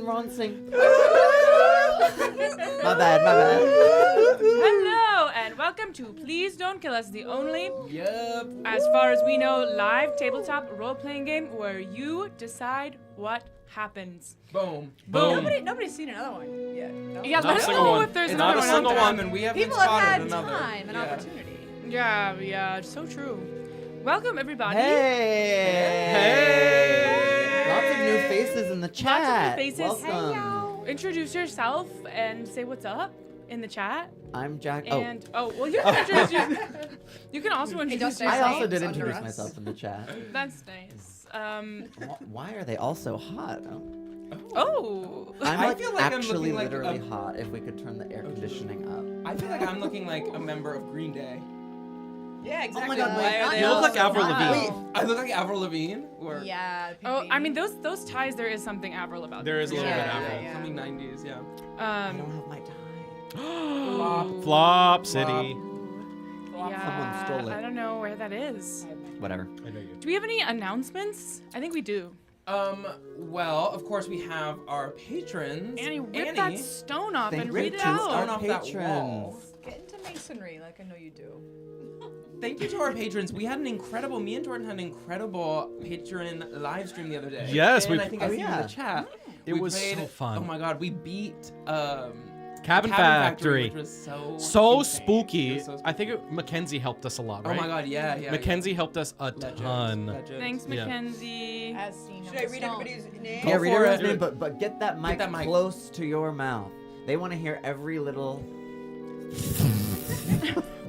Wrong scene. My bad. Hello, and welcome to Please Don't Kill Us, the only, as far as we know, live tabletop role-playing game where you decide what happens. Boom. Nobody's seen another one yet. No? Yeah, Not let a us single know one. if there's It's another not a one single out there. one. And we haven't People have spotted had another. time and opportunity. Yeah, so true. Welcome, everybody. Hey! Lots of new faces in the chat. Lots of new faces. Welcome. Hey, introduce yourself and say what's up in the chat. I'm Jack. And well, you can introduce you can also introduce I yourself. also did Under introduce us. myself in the chat. That's nice. Why are they all so hot? Oh. I'm I feel like I'm actually looking like literally a- hot if we could turn the air conditioning up. I feel like I'm looking like a member of Green Day. Yeah, exactly. God, wait, Why are they you look all like so Avril hot? Lavigne. I look like Avril Lavigne. Or Yeah. Oh, PB. I mean those ties. There is something Avril about. There them, is for a little sure. bit Avril. Yeah. something 90s, yeah. I don't have my tie. Flop City. Yeah, Someone stole it. I don't know where that is. Whatever. I know you. Do we have any announcements? I think we do. Well, of course we have our patrons. Annie, rip that stone off Thank and you read it to out. Stone off that patrons. wall. Get into masonry like I know you do. Thank you to our patrons. We had me and Jordan had an incredible patron live stream the other day. Yes, and we- I think I oh, see you in yeah. the chat. It We was played, so fun. Oh my god, we beat Cabin Factory. which was So insane. spooky. It was so I think Mackenzie helped us a lot, Oh right? my god, yeah. Mackenzie helped us a Legend, ton. legend. Thanks, Yeah. Mackenzie. As seen Should on I the read song. everybody's name? Go Yeah, read for everyone's it. name, but get that mic that mic. close to your mouth. They want to hear every little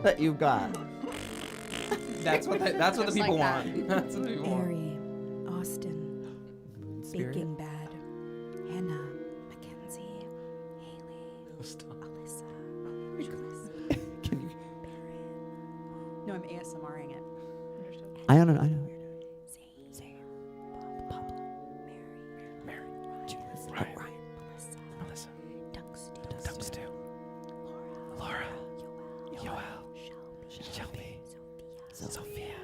that you've got. That's what the Just people like want. That's what the people want. Barry, Austin, Spirit. Baking Bad, Hannah, Mackenzie, Haley, Alyssa, Can you? No, I'm ASMRing it. I don't know. Zane, Pablo, Mary, Ryan, Melissa, Melissa, Dunkstew, Stew, Laura, Yoel, Shelby, Sophia,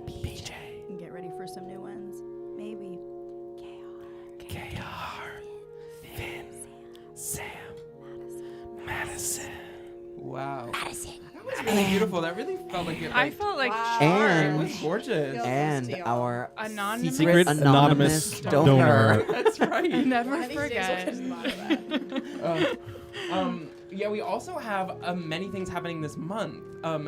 BJ, And get ready for some new ones. Maybe. KR, Finn, Sam, Madison. Wow. That was really beautiful. That really felt like it. I felt like Wow. It And was gorgeous. Feels and to you. our Anonymous- secret anonymous donor. That's right. never One of these days we'll forget. get to the bottom of that. Yeah, we also have many things happening this month.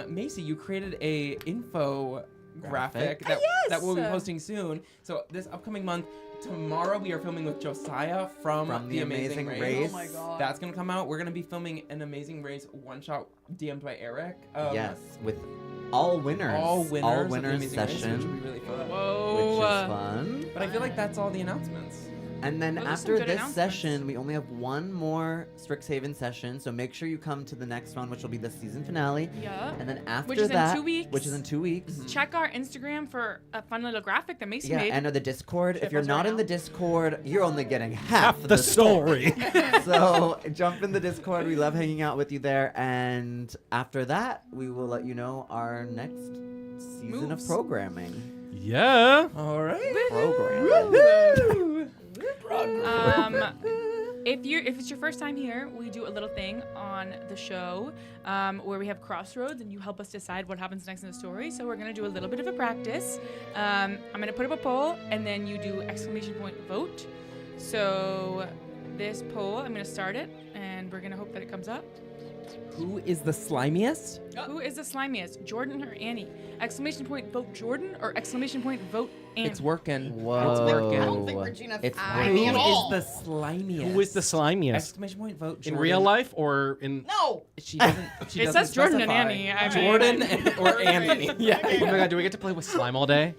Macy, you created a info graphic that we'll be posting soon. So this upcoming month, tomorrow we are filming with Josiah from From The Amazing Race. Race. Oh my god. That's gonna come out. We're gonna be filming an Amazing Race one shot DM'd by Eric. Yes, with all winners. All winners. All of the winners Amazing Race, which will session, be really fun. which Whoa. is fun. But I feel like that's all the announcements. And then Those are some after good this announcements. session, we only have one more Strixhaven session, so make sure you come to the next one, which will be the season finale. Yeah. And then after Which is in that, 2 weeks. which is in 2 weeks. Check our Instagram for a fun little graphic that Macy Yeah, made. and the Discord. Should I If you're post it right not in now? the Discord, you're only getting half The story. So jump in the Discord. We love hanging out with you there. And after that, we will let you know our next season Moves. of programming. Yeah. All right. If it's your first time here, we do a little thing on the show where we have crossroads and you help us decide what happens next in the story. So we're gonna do a little bit of a practice. I'm gonna put up a poll and then you do exclamation point vote. So this poll, I'm gonna start it and we're gonna hope that it comes up. Who is the slimiest? Who is the slimiest, Jordan or Annie? Exclamation point vote Jordan or exclamation point vote Annie? It's working. Whoa. It's working. I don't think Regina It's found Who me at all. is the slimiest? Who is the slimiest? Exclamation point vote. In Jordan. real life or in? No. She doesn't. She It doesn't says Jordan and specify. Annie, I mean. Jordan and, or Annie. Yeah. Oh my god, do we get to play with slime all day?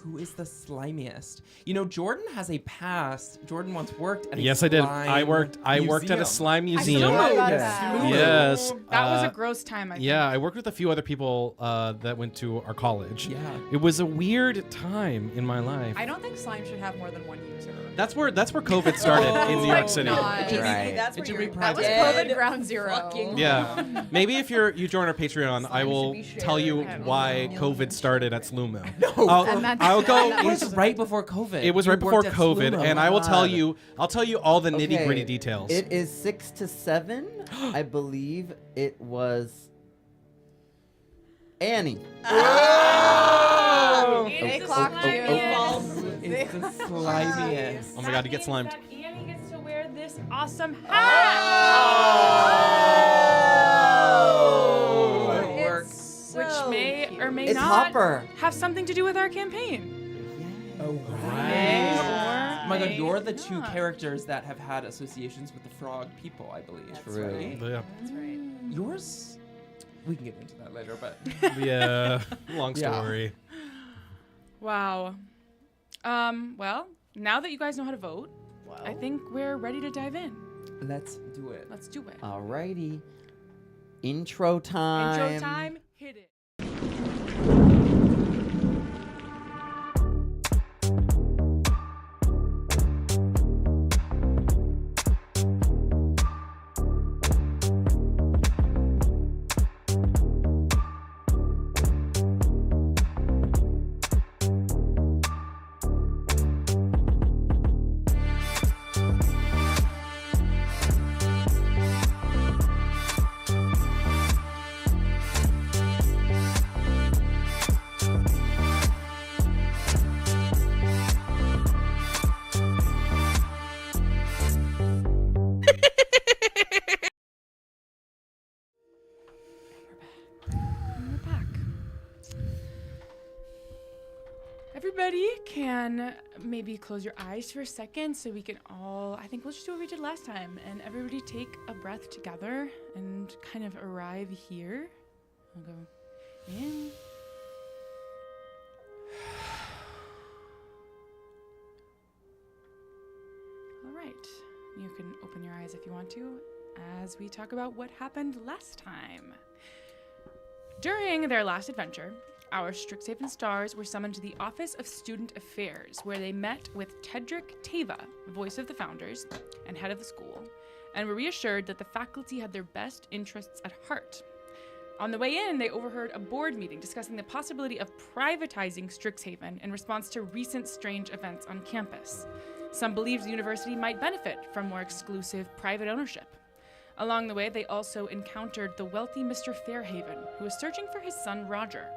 Who is the slimiest? You know, Jordan has a past. Jordan once worked at a Yes, I did. slime I worked at a museum. slime I museum. still know about Yes. that. Yes. That was uh, a gross time, I think. Yeah, I worked with a few other people that went to our college. Yeah. It was a weird time in my life. I don't think slime should have more than one user. That's where COVID started in New York City. God. Right. That's It where should you're be That was Dead COVID ground zero. fucking- Yeah. Maybe if you join our Patreon, I Slime will should be tell you shared. why COVID started at SLUMO. And that's- I'll go. It was right before COVID. It was You right before worked at COVID, Slumo. and I will tell God. you. I'll tell you all the Okay, nitty gritty details. It is 6 to 7. I believe it was Annie. Oh! They the clocked you. slimiest. It's the slimiest. Oh my god, you get That slimed. means that Annie gets to wear this awesome hat. Oh! It It's works. so Which may or may It's not Hopper. have something to do with our campaign. Oh, May right. Oh my god, may you're the two not. characters that have had associations with the frog people, I believe. True. Right? Yeah. That's right. Yours? We can get into that later, but Yeah. Long Yeah. story. Wow. Well, now that you guys know how to vote, I think we're ready to dive in. let's do it. Let's do it. Alrighty. Intro time. Intro time. Hit it. everybody can maybe close your eyes for a second so we can all, I think we'll just do what we did last time, and everybody take a breath together and kind of arrive here. I'll go in. All right, you can open your eyes if you want to as we talk about what happened last time. During their last adventure, our Strixhaven stars were summoned to the Office of Student Affairs, where they met with Tedric Taiva, voice of the founders and head of the school, and were reassured that the faculty had their best interests at heart. On the way in, they overheard a board meeting discussing the possibility of privatizing Strixhaven in response to recent strange events on campus. Some believed the university might benefit from more exclusive private ownership. Along the way, they also encountered the wealthy Mr. Fairhaven, who was searching for his son Roger.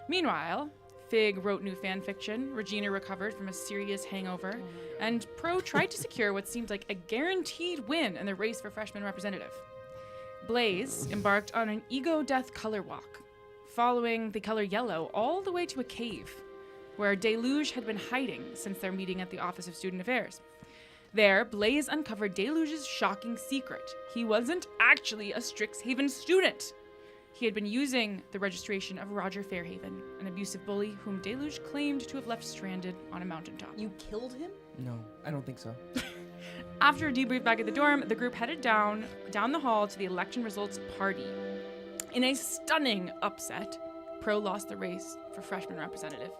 Meanwhile, Fig wrote new fanfiction, Regina recovered from a serious hangover, and Pro tried to secure what seemed like a guaranteed win in the race for freshman representative. Blaze embarked on an ego-death color walk, following the color yellow all the way to a cave, where Deluge had been hiding since their meeting at the Office of Student Affairs. There, Blaze uncovered Deluge's shocking secret. He wasn't actually a Strixhaven student. He had been using the registration of Roger Fairhaven, an abusive bully whom Deluge claimed to have left stranded on a mountaintop. You killed him? No, I don't think so. After a debrief back at the dorm, the group headed down the hall to the election results party. In a stunning upset, Pro lost the race for freshman representative.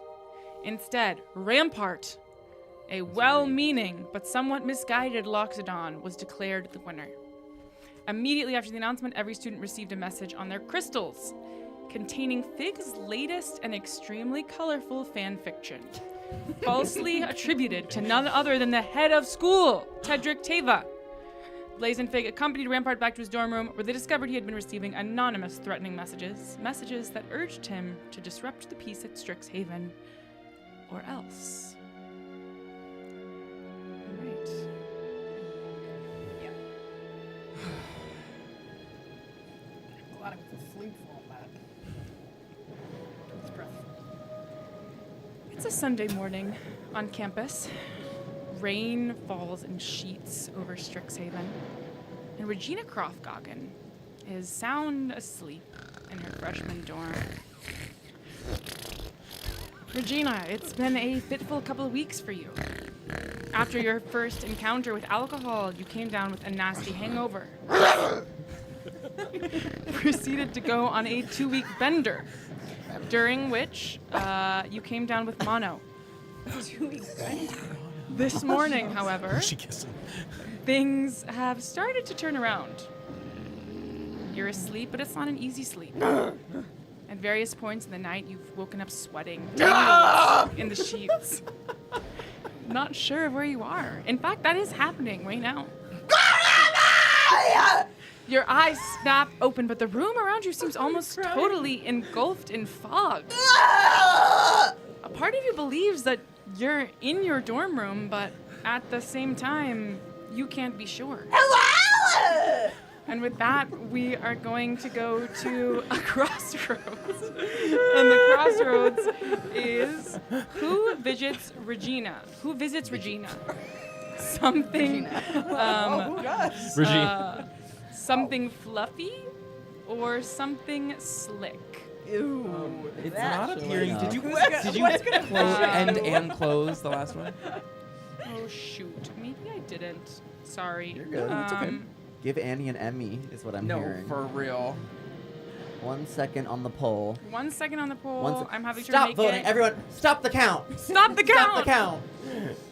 Instead, Rhampart, a well-meaning but somewhat misguided loxodon, was declared the winner. Immediately after the announcement, every student received a message on their crystals containing Fig's latest and extremely colorful fan fiction, falsely attributed to none other than the head of school, Tedric Taiva. Blaze and Fig accompanied Rhampart back to his dorm room, where they discovered he had been receiving anonymous threatening messages that urged him to disrupt the peace at Strixhaven, or else. All right. A lot of sleep for all that. Deep breath. It's a Sunday morning on campus. Rain falls in sheets over Strixhaven, and Regina Croftgoggin is sound asleep in her freshman dorm. Regina, it's been a fitful couple of weeks for you. After your first encounter with alcohol, you came down with a nasty hangover. Proceeded to go on a 2-week bender, during which you came down with mono. 2 weeks bender. This morning, however, She kissed him. things have started to turn around. You're asleep, but it's not an easy sleep. At various points in the night, you've woken up sweating in the sheets. Not sure of where you are. In fact, that is happening right now. Your eyes snap open, but the room around you seems almost totally engulfed in fog. A part of you believes that you're in your dorm room, but at the same time, you can't be sure. Hello! And with that, we are going to go to a crossroads. And the crossroads is who visits Regina? Who visits Regina? Something, Who does? Regina. something fluffy or something slick? Ew. It's That not should appearing. I Did you know? close and close the last one? Oh shoot, maybe I didn't. Sorry. You're good. It's okay. Give Annie an Emmy, is what I'm No, hearing. for real. 1 second on the poll. 1 second on the poll. One sec- I'm having to Stop make voting, it. everyone! Stop the count! Stop the count. Stop the count!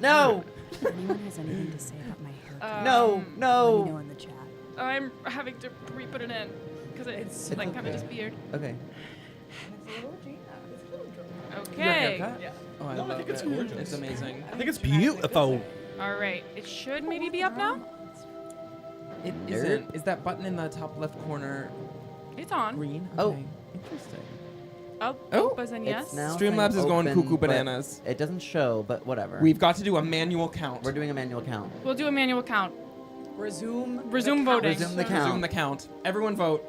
No! If anyone has anything to say about my haircut, No! let me No! know in the chat. I'm having to re-put it in because it's like kind of okay. disappeared. Okay. It's little Gina. It's little Gina. Okay. Your haircut? Yeah. Oh, I No, I love think it's it. gorgeous. It's amazing. I think it's beautiful. All right. It should maybe be up now. It There? isn't. Is that button in the top left corner It's on. green? Oh. Okay. Interesting. Oh, Oh, buzzing It's yes. now Streamlabs saying is going open, cuckoo but bananas. It doesn't show, but whatever. We've got to do a manual count. We're doing a manual count. We'll do a manual count. Resume. Resume the voting. Resume the count. count. Resume the count. Everyone vote.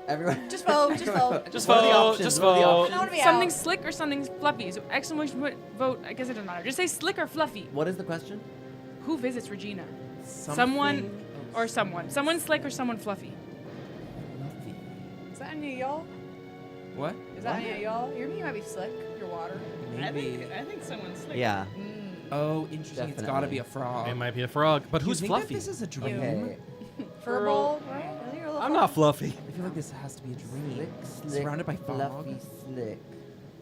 Everyone. Just vote. Just vote. Just What are the vote, options? just What are the vote. options? I want to be Something out. slick or something fluffy. So exclamation vote. I guess it doesn't matter. Just say slick or fluffy. What is the question? Who visits Regina? Something Someone or someone. Someone slick or someone fluffy. Is that any of y'all? What? Is that any of y'all? You might be slick. Your water. Maybe. I think someone's slick. Yeah. Oh, interesting. It's gotta be a frog. It might be a frog, but Do you who's think fluffy? That this is a dream. Okay. Furball. Right? I think you're a little I'm not fluffy. I feel like this has to be a dream. Slick, Surrounded by fog. fluffy, slick.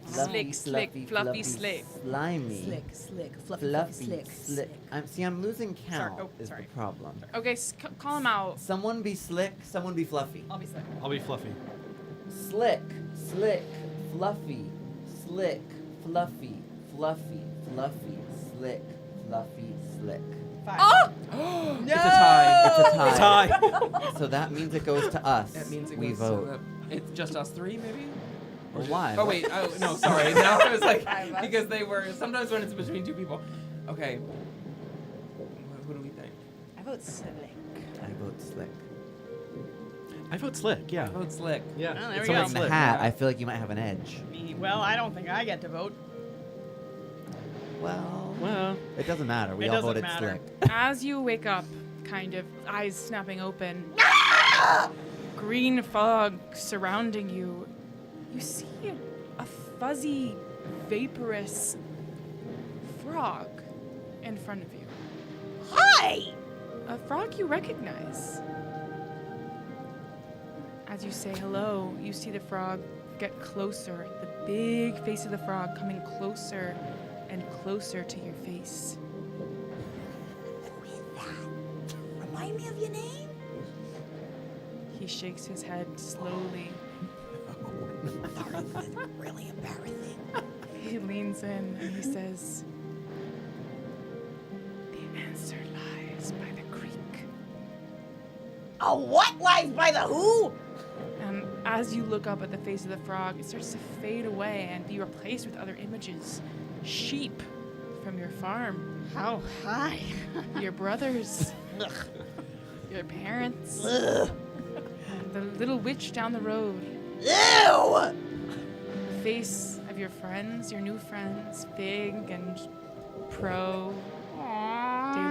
Slick, slick, fluffy, slick. slick. Slimy. slick, fluffy, Fluffy, slick. I'm losing count. oh, is sorry. the problem. Okay, call him out. Someone be slick. Someone be fluffy. I'll be slick. I'll be fluffy. Slick, fluffy, slick, fluffy, slick, slick. 5. Oh! It's a tie. It's a tie. Tie. So that means it goes to us. That means it we goes vote. to the, it's just us three, maybe? Well, why? Oh, wait. Oh, no, sorry. Now I was like, Five of us. because they were, sometimes when it's between two people. Okay. Who do we think? I vote slick. I vote slick. I vote slick. Yeah. I vote slick. Yeah. Oh, there it's we always go. The slick. hat, Yeah. I feel like you might have an edge. Well, I don't think I get to vote. Well, Well, it doesn't matter. We It all doesn't voted matter. slick. As you wake up, kind of eyes snapping open, green fog surrounding you, you see a fuzzy, vaporous frog in front of you. Hi! A frog you recognize. As you say hello, you see the frog get closer, the big face of the frog coming closer and closer to your face. Remind me of your name? He shakes his head slowly. Sorry, this is really embarrassing. He leans in and he says, "The answer lies by the creek." A what lies by the who? And as you look up at the face of the frog, it starts to fade away and be replaced with other images. Sheep from your farm, How high? your brothers, your parents, the little witch down the road, Ew! the face of your friends, your new friends, Fig and Pro,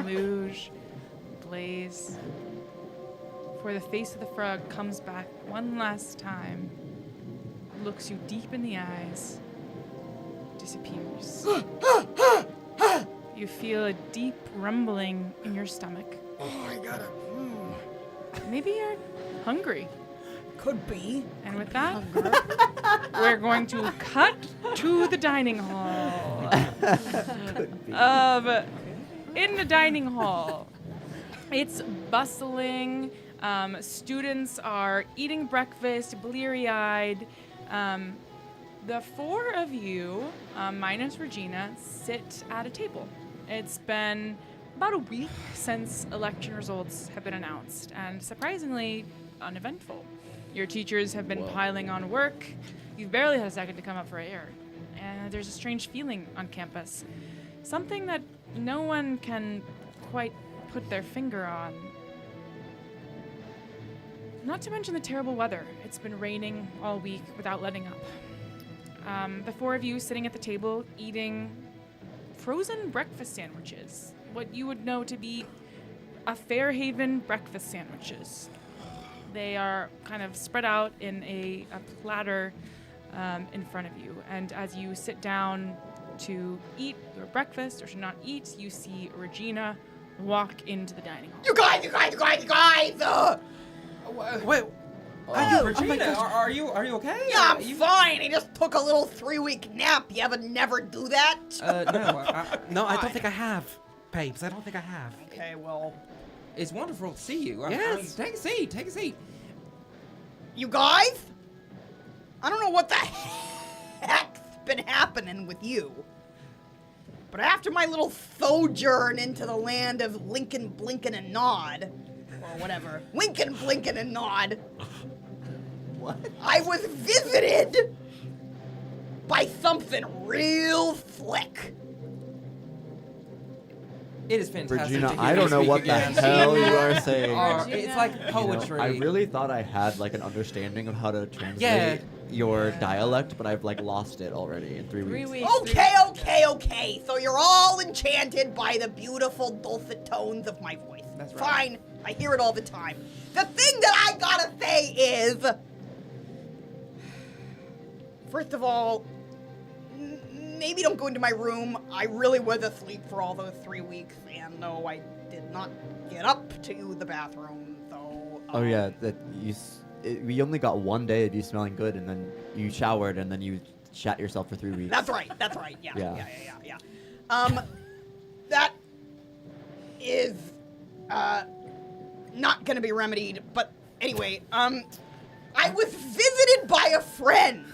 Deluge, Blaze. For the face of the frog comes back one last time, looks you deep in the eyes, disappears. You feel a deep rumbling in your stomach. Oh, I gotta. Maybe you're hungry. Could be. And with that, we're going to cut to the dining hall. In the dining hall, it's bustling. Students are eating breakfast, bleary-eyed. The four of you, minus Regina, sit at a table. It's been about a week since election results have been announced, and surprisingly uneventful. Your teachers have been piling on work. You've barely had a second to come up for air. And there's a strange feeling on campus. Something that no one can quite put their finger on. Not to mention the terrible weather. It's been raining all week without letting up. The four of you sitting at the table eating frozen breakfast sandwiches. What you would know to be a Fairhaven breakfast sandwiches. They are kind of spread out in a platter in front of you. And as you sit down to eat your breakfast or to not eat, you see Regina walk into the dining hall. You guys! wait. Regina, are you okay? Yeah, I'm fine. I just took a little 3-week nap. You ever never do that? No, I don't think I have, babes. I don't think I have. Okay, well. It's wonderful to see you. Yes. Take a seat. Take a seat. You guys? I don't know what the heck's been happening with you. But after my little sojourn into the land of Lincoln, Blinkin' and Nod, or whatever, Lincoln, Blinkin' and Nod, What? I was visited by something real slick. It is fantastic. Regina, to hear I don't you know speak what again. the hell you are saying. It's like You know, poetry. I really thought I had like an understanding of how to translate your dialect, but I've like lost it already in 3 weeks. Okay. So you're all enchanted by the beautiful dulcet tones of my voice. That's right. Fine. I hear it all the time. The thing that I gotta say is, first of all, maybe don't go into my room. I really was asleep for all those 3 weeks, and no, I did not get up to use the bathroom. So. Oh yeah, that we only got 1 day of you smelling good, and then you showered, and then you shat yourself for 3 weeks. That's right. Yeah. That is not gonna be remedied. But anyway, I was visited by a friend.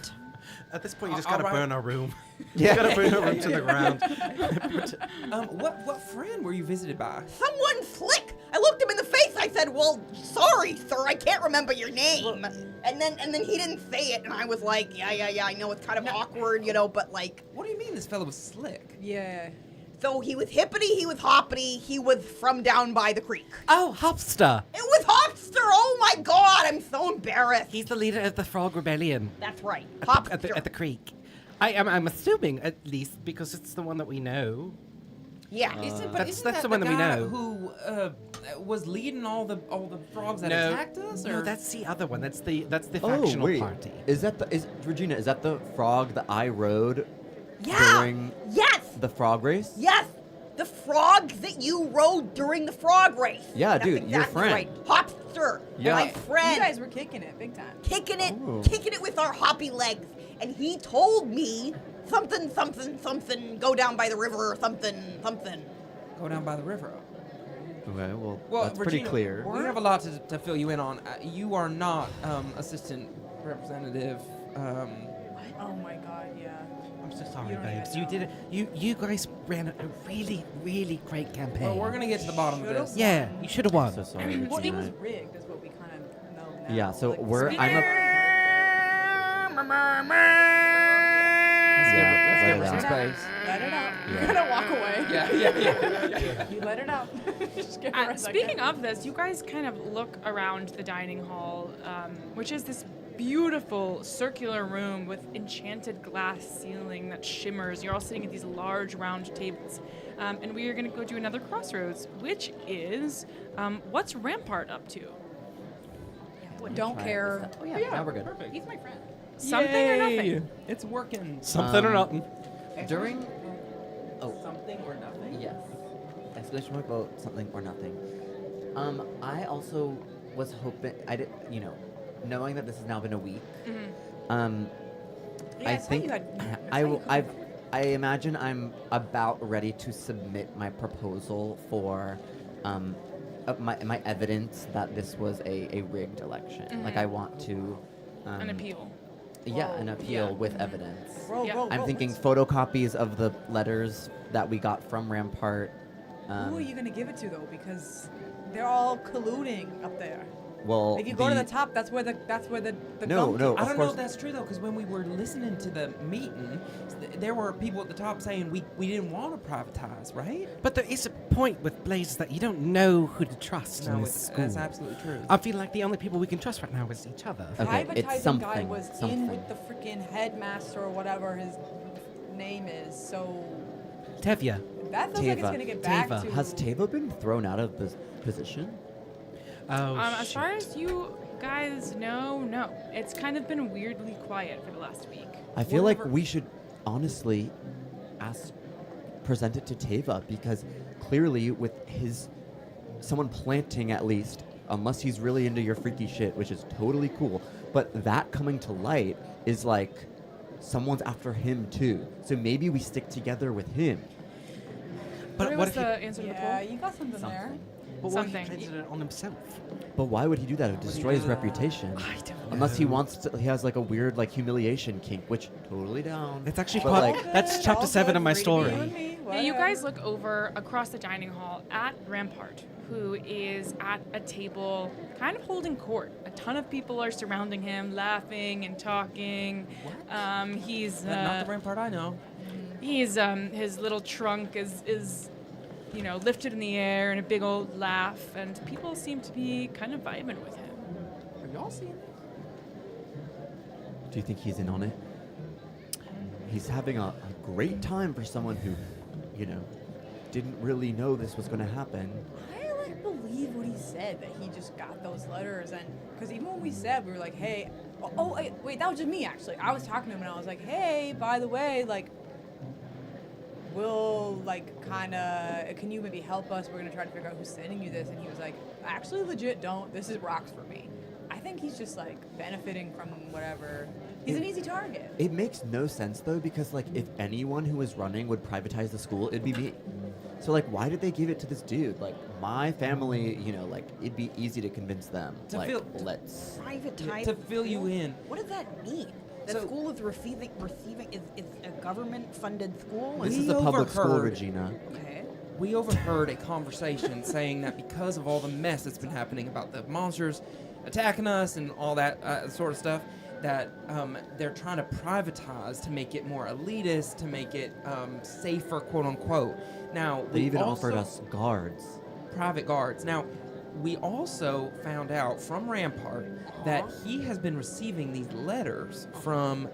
At this point, you just gotta burn our room. Yeah. You gotta burn our room to the ground. What friend were you visited by? Someone slick. I looked him in the face. I said, "Well, sorry, sir. I can't remember your name." And then he didn't say it, and I was like, "Yeah. I know it's kind of awkward, but like." What do you mean this fellow was slick? Yeah. So he was hippity, he was hoppity, he was from down by the creek. Oh, Hopster. It was Hopster! Oh my god, I'm so embarrassed. He's the leader of the Frog Rebellion That's right, at the, Hopster. at the creek. I'm assuming, at least, because it's the one that we know. Yeah. Isn't That's that the one that we guy know. who was leading all the frogs that No, attacked us? no, Or? that's the other one. That's the Oh factional wait, party. Regina? Is that the frog that I rode during Yes! the frog race? Yes! The frog that you rode during the frog race. Yeah, That's dude, your exactly friend. Right. Hopster. Yeah. My You friend. guys were kicking it big time. Kicking it Oh. with our hoppy legs. And he told me something, go down by the river or something. Go down by the river. Okay, well, Well, that's Regina, pretty clear. We have a lot to fill you in on. You are not assistant representative. Oh my god, yeah. I'm so sorry, You don't babes. even You did it. You guys ran a really, really great campaign. Well, we're gonna get to the bottom of this. Yeah, you should have won. So sorry, Well, it was Regina. rigged, is what we kind of know now. Yeah, so Like, we're. speaking I'm a. Let's give her Yeah, some space. Let it out. Yeah. You're gonna walk away. Yeah. You let it out. Just give her a second. Speaking of this, you guys kind of look around the dining hall, which is this beautiful circular room with enchanted glass ceiling that shimmers. You're all sitting at these large round tables. And we are going to go to another crossroads, which is what's Rhampart up to? Don't care. Oh yeah, now we're good. Perfect. He's my friend. Something or nothing? It's working. Something or nothing. During. Oh. Something or nothing. Yes. Exclamation mark vote, something or nothing. I also was hoping knowing that this has now been a week. Yeah, I it's how think you had- I will. I imagine I'm about ready to submit my proposal for my evidence that this was a rigged election. Like I want to. An appeal. Yeah, an appeal Yeah. with evidence. Roll, Yeah. roll, I'm roll. thinking photocopies of the letters that we got from Rhampart. Who are you gonna give it to though? Because they're all colluding up there. Well, If you go to the top, that's where the No, gum no. kicks. I Of don't know course- if that's true though, because when we were listening to the meeting, there were people at the top saying we didn't want to privatize, right? But there is a point with Blaze that you don't know who to trust in No, this school. that's absolutely true. I feel like the only people we can trust right now is each other. Okay, Privatizing it's guy something. was in something. with the freaking headmaster or whatever his name is. So Tevya. that feels like it's gonna get back Taiva. to. Has Taiva been thrown out of this position? Oh, As far as you guys know, no. It's kind of been weirdly quiet for the last week. I feel like Whatever. we should honestly present it to Taiva, because clearly with someone planting at least, unless he's really into your freaky shit, which is totally cool, but that coming to light is like someone's after him too. So maybe we stick together with him. What what was if the he, answer to the Yeah, poll? you got something there. but what if he something. planted it on himself? But why would he do that? It would destroy his reputation. I don't know. Unless he wants to, he has like a weird like humiliation kink, which totally down. It's actually But, part. like- That's chapter 7 of my story. Now, you guys look over across the dining hall at Rhampart, who is at a table kind of holding court. A ton of people are surrounding him, laughing and talking. He's Not the Rhampart I know. his little trunk is lifted in the air and a big old laugh, and people seem to be kind of vibing with him. Are y'all seeing it? Do you think he's in on it? He's having a great time for someone who, didn't really know this was going to happen. I believe what he said, that he just got those letters, and because even when we said, we were like, hey, wait, that was just me actually. I was talking to him and I was like, hey, by the way, we'll can you maybe help us? We're gonna try to figure out who's sending you this. And he was like, actually, legit, don't. This is rocks for me. I think he's just benefiting from whatever. He's an easy target. It makes no sense though, because if anyone who was running would privatize the school, it'd be me. So why did they give it to this dude? My family, it'd be easy to convince them. Let's Privatize To fill you in. What does that mean? The So- school is receiving is a government-funded school? This We is a public school, overheard- Regina. Okay. We overheard a conversation saying that because of all the mess that's been happening about the monsters attacking us and all that sort of stuff, that they're trying to privatize to make it more elitist, to make it safer, quote unquote. Now They we even also- offered us guards. private guards. Now, we also found out from Rhampart that he has been receiving these letters from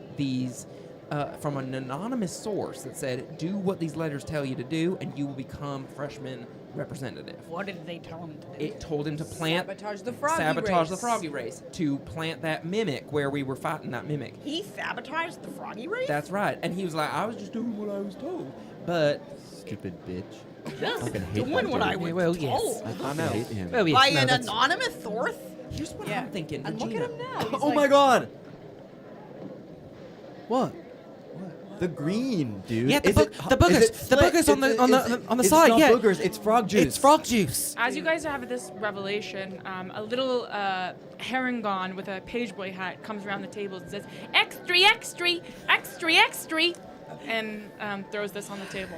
from an anonymous source that said, do what these letters tell you to do, and you will become freshman representative. What did they tell him to do? It told him to plant Sabotage the froggy sabotage the race. froggy race, to plant that mimic where we were fighting that mimic. He sabotaged the froggy race? That's right. And he was like, I was just doing what I was told. But Stupid bitch. Just fucking hate doing that what I dude. was Well, yes. told. I fucking know. hate him. Oh, yes, By no, an that's- anonymous source? here's what Yeah. I'm thinking, And look at Regina. him now. He's Oh like, my god! What? The green, dude. Yeah, the Is bo- it- the boogers- is it the split? boogers on the- It's- on the- it's- on the it's side, not yeah. boogers, it's frog juice. It's frog juice. As you guys have this revelation, a little herringon with a pageboy hat comes around the table and says, "Extra, extra, extra, extra," and throws this on the table.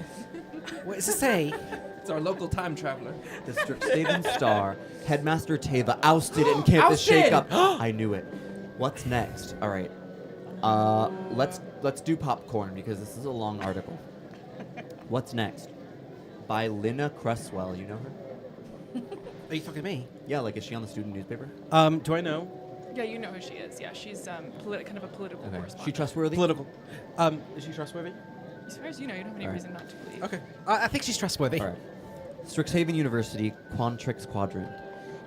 What does it say? It's our local time traveler. The Strixhaven star, Headmaster Taiva, ousted in campus Ousted! shakeup. I knew it. What's next? All right. Let's do popcorn because this is a long article. What's next? By Lynna Cresswell. You know her? Are you talking to me? Yeah, is she on the student newspaper? Do I know? Yeah, you know who she is. Yeah, she's kind of a political Okay. correspondent. She trustworthy? Political. Is she trustworthy? As far as you know, you don't have any Alright. reason not to believe. Okay. I think she's trustworthy. All right. Strixhaven University, Quantrix Quadrant.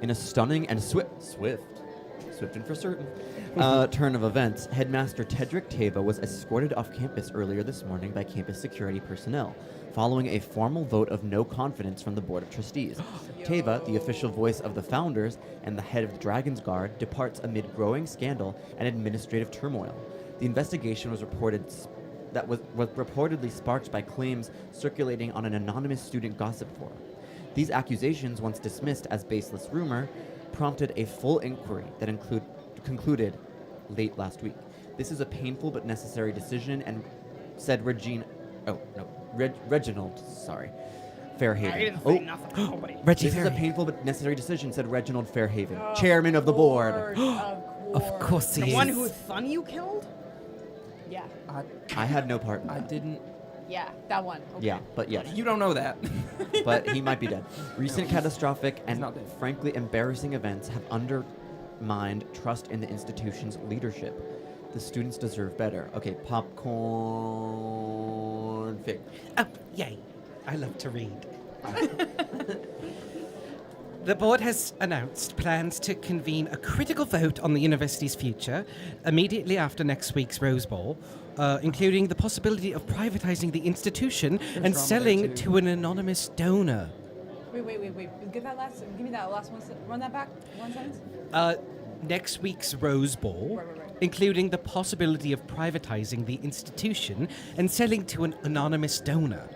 In a stunning and swift and for certain, turn of events, Headmaster Tedric Taiva was escorted off campus earlier this morning by campus security personnel, following a formal vote of no confidence from the Board of Trustees. Taiva, the official voice of the founders and the head of the Dragon's Guard, departs amid growing scandal and administrative turmoil. The investigation was reportedly sparked by claims circulating on an anonymous student gossip forum. These accusations, once dismissed as baseless rumor, prompted a full inquiry that concluded late last week. This is a painful but necessary decision, and said Reginald, Fairhaven. I didn't say nothing. Nobody. Reggie This is a Ferry. painful but necessary decision, said Reginald Fairhaven, chairman of the board. Of course he The is. one whose son you killed? Yeah. I had no part in I that. didn't. Yeah, that one. Okay. Yeah, but yes. You don't know that. But he might be dead. Recent catastrophic and not dead. frankly embarrassing events have undermined trust in the institution's leadership. The students deserve better. Okay, popcorn fic. Oh, yay. I love to read. The board has announced plans to convene a critical vote on the university's future immediately after next week's Rose Bowl, including the possibility of privatizing the institution and drama selling there, too. to an anonymous donor. Wait. Give me that last one. Run that back. One sentence. Next week's Rose Bowl, Right. including the possibility of privatizing the institution and selling to an anonymous donor.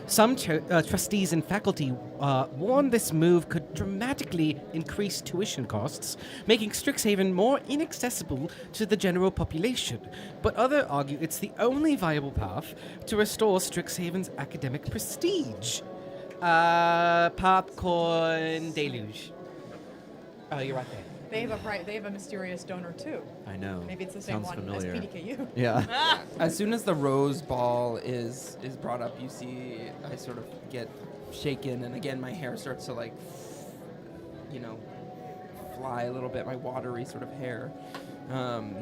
Some trustees and faculty warn this move could dramatically increase tuition costs, making Strixhaven more inaccessible to the general population. But others argue it's the only viable path to restore Strixhaven's academic prestige. Popcorn Deluge. Oh, you're right there. They have a mysterious donor too. I know. Maybe it's the same Sounds one familiar. as PDKU. Yeah. As soon as the Rose Ball is brought up, you see I sort of get shaken, and again my hair starts to like, fly a little bit. My watery sort of hair. I'm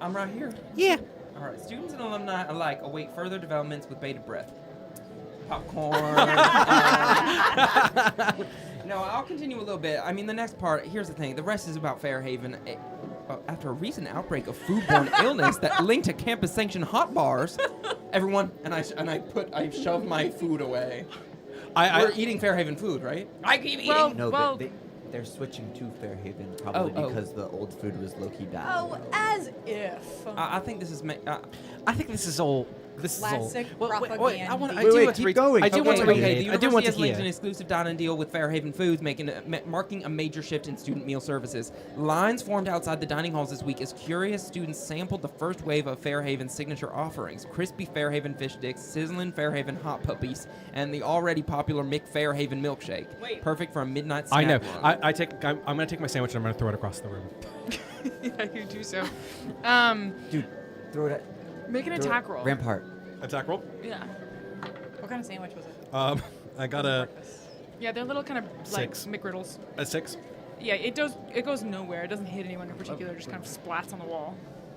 right here. Yeah. All right. Students and alumni alike await further developments with bated breath. Popcorn. No, I'll continue a little bit. I mean, the next part. Here's the thing. The rest is about Fairhaven. After a recent outbreak of foodborne illness that linked to campus-sanctioned hot bars, everyone and I shoved my food away. We're eating Fairhaven food, right? I keep eating. No, they're switching to Fairhaven probably because the old food was low-key bad. Oh, as if. I think this is. I think this is all. This Classic is all. propaganda. Wait, I want Wait, keep going. I do want to The read. I do university want to has linked an hear. exclusive dining deal with Fairhaven Foods, marking a major shift in student meal services. Lines formed outside the dining halls this week as curious students sampled the first wave of Fairhaven's signature offerings: crispy Fairhaven fish sticks, sizzling Fairhaven hot puppies, and the already popular Fairhaven milkshake. Wait. Perfect for a midnight snack. I know. run. I'm gonna take my sandwich and I'm gonna throw it across the room. Yeah, you do so. Dude, throw it at... Make an throw it- attack roll. Rampart. Attack roll. Yeah. What kind of sandwich was it? I got a Yeah, they're little kind of like 6. McGriddles. 6. Yeah, it goes nowhere. It doesn't hit anyone in particular. It just kind of splats on the wall.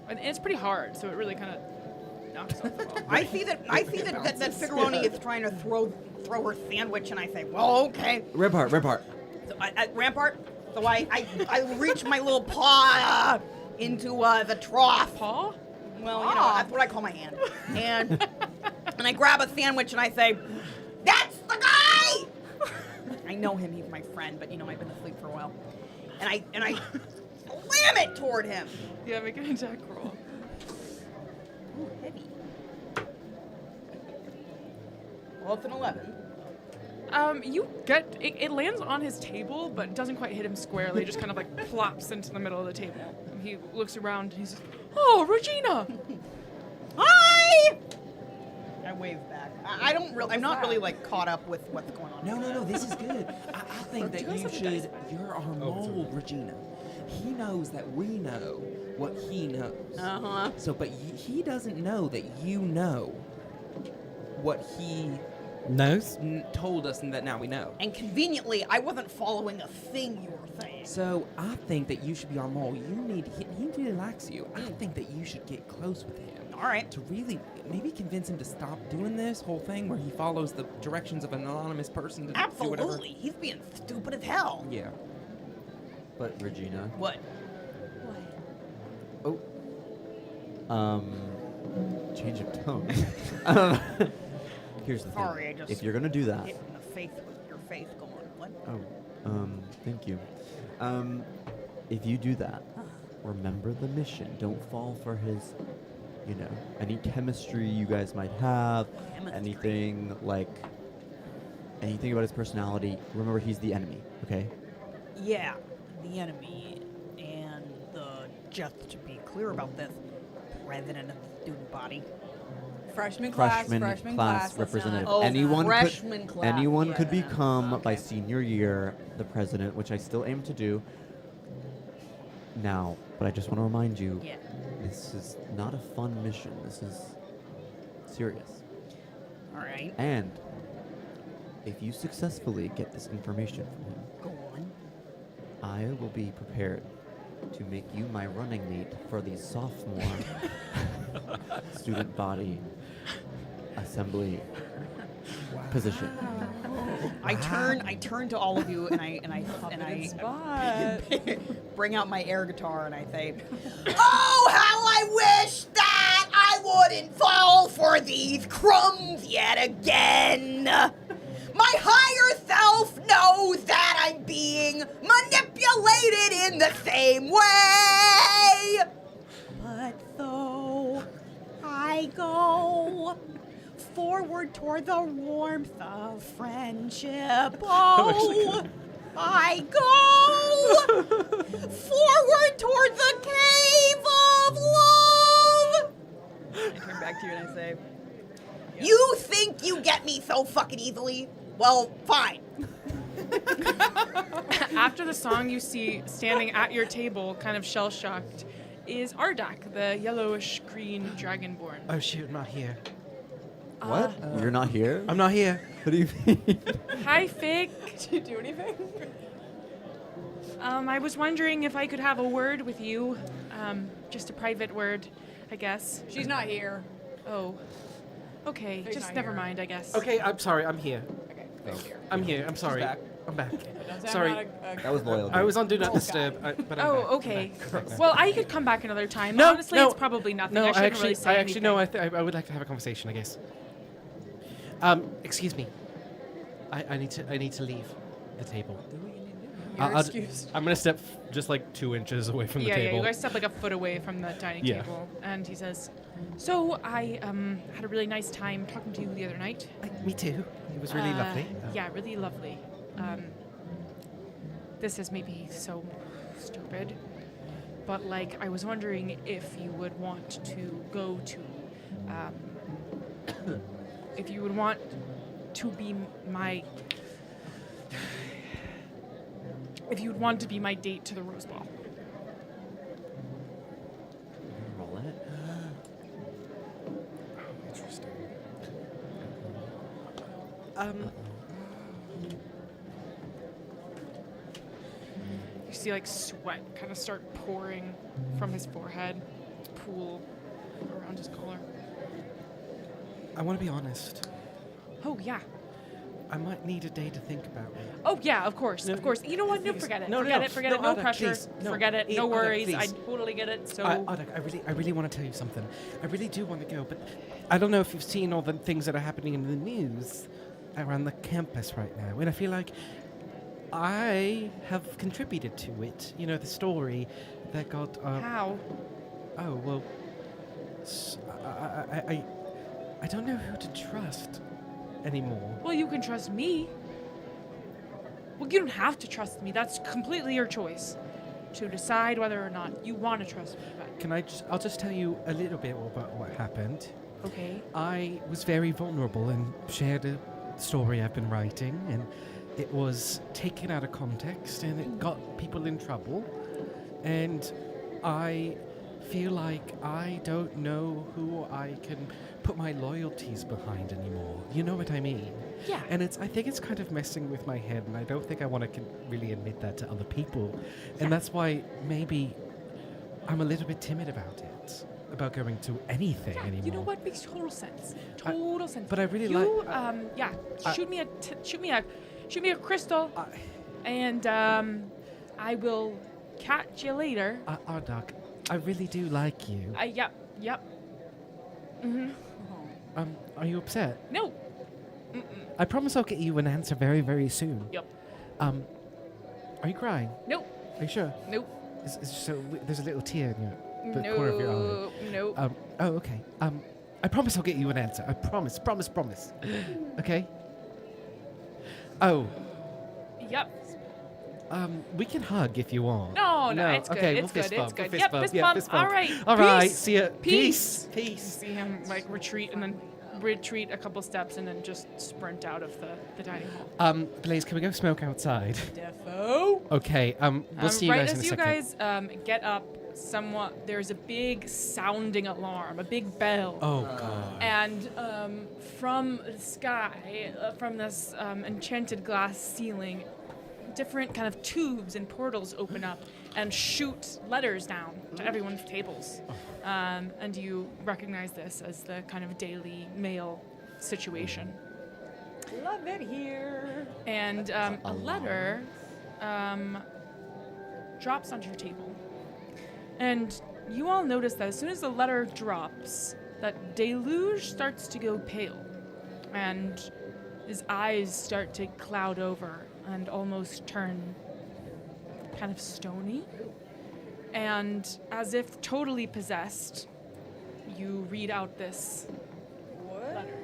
And it's pretty hard, so it really kind of knocks off the wall. I see that Figuroni is trying to throw her sandwich, and I say, well, okay. Rampart. So at Rhampart, so I reach my little paw into the trough. Paw? Well, that's what I call my hand. And I grab a sandwich and I say, "That's the guy!" I know him, he's my friend, but I've been asleep for a while. And I slam it toward him. Yeah, make an attack roll. Ooh, heavy. Well, it's an 11. You get it lands on his table, but doesn't quite hit him squarely. Just kind of like plops into the middle of the table. And he looks around and he says, "Oh, Regina!" Hi! I wave back. I'm not really like caught up with what's going on. No, this is good. I think that you're our mole, Regina. He knows that we know what he knows. Uh-huh. So, but he doesn't know that you know what he Nose? told us and that now we know. And conveniently, I wasn't following a thing you were saying. So, I think that you should be our mole. He really likes you. I think that you should get close with him. All right. To really maybe convince him to stop doing this whole thing where he follows the directions of an anonymous person to do whatever. Absolutely. He's being stupid as hell. Yeah. But Regina. What? Oh. Change of tone. Here's the thing. Sorry, I just if you're gonna do that. hit in the face with your face going. What? Thank you. If you do that, remember the mission. Don't fall for his, any chemistry you guys might have, anything about his personality. Remember, he's the enemy, okay? Yeah, the enemy, and just to be clear about this, president of the student body. Freshman class representative. Oh, anyone freshman could, class. anyone Yeah. could become by Okay. senior year the president, which I still aim to do. Now, but I just want to remind you, Yeah. this is not a fun mission. This is serious. All right. And if you successfully get this information from him, Go on. I will be prepared to make you my running mate for the sophomore student body assembly position. I turn to all of you and I bring out my air guitar and I say, "Oh, how I wish that I wouldn't fall for these crumbs yet again. My higher self knows that I'm being manipulated in the same way. But though I go forward toward the warmth of friendship, oh, I go forward toward the cave of love." I turn back to you and I say, "You think you get me so fucking easily? Well, fine." After the song, you see standing at your table, kind of shell-shocked, is Ardak, the yellowish-green dragonborn. Oh shoot, not here. What? You're not here? I'm not here. What do you mean? Hi, Fig. Did you do anything? I was wondering if I could have a word with you. Just a private word, I guess. She's not here. Oh. Okay, Fig's just not never here. mind, I guess. Okay, I'm sorry. I'm here. Okay, Fig's here. I'm here. I'm sorry. back. I'm back. Don't say Sorry. I'm not a That was loyal. I was on Do Not Oh, Disturb, but I'm Oh, back. okay. I'm back. Well, I could come back another time. No, Honestly, no. it's probably nothing. No, I I shouldn't actually, really say anything. no. I would like to have a conversation, I guess. Excuse me. I need to leave the table. You're excused. I'm gonna step just like 2 inches away from the Yeah, table. you guys step like a foot away from the dining Yeah. table, and he says, "So I had a really nice time talking to you the other night. Me too. It was really lovely. Yeah, really lovely. This is maybe so stupid, but like I was wondering if you would want to go to, if you would want to be my." If you would want to be my date to the Rose Ball. Roll it. Interesting. You see like sweat kind of start pouring from his forehead, pool around his collar. I want to be honest. Oh yeah. I might need a day to think about it. Oh yeah, of course, No, of course. You know what? No, please. forget it. No, no, forget no. it. Forget No, it. No Ada, pressure. please. No. Forget it. No Ada, worries. I please. totally get it. So Ada, I really want to tell you something. I really do want to go, but I don't know if you've seen all the things that are happening in the news around the campus right now, and I feel like I have contributed to it. You know, the story that got. how? Oh well. I don't know who to trust anymore. Well, you can trust me. Well, you don't have to trust me. That's completely your choice to decide whether or not you want to trust me. But I'll just tell you a little bit about what happened. okay. I was very vulnerable and shared a story I've been writing, and it was taken out of context and it got people in trouble. And I feel like I don't know who I can put my loyalties behind anymore. You know what I mean? Yeah. And I think it's kind of messing with my head, and I don't think I want to really admit that to other people. And that's why maybe I'm a little bit timid about it, about going to anything Yeah, anymore. you know what makes total sense. Total sense. but I really you, like- yeah. I- Shoot me a crystal, and I will catch you later. Ardak, I really do like you. Yep. Mhm. Are you upset? No. I promise I'll get you an answer very, very soon. Yep. Are you crying? Nope. Are you sure? Nope. There's a little tear in the corner of your eye. Nope. Oh, okay. I promise I'll get you an answer. I promise. Okay? Oh, Yep. we can hug if you want. No, it's good. Okay, It's we'll fist good. bump. It's good. We'll Yep, fist fist bump. bump. All right. All right. Peace. See ya. Peace. Peace. You see him like retreat and then retreat a couple steps and then just sprint out of the dining hall. Blaze, can we go smoke outside? Defo. Okay. We'll see you right guys in as a you second. guys get up somewhat, there's a big sounding alarm, a big bell. Oh God. And from the sky, from this enchanted glass ceiling, different kind of tubes and portals open up and shoot letters down to everyone's tables. And you recognize this as the kind of Daily Mail situation. Love it here. And a letter drops onto your table. And you all notice that as soon as the letter drops, that Deluge starts to go pale. And his eyes start to cloud over and almost turn kind of stony. And as if totally possessed, you read out this letter.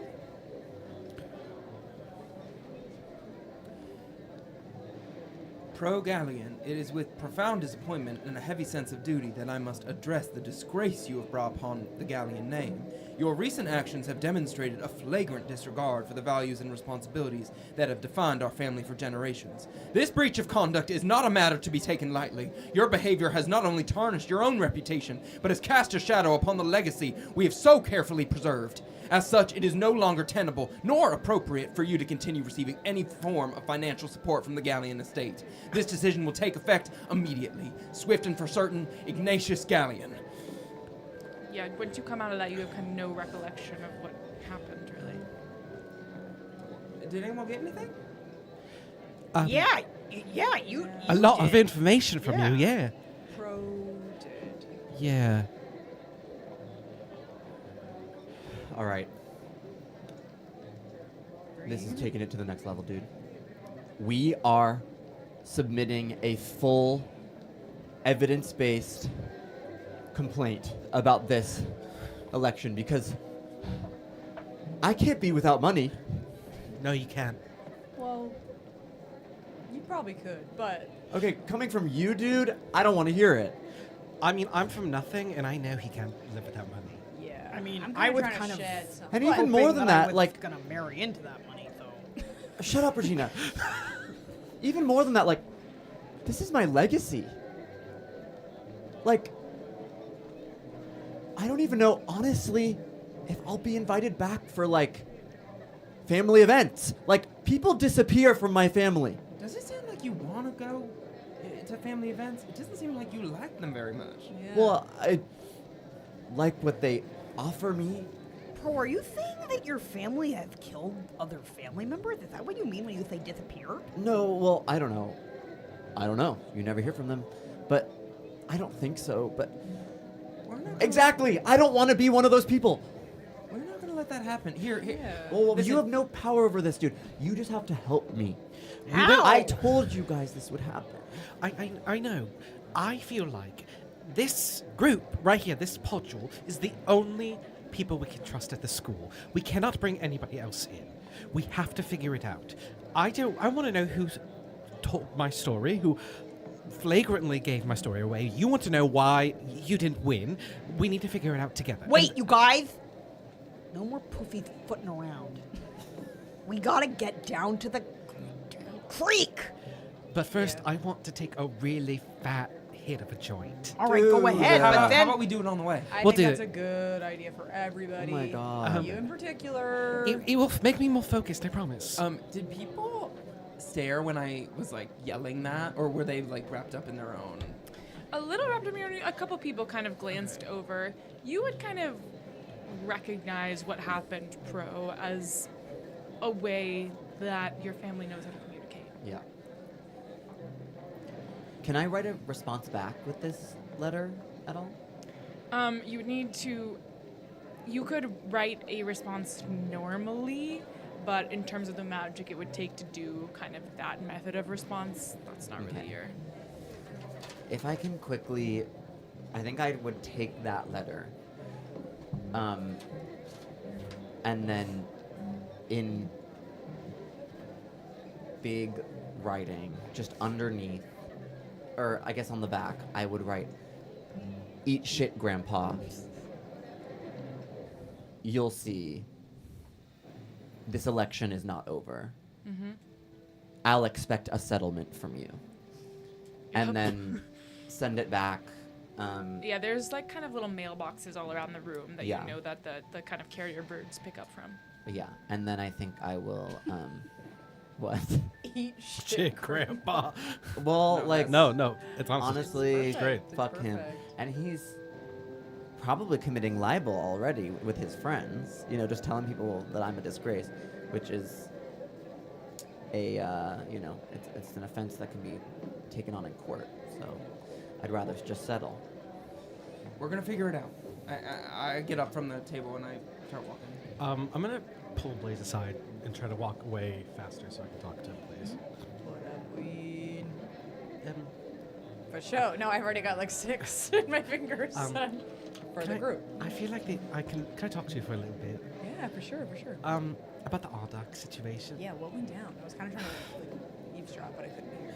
Pro Galleon It is with profound disappointment and a heavy sense of duty that I must address the disgrace you have brought upon the Galleon name. Your recent actions have demonstrated a flagrant disregard for the values and responsibilities that have defined our family for generations. This breach of conduct is not a matter to be taken lightly. Your behavior has not only tarnished your own reputation, but has cast a shadow upon the legacy we have so carefully preserved. As such, it is no longer tenable nor appropriate for you to continue receiving any form of financial support from the Galleon estate. This decision will take effect immediately. Swift and for certain, Ignatius Galleon. Yeah, once you come out of that, you have kind of no recollection of what happened, really. Did anyone get anything? Yeah, you A lot of did. information from you, yeah. Pro did. Yeah. All right. This is taking it to the next level, dude. We are submitting a full evidence-based complaint about this election because I can't be without money. No, you can't. Well, you probably could, but Okay, coming from you, dude, I don't want to hear it. I mean, I'm from nothing, and I know he can't live without money. yeah. I mean, I'm I would trying to kind of shed some. And But even more hoping than I that, was like, gonna marry into that money, though. shut up, Regina. Even more than that, like, this is my legacy. Like, I don't even know, honestly, if I'll be invited back for, like, family events. Like, people disappear from my family. Does it seem like you want to go to family events? It doesn't seem like you like them very much. Yeah. Well, I like what they offer me. Pro, are you saying that your family have killed other family members? Is that what you mean when you say disappear? No, well, I don't know. I don't know. You never hear from them. But I don't think so. But We're not gonna- exactly, I don't want to be one of those people. We're not going to let that happen. Here. Yeah. Well, Listen. you have no power over this, dude. You just have to help me. How? I told you guys this would happen. I know. I feel like this group right here, this podule, is the only people we can trust at the school. We cannot bring anybody else in. We have to figure it out. I want to know who's told my story, who flagrantly gave my story away. You want to know why you didn't win. We need to figure it out together. Wait, And- you guys! No more pussyfooting around. We gotta get down to the creek! But first, I want to take a really fat hit of a joint. Alright, go Dude, ahead, How but about, then... how about we do it on the way? I We'll think do that's it. a good idea for everybody. Oh my God. You in particular. It will make me more focused, I promise. Did people stare when I was like yelling that, or were they like wrapped up in their own? A little wrapped up in your, a couple people kind of glanced over. You would kind of recognize what happened, Pro, as a way that your family knows how to communicate. Yeah. Can I write a response back with this letter at all? You would need to. You could write a response normally, but in terms of the magic it would take to do kind of that method of response, that's not really Okay. your. If I can quickly, I think I would take that letter. And then in big writing, just underneath, or I guess on the back, I would write, "Eat shit, Grandpa. You'll see. This election is not over. Mm-hmm. I'll expect a settlement from you." And Yep. then send it back. Yeah, there's like kind of little mailboxes all around the room that Yeah. you know that the kind of carrier birds pick up from. Yeah, and then I think I will, what? Eat Shit, Grandpa. Well, like, No, it's honestly, he's great. It's fuck him. perfect. And he's probably committing libel already with his friends, you know, just telling people that I'm a disgrace, which is a, you know, it's an offense that can be taken on in court, so I'd rather just settle. We're gonna figure it out. I get up from the table and I start walking. I'm gonna pull Blaze aside and try to walk away faster so I can talk to him, please. What up, weed? For sure. No, I've already got like 6 in my fingers for the group. I feel like can I talk to you for a little bit? Yeah, for sure, for sure. About the Ardak situation. Yeah, what went down? I was kind of trying to like, eavesdrop, but I couldn't hear.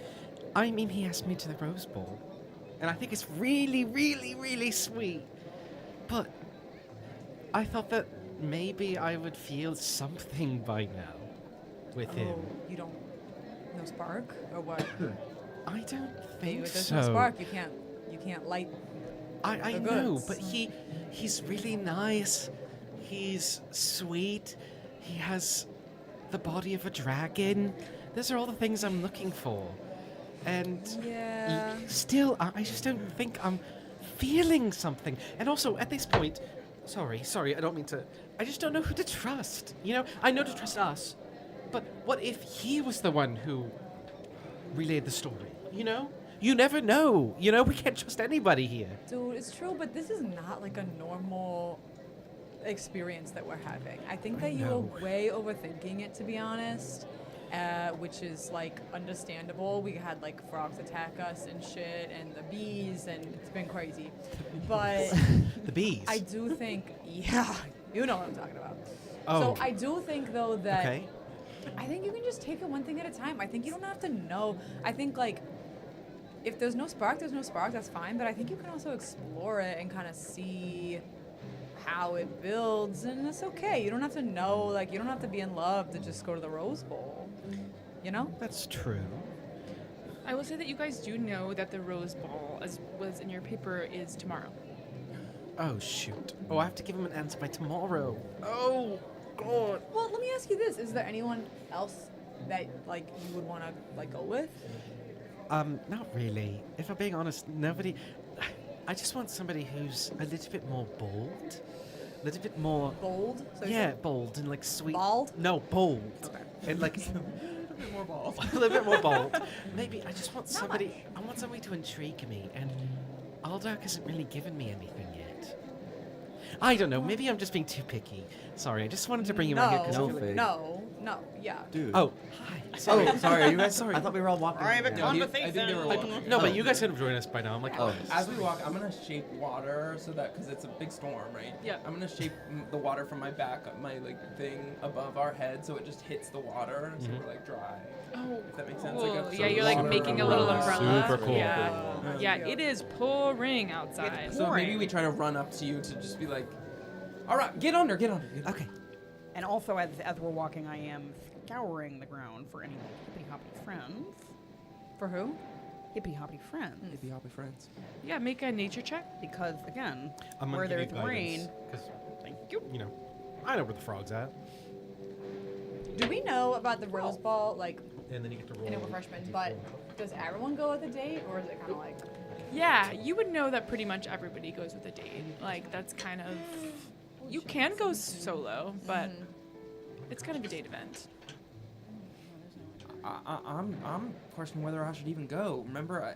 I mean, he asked me to the Rose Bowl, and I think it's really, really, really sweet. But I thought that maybe I would feel something by now with him. Oh, you don't. No spark or what? I don't Maybe think if there's so. no spark, you can't light. I the know, goods. but he's really nice. He's sweet. He has the body of a dragon. Those are all the things I'm looking for. And Yeah. still, I just don't think I'm feeling something. And also, at this point, sorry, I don't mean to. I just don't know who to trust. You know, I know to trust us, but what if he was the one who relayed the story? You know, you never know. You know, we can't trust anybody here. Dude, it's true, but this is not like a normal experience that we're having. I think that you know. are way overthinking it, to be honest. Which is like understandable. We had like frogs attack us and shit, and the bees, and it's been crazy. But The bees. I do think, yeah, you know what I'm talking about. Oh. So I do think though that Okay. I think you can just take it one thing at a time. I think you don't have to know. I think like if there's no spark, there's no spark. That's fine. But I think you can also explore it and kind of see how it builds, and it's okay. You don't have to know. Like you don't have to be in love to just go to the Rose Bowl. You know? That's true. I will say that you guys do know that the Rose Ball, as was in your paper, is tomorrow. Oh shoot. Oh, I have to give him an answer by tomorrow. Oh God. Well, let me ask you this: is there anyone else that like you would want to like go with? Not really. If I'm being honest, nobody. I just want somebody who's a little bit more bold, a little bit more. Bold? So you Yeah, said bold and like sweet. Bald? No, bold. Okay. And like A bit more balls. a little bit more bold. Maybe I just want Not somebody. much. I want somebody to intrigue me, and Aldark hasn't really given me anything yet. I don't know. Maybe I'm just being too picky. Sorry, I just wanted to bring you out here because I No, feel like. Fig. no, yeah. Dude. Oh, hi. Oh, sorry. Are you guys sorry? I thought we were all walking. Private Yeah. I think they were walking. No, but you guys could have joined us by now. I'm like, Oh. As we walk, I'm gonna shape water so that because it's a big storm, right? Yeah. I'm gonna shape the water from my back, my like thing above our head, so it just hits the water, so we're like dry. Oh, If that makes sense. cool. Like a Yeah, you're like water making a little umbrella. Super cool. Yeah, yeah. It is pouring outside. It's So maybe pouring. we try to run up to you to just be like, all right, get under. okay. And also, as we're walking, I am scouring the ground for any hippity hoppity friends. For who? Hippity hoppity friends. Maybe I'll be friends. Yeah, make a nature check. Because, again, I'm gonna where give you there's rain. Because Thank you. you know, I know where the frog's at. Do we know about the Rose Ball, like, And then you get to roll. in a refreshment, but does everyone go with a date, or is it kind of like... Yeah, you would know that pretty much everybody goes with a date. Like that's kind of. You can go solo, but it's kind of a date event. I'm questioning whether I should even go. Remember,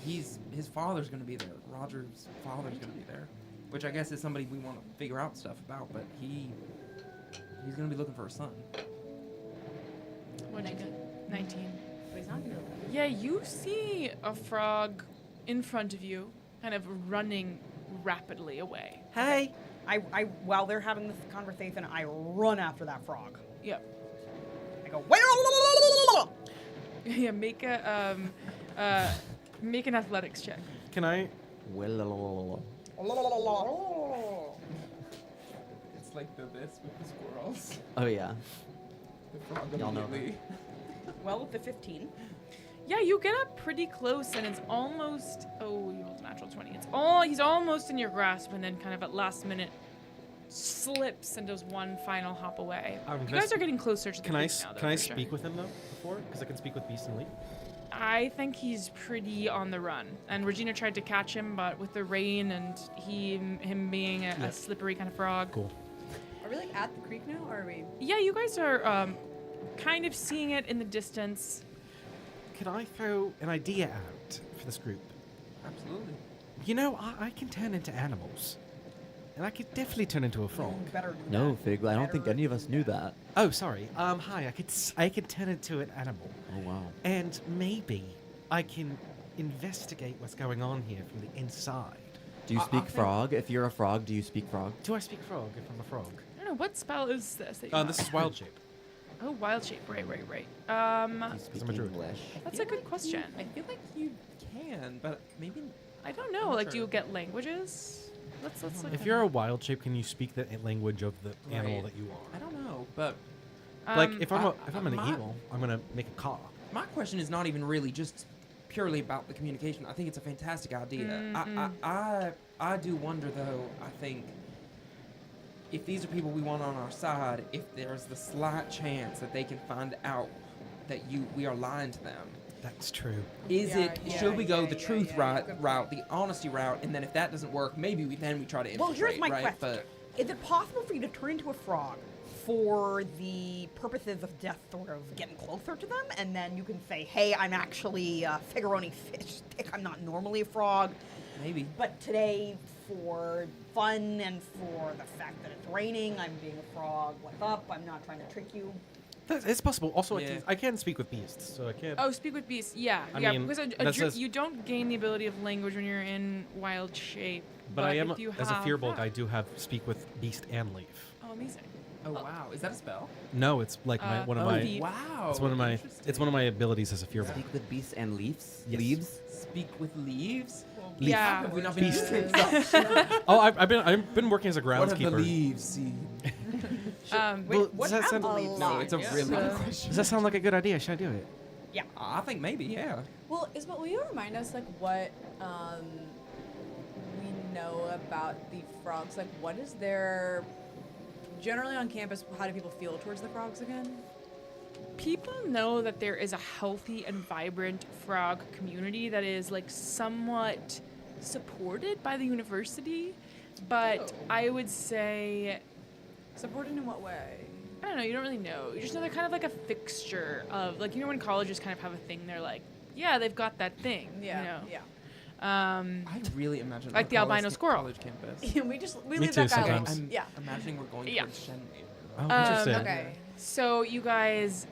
his father's gonna be there. Roger's father's gonna be there, which I guess is somebody we want to figure out stuff about. But he's gonna be looking for a son. What'd you get? 19. But he's not gonna... Yeah, you see a frog in front of you, kind of running rapidly away. Hey. I while they're having this conversation, I run after that frog. Yep. I go, wait! Yeah, make a make an athletics check. Can I? Well, It's like this with the squirrels. oh yeah. The frog Y'all know immediately. Well, with the 15. Yeah, you get up pretty close, and it's almost. Oh, you rolled a natural 20. He's almost in your grasp, and then kind of at last minute slips and does one final hop away. You can I guys are getting closer to the Can I? creek now, though, Can I for sure. speak with him though before? Because I can speak with Beast and Leap. I think he's pretty on the run. And Regina tried to catch him, but with the rain and him being a slippery kind of frog. Cool. Are we like at the creek now, or are we... Yeah, you guys are kind of seeing it in the distance. Can I throw an idea out for this group? Absolutely. You know, I can turn into animals. And I could definitely turn into a frog. Better do No, that. Fig. I don't think any of us knew that. Oh, sorry. Hi. I could turn into an animal. Oh wow. And maybe I can investigate what's going on here from the inside. Do you I speak think- frog? If you're a frog, do you speak frog? Do I speak frog if I'm a frog? I don't know, what spell is this that you This is wild shape. Oh, wild shape. Right. Do you speak I'm a druid. English? That's a good question. I feel like you can, but maybe. I don't know. I'm Like, sure. do you get languages? Let's look. If you're a wild shape, can you speak the language of the animal Right. that you I are? don't know, but Like if I'm an my- eel, I'm gonna make a caw. my question is not even really just purely about the communication. I think it's a fantastic idea. I do wonder though. I think if these are people we want on our side, if there's the slight chance that they can find out that we are lying to them. That's true. Should we go the yeah, truth yeah, good route, the honesty route, and then if that doesn't work, maybe we try to infiltrate, Well, here's my right? question. Is it possible for you to turn into a frog for the purposes of just sort of getting closer to them? And then you can say, hey, I'm actually a Figuroni fish stick. I'm not normally a frog. Maybe. But today, for fun and for the fact that it's raining, I'm being a frog. What's up? I'm not trying to trick you. It's possible. Also, Yeah. I can speak with beasts, so I can't. Oh, speak with beasts. Yeah, I yeah. mean, Because that's just- you don't gain the ability of language when you're in wild shape. But I am, if you as a have fearbolg, that- I do have speak with beast and leaf. Oh, amazing. Oh wow, is that a spell? No, it's like one of oh, my. the- Wow. It's one of my. It's one of my abilities as a fearbolg. Speak with beasts and leaves? Yes. Leaves? Speak with leaves. Leaf. Yeah. Have we not been Beast. using stuff? Oh, I've been working as a What have the groundskeeper. leaves seen? Well, does that sound- No, it's a really good So- question. Does that sound like a good idea? Should I do it? I think maybe, yeah. Well, Isabel, will you remind us like what we know about the frogs? Like, what is their generally on campus? How do people feel towards the frogs again? People know that there is a healthy and vibrant frog community that is like somewhat supported by the university, but I would say Supported in what way? I don't know. You don't really know. You just know they're kind of like a fixture of like when colleges kind of have a thing. They're like, yeah, they've got that thing. Yeah, You know? yeah. I really imagine Like our the albino college- squirrel. college campus. we Me leave too, that guy alone. sometimes. I'm Yeah. imagining we're going Yeah. towards Shenmue. Oh, interesting. Okay. So you guys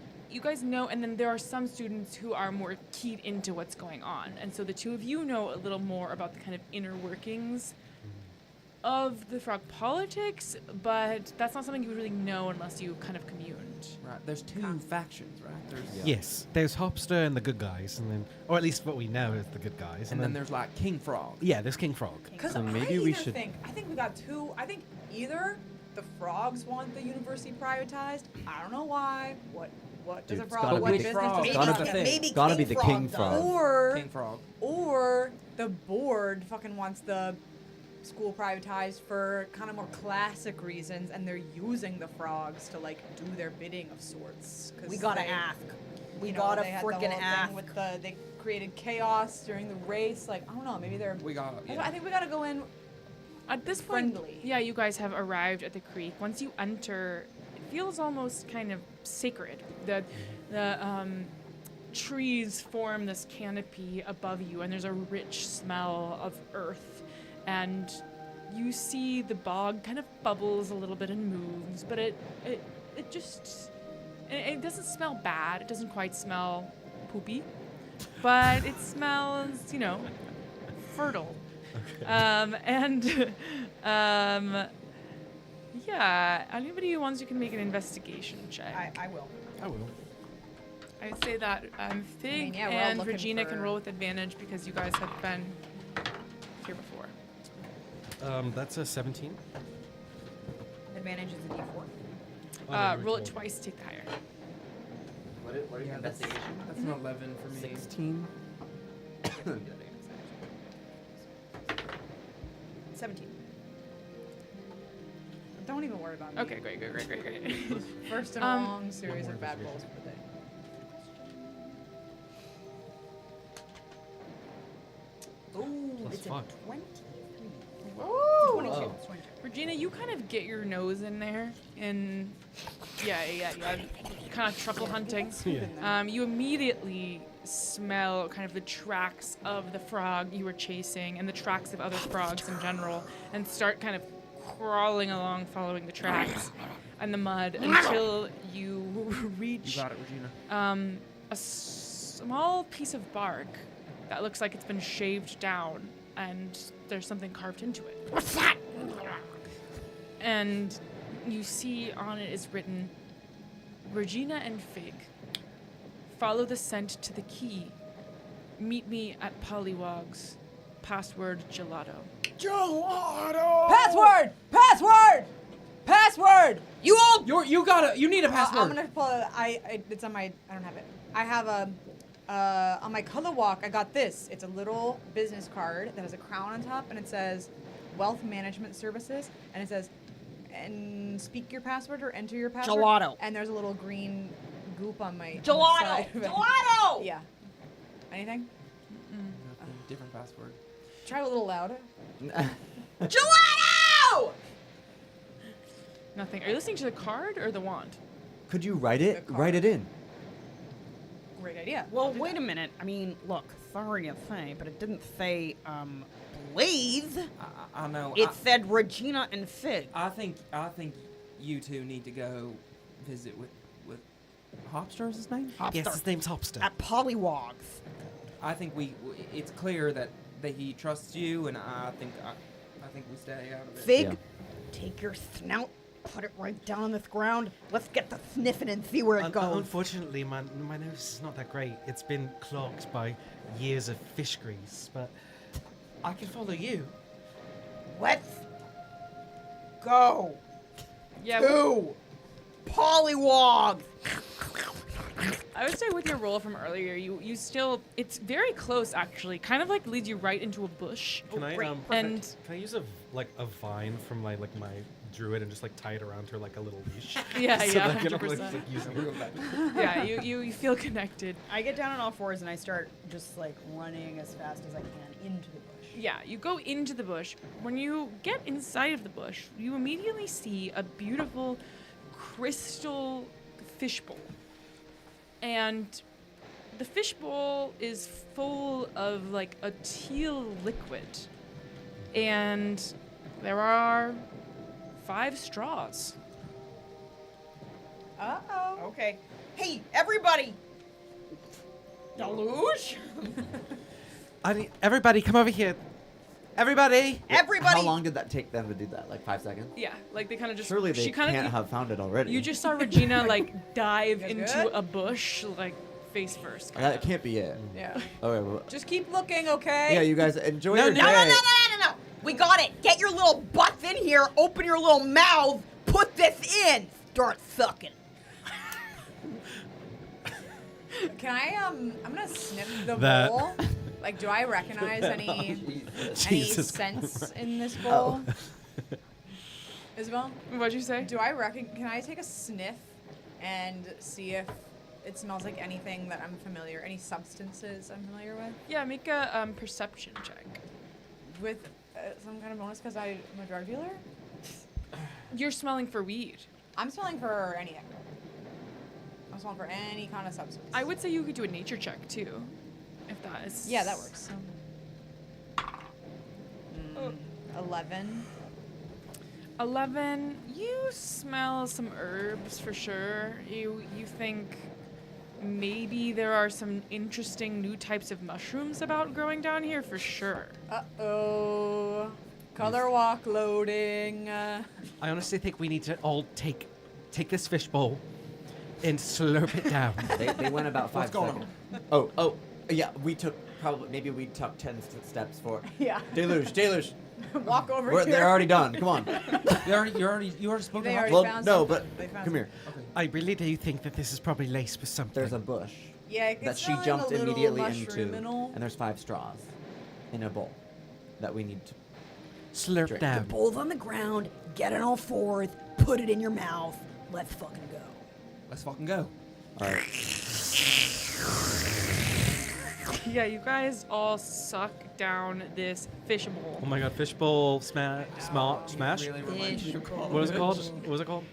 know, and then there are some students who are more keyed into what's going on, and so the two of you know a little more about the kind of inner workings of the frog politics, but that's not something you would really know unless you kind of communed. Right. There's two factions, right? There's Yes, there's Hopster and the good guys, and then, or at least what we know is the good guys, and then there's like King Frog. yeah, there's King Frog. Because So maybe I we either should- think we got two. I think either the frogs want the university privatized. I don't know why. What does Dude, a it's frog? gotta What be business frog. does It's a gotta frog be- have? maybe Gotta King be the Frog King does. Frog. King Frog. Or the board fucking wants the school privatized for kind of more classic reasons, and they're using the frogs to like do their bidding of sorts. 'Cause We gotta they- ask. We you know, gotta they had the freaking whole thing ask. With they created chaos during the race. Like I don't know, maybe they're. We got. I think we gotta go in. At this point, Friendly. yeah, you guys have arrived at the creek. Once you enter, it feels almost kind of sacred. The trees form this canopy above you, and there's a rich smell of earth. And you see the bog kind of bubbles a little bit and moves, but it doesn't smell bad. It doesn't quite smell poopy, but it smells, fertile. Yeah, anybody who wants, you can make an investigation check. I will. I will. I'd say that Fig yeah, we're all and looking Regina can for- roll with advantage because you guys have been here before. That's a 17. Advantage is a D4. Roll it twice, take the higher. What are your That's investigation? an 11 for me. 16. 17. Don't even worry about me. Okay, great. First in a Um, long series of bad rolls for the day. Ooh, Plus it's a 5. 23. Woo! 22. Oh. 22. Regina, you kind of get your nose in there, and yeah, kind of truffle hunting. Yeah. You immediately smell kind of the tracks of the frog you were chasing and the tracks of other frogs in general, and start kind of crawling along following the tracks and the mud until you reach You got it, Regina. a small piece of bark that looks like it's been shaved down, and there's something carved into it. What's that? And you see on it is written, Regina and Fig. Follow the scent to the key. Meet me at Pollywog's. Password gelato. Gelato! Password! Password! Password! You all. You need a password. I'm gonna pull it. It's on my. I don't have it. I have a. On my color walk, I got this. It's a little business card that has a crown on top, and it says, "Wealth Management Services," and it says, "And speak your password or enter your password." Gelato. And there's a little green goop on my Gelato! side of it. Gelato! Yeah. Anything? Different password. Try a little louder. Gelato! Nothing. Are you listening to the card or the wand? Could you write it? The Write it in. Great idea. Well, wait a minute. I mean, look, sorry to say, but it didn't say, Blaze. I know. It said Regina and Fig. I think you two need to go visit with Hopster is his name? Yes, his name's Hopster. At Pollywog's. I think it's clear that he trusts you, and I think we stay out of it. Fig, Yeah. take your snout, put it right down on this ground. Let's get the sniffing and see where it goes. Unfortunately, my nose is not that great. It's been clogged by years of fish grease, but I can follow you. Let's go Yeah. to Pollywog. I would say with your roll from earlier, you still, it's very close actually. Kind of like leads you right into a bush. Can I great, And can I use a vine from my druid and just tie it around her like a little leash? yeah, So yeah, that I can, 100%. use it real bad. Yeah, you feel connected. I get down on all fours and I start just running as fast as I can into the bush. Yeah, you go into the bush. When you get inside of the bush, you immediately see a beautiful crystal fishbowl. And the fishbowl is full of a teal liquid. And there are 5 straws. Uh-oh. Okay. Hey, everybody. Deluge? Everybody, come over here. Everybody! Everybody. How long did that take them to do that? 5 seconds? Yeah, they kind of just. Surely they she kinda, can't have found it already. You just saw Regina dive You guys into good? a bush face first. That can't be it. Yeah. Okay. Well, Just keep looking, okay? yeah, you guys enjoy No, your no, day. No. We got it. Get your little butts in here. Open your little mouth. Put this in. Start sucking. Can I, I'm gonna sniff the That- bowl. Do I recognize any Jesus scents in this bowl? Isabel, What'd you say? can I take a sniff and see if it smells like anything that I'm familiar, any substances I'm familiar with? Yeah, make a perception check. With some kind of bonus because I'm a drug dealer? You're smelling for weed. I'm smelling for anything. I'm smelling for any kind of substance. I would say you could do a nature check too, if that is. Yeah, that works. 11. 11. You smell some herbs for sure. You think maybe there are some interesting new types of mushrooms about growing down here for sure. Uh-oh. Color walk loading. I honestly think we need to all take this fishbowl and slurp it down. They went about 5 What's going seconds. Oh, yeah. We took maybe 10 steps for Yeah. Deluge. Walk over here. They're already done. Come on. You already spoke They about already Well, found no, something. but They found come here. I really do think that this is probably laced with something. There's a bush Yeah, it's that she smelling jumped a little immediately into, mushroom-inal. and there's 5 straws in a bowl that we need to. slurp Drink. down. Bowl's on the ground. Get it all fours. Put it in your mouth. Let's fucking go. Let's fucking go. All right. Yeah, you guys all suck down this fishbowl. Oh my god, fishbowl smash. Really reminds me of college. What is it called? What was it called?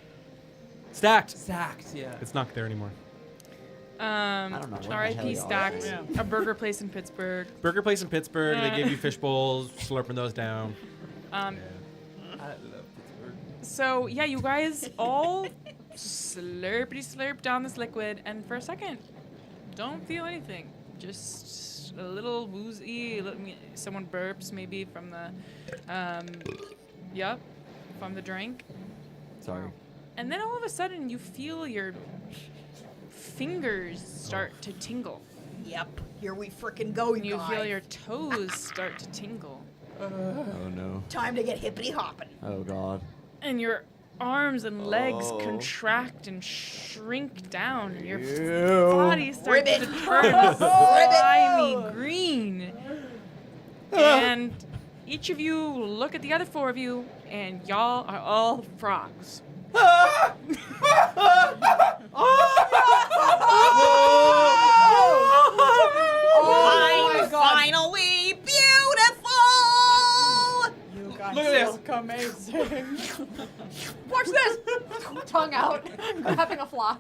Stacked. Stacked, yeah. It's not there anymore. don't know, what the hell R.I.P. y'all Stacked. Yeah. A burger place in Pittsburgh. Burger place in Pittsburgh. They give you fish bowls, slurping those down. Um, I love Pittsburgh. So yeah, you guys all slurpity slurp down this liquid, and for a second, don't feel anything. Just a little woozy. Someone burps maybe from the, from the drink. Sorry. And then all of a sudden, you feel your fingers start to tingle. Yep, here we frickin' go, And you you guys. feel your toes start to tingle. Oh no. Time to get hippity hopping. Oh god. And your arms and legs Oh. contract and shrink down. And your Ew. body starts Ribbit. to turn slimy green. And each of you look at the other 4 of you, and y'all are all frogs. Oh my God. Finally beautiful! You guys Look at look amazing. Watch this! Tongue out, grabbing a fly.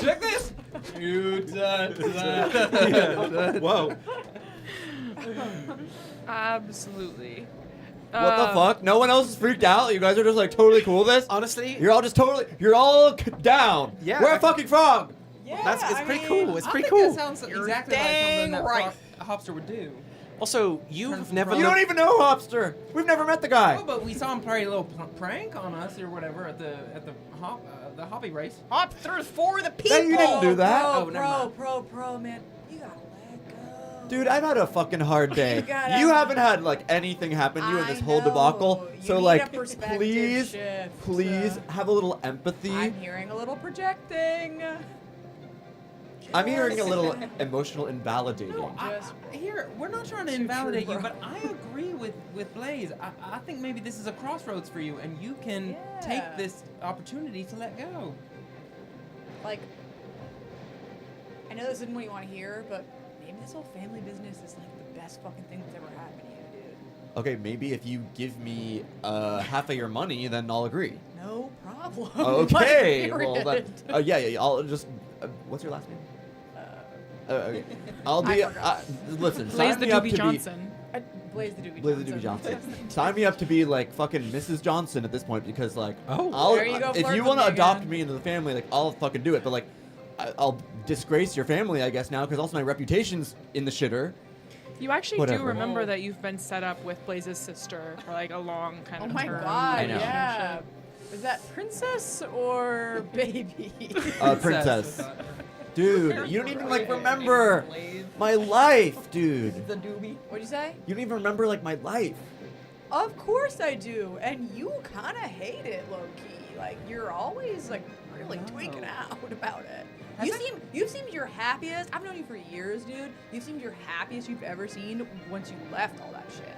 Check this. You done that. Whoa. Absolutely. What the fuck? No one else is freaked out? You guys are just like totally cool with this? Honestly, You're all just totally, you're all down. Yeah, We're a I- fucking frog. Yeah, it's pretty mean, cool. It's I pretty think cool. That sounds You're exactly like dang something that right. a Hopster would do. Also, you've never You looked- don't even know Hopster. We've never met the guy. Oh, but we saw him play a little prank on us or whatever at the hobby race. Hop through for the people! Hey, you didn't do that. Oh, never mind. Pro, man. You gotta let go. Dude, I've had a fucking hard day. gotta- You haven't had like anything happen to you in this whole debacle. You So need like, a perspective please, shift. please have a little empathy. I'm hearing a little projecting. I'm hearing a little emotional invalidating. No, here, we're not trying to Too invalidate true, you, bro. but I agree with Blaze. I think maybe this is a crossroads for you, and you can take Yeah. this opportunity to let go. Like, I know this isn't what you want to hear, but maybe this whole family business is like the best fucking thing that's ever happened to you, dude. Okay, maybe if you give me half of your money, then I'll agree. No problem. Okay. Like, Well, period. that. Yeah. I'll just. What's your last name? Okay. I'll be. I forgot. Listen. Blaze sign the me up Doobie to Johnson. Blaze the Doobie Blaze the Doobie Johnson. Sign me up to be like fucking Mrs. Johnson at this point because like Oh. I'll, There you go, if flirt you with want to me adopt again. me into the family, like I'll fucking do it. But like I'll disgrace your family, I guess now because also my reputation's in the shitter. You actually Whatever. do remember that you've been set up with Blaze's sister for like a long kind Oh of my term god, I know. yeah. relationship. Is that princess or baby? Princess. Dude, you don't even like remember my life, dude. The doobie. What'd you say? You don't even remember like my life. Of course I do, and you kind of hate it, low key. Like you're always like really tweaking out about it. You've seemed your happiest. I've known you for years, dude. You've seemed your happiest you've ever seen once you left all that shit.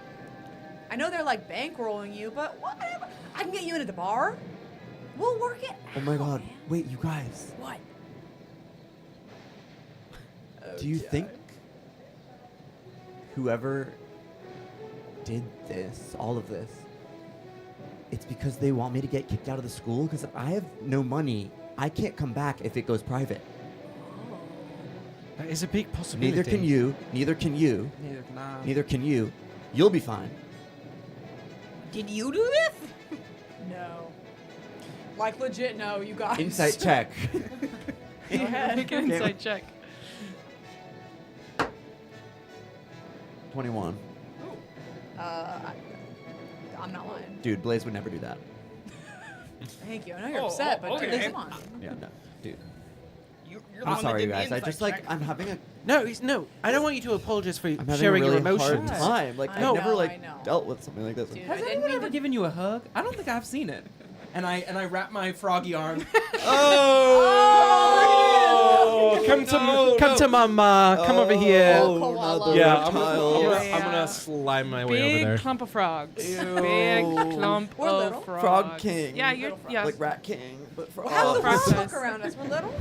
I know they're like bankrolling you, but whatever. I can get you into the bar. We'll work it. Oh my out, god. man. Wait, you guys. What? Do you think whoever did this, all of this, it's because they want me to get kicked out of the school? Because if I have no money, I can't come back if it goes private. That is a big possibility. Neither can you. Neither can you. Neither can I. Neither can you. You'll be fine. Did you do this? No. Like legit, no, you guys. Insight check. Yeah. Make an insight check. 21. I'm not lying. Dude, Blaze would never do that. Thank you. I know you're upset, but okay. come on. Yeah, no. Dude. You're the I'm one sorry, that you did the guys. I insight just like, check. I'm having a No, I don't want you to apologize for I'm having sharing a really your emotions. hard time. Like, I I've know, never I like know. dealt with something like this. Dude, I Has didn't anyone mean ever to- given you a hug? I don't think I've seen it. And I wrap my froggy arm. Oh! Come to Mama. Come over here. Oh, not the Yeah, I'm reptiles. gonna slime my way over Big there. clump of frogs. Ew. Big clump We're of little. frogs. Frog King. Yeah, you're. Little frog. Yeah. Like Rat King, but for How's the frog world size. look around us? We're little?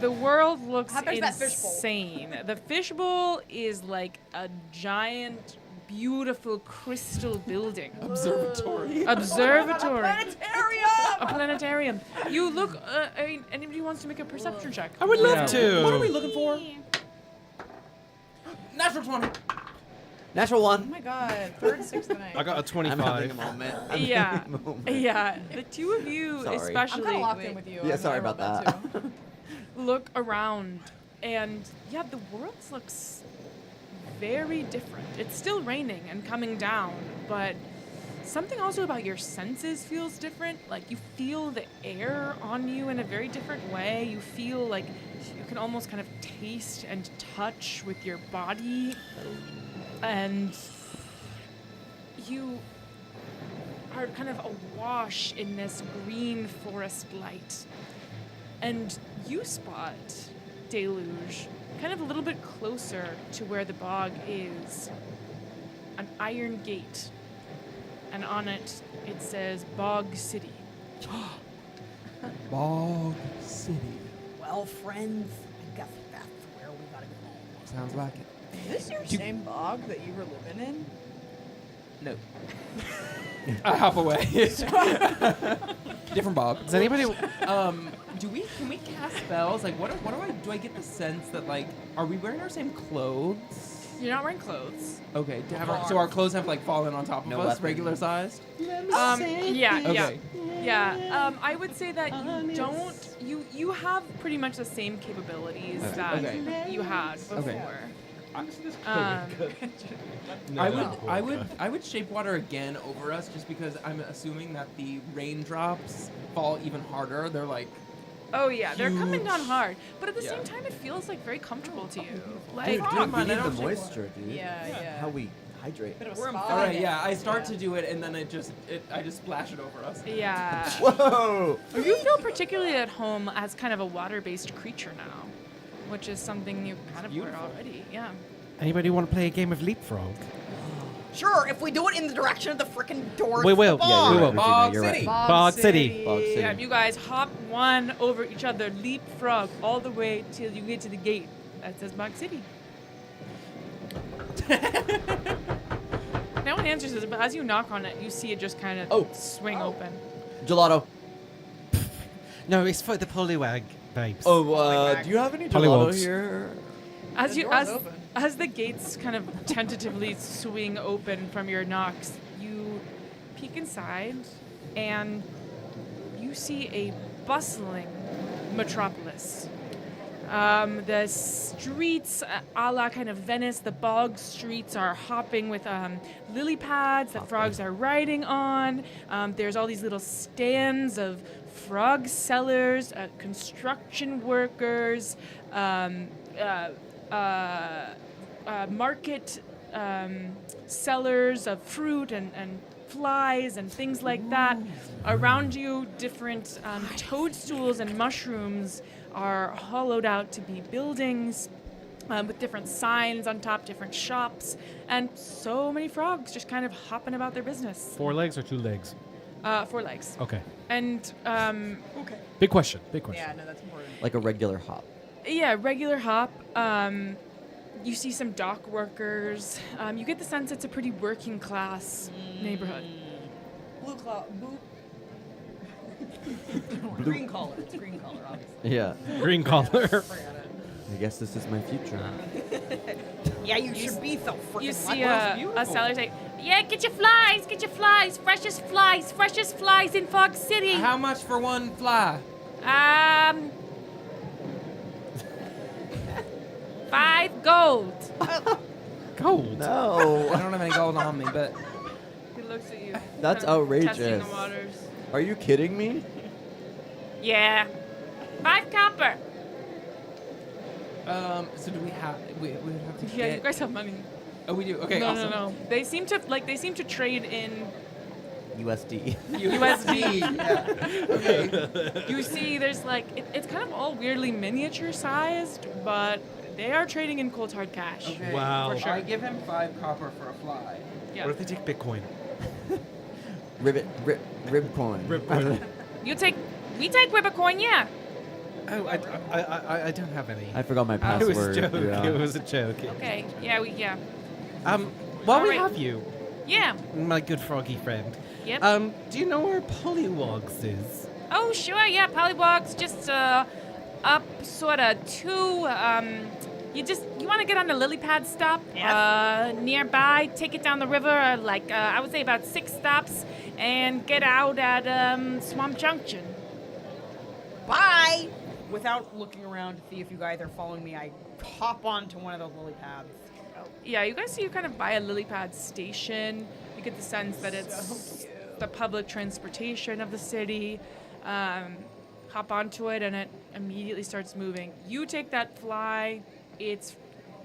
The world looks How big's that fishbowl? insane. The fishbowl is like a giant, beautiful crystal building. Observatory. Observatory. Planetarium! A planetarium. You look. I mean, anybody wants to make a perception check? I would love Yeah. to. What are we looking for? Natural 20. Natural Oh one. my god, third and sixth tonight. I got a I'm having a 25. moment. I'm Yeah. having a moment. Yeah, the two of you Sorry. especially I'm kind of locked in with you. Yeah, I sorry rolled about that. too. look around, and yeah, the world looks very different. It's still raining and coming down, but something also about your senses feels different. Like you feel the air on you in a very different way. You feel like you can almost kind of taste and touch with your body. And you are kind of awash in this green forest light. And you spot Deluge kind of a little bit closer to where the bog is. An iron gate. And on it, it says Bog City. Bog City. Well, friends, I guess that's where we gotta go. Sounds like it. Is this your same bog that you were living in? No. I hop away. Different bog. Does anybody? Can we cast spells? Like, do I get the sense that, like, are we wearing our same clothes? You're not wearing clothes. Okay, so our clothes have, like, fallen on top of No us, weapons. regular sized? Yeah. Okay. I would say that you don't. You have pretty much the same capabilities Okay. that Okay. you had before. Okay. No, I would shape water again over us just because I'm assuming that the raindrops fall even harder. They're like, Oh yeah, they're coming Huge. down hard, but at the Yeah. same time, it feels like very comfortable to you. Like, Dude, come we on, I need the don't shake moisture, dude. Yeah. How we hydrate. Bit of a We're in spa all right, day. yeah. I start to do it and then I just splash it over us. yeah. Whoa! You feel particularly at home as kind of a water-based creature now, which is something you kind of were beautiful. already. Yeah. Anybody want to play a game of leapfrog? Sure, if we do it in the direction of the frickin' door. We will. The Yeah, bog. you're right, Bog Regina, you're City. right. Bog City. Bog City. Yeah, you guys hop one over each other, leapfrog all the way till you get to the gate that says Bog City. No one answers this, but as you knock on it, you see it just kind of swing open. Gelato. No, it's for the Poliwag babes. Oh, do you have any gelato Pollywogs. here? As The you door's open. as the gates kind of tentatively swing open from your knocks, you peek inside and you see a bustling metropolis. The streets, a la kind of Venice, the bog streets are hopping with lily pads that frogs are riding on. There's all these little stands of frog sellers, construction workers, market sellers of fruit and flies and things like that. Around you, different toadstools and mushrooms are hollowed out to be buildings with different signs on top, different shops, and so many frogs just kind of hopping about their business. 4 legs or 2 legs? 4 legs. Okay. And Okay. Big question. Big question. Yeah, no, that's important. Like a regular hop. yeah, regular hop. You see some dock workers. You get the sense it's a pretty working class neighborhood. Blue claw, green collar. It's green collar, obviously. Yeah. Green collar. Forgot it. I guess this is my future. Yeah, you should be so freaking You see lucky. a seller say, "Yeah, get your flies, freshest flies in Fog City." How much for one fly? 5 gold. Gold. No. I don't have any gold on me, but He looks at you. That's kind of Testing outrageous. the waters. Are you kidding me? Yeah. 5 copper. so do we have? We would have to Yeah, get. you guys have money. Oh, we do. Okay, no, awesome. no. They seem to trade in USD. USD. Yeah. Okay. You see, there's like it's kind of all weirdly miniature sized, but they are trading in cold hard cash. Okay. Wow. For sure. I give him 5 copper for a fly. Yeah. What if they take Bitcoin? Rib coin. We take Ribicoin, yeah. Oh, I don't have any. I forgot my It password. was a joke. yeah. It was a joke. Okay. Yeah, While we Alright. have you, Yeah. my good froggy friend, Yep. do you know where Pollywogs is? Oh, sure, yeah. Pollywogs just up sort of 2. You want to get on the lily pad stop nearby, take it down the river, I would say about 6 stops, and get out at Swamp Junction. Bye! Without looking around to see if you guys are following me, I hop onto one of those lily pads. Yeah, you guys see you kind of by a lily pad station. You get the sense that it's the public transportation of the city. Hop onto it, and it immediately starts moving. You take that fly. It's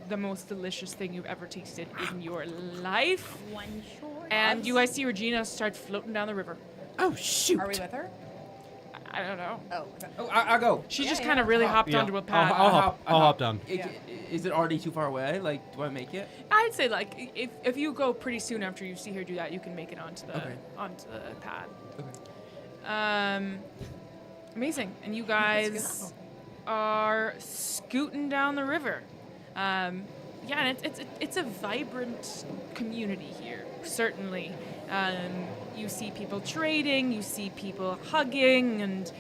the most delicious thing you've ever tasted in your life. One short. And you guys see Regina start floating down the river. Oh, shoot. Are we with her? I don't know. Oh, okay. Oh, I'll go. She just kind of really hopped Yeah. onto a pad. I'll hop down. Is it already too far away? Like, do I make it? I'd say like if you go pretty soon after you see her do that, you can make it onto the Okay. pad. Okay. Amazing. And you guys are scooting down the river. And it's a vibrant community here. Certainly, you see people trading, you see people hugging, and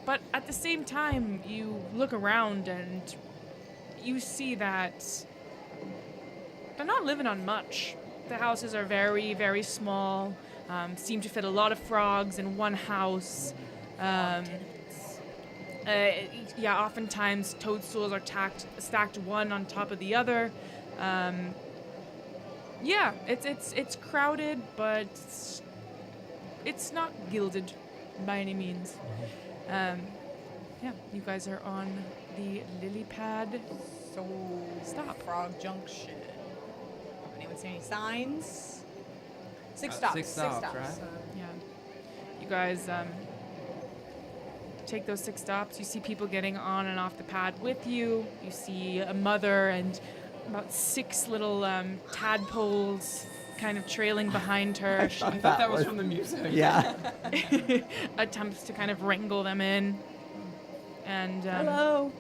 but at the same time, you look around and you see that they're not living on much. The houses are very, very small. Seem to fit a lot of frogs in one house. Oftentimes toadstools are stacked one on top of the other. It's crowded, but it's not gilded by any means. You guys are on the lily pad. So Stop. Frog Junction. Anyone see any signs? 6 stops. 6 stops, right? Yeah. You guys take those 6 stops. You see people getting on and off the pad with you. You see a mother and about 6 little tadpoles kind of trailing behind her. She I thought that was from the music. Yeah. attempts to kind of wrangle them in. And Hello.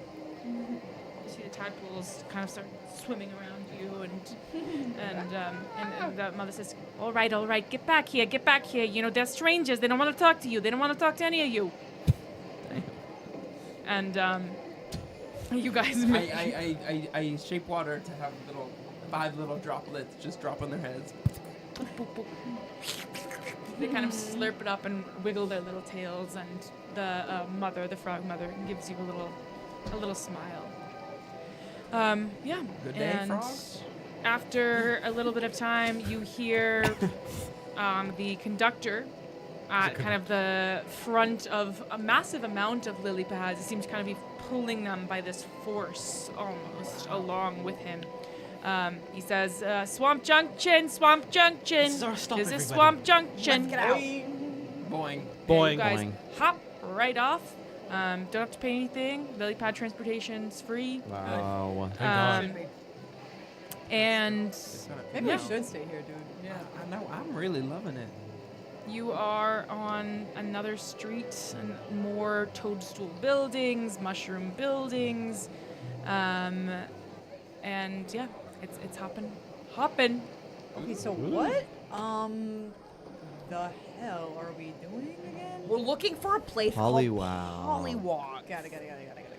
you see the tadpoles kind of start swimming around you, and the mother says, all right, get back here. You know, they're strangers. They don't want to talk to you. They don't want to talk to any of you. And you guys I shape water to have 5 little droplets just drop on their heads. They kind of slurp it up and wiggle their little tails, and the frog mother, gives you a little smile. Good day, and frogs. after a little bit of time, you hear the conductor at kind of the front of a massive amount of lily pads. It seems to kind of be pulling them by this force almost along with him. He says, Swamp Junction. This is our stop, This is everybody. Swamp Junction. Let's get out. Boing. Boing. You guys Boing. hop right off. Don't have to pay anything. Lily pad transportation's free. Wow. And Maybe Yeah. we should stay here, dude. Yeah. I know. I'm really loving it. you are on another street and more toadstool buildings, mushroom buildings. And yeah, it's hopping. Okay, so what the hell are we doing again? We're looking for a place Pollywog. called Pollywog. Got it.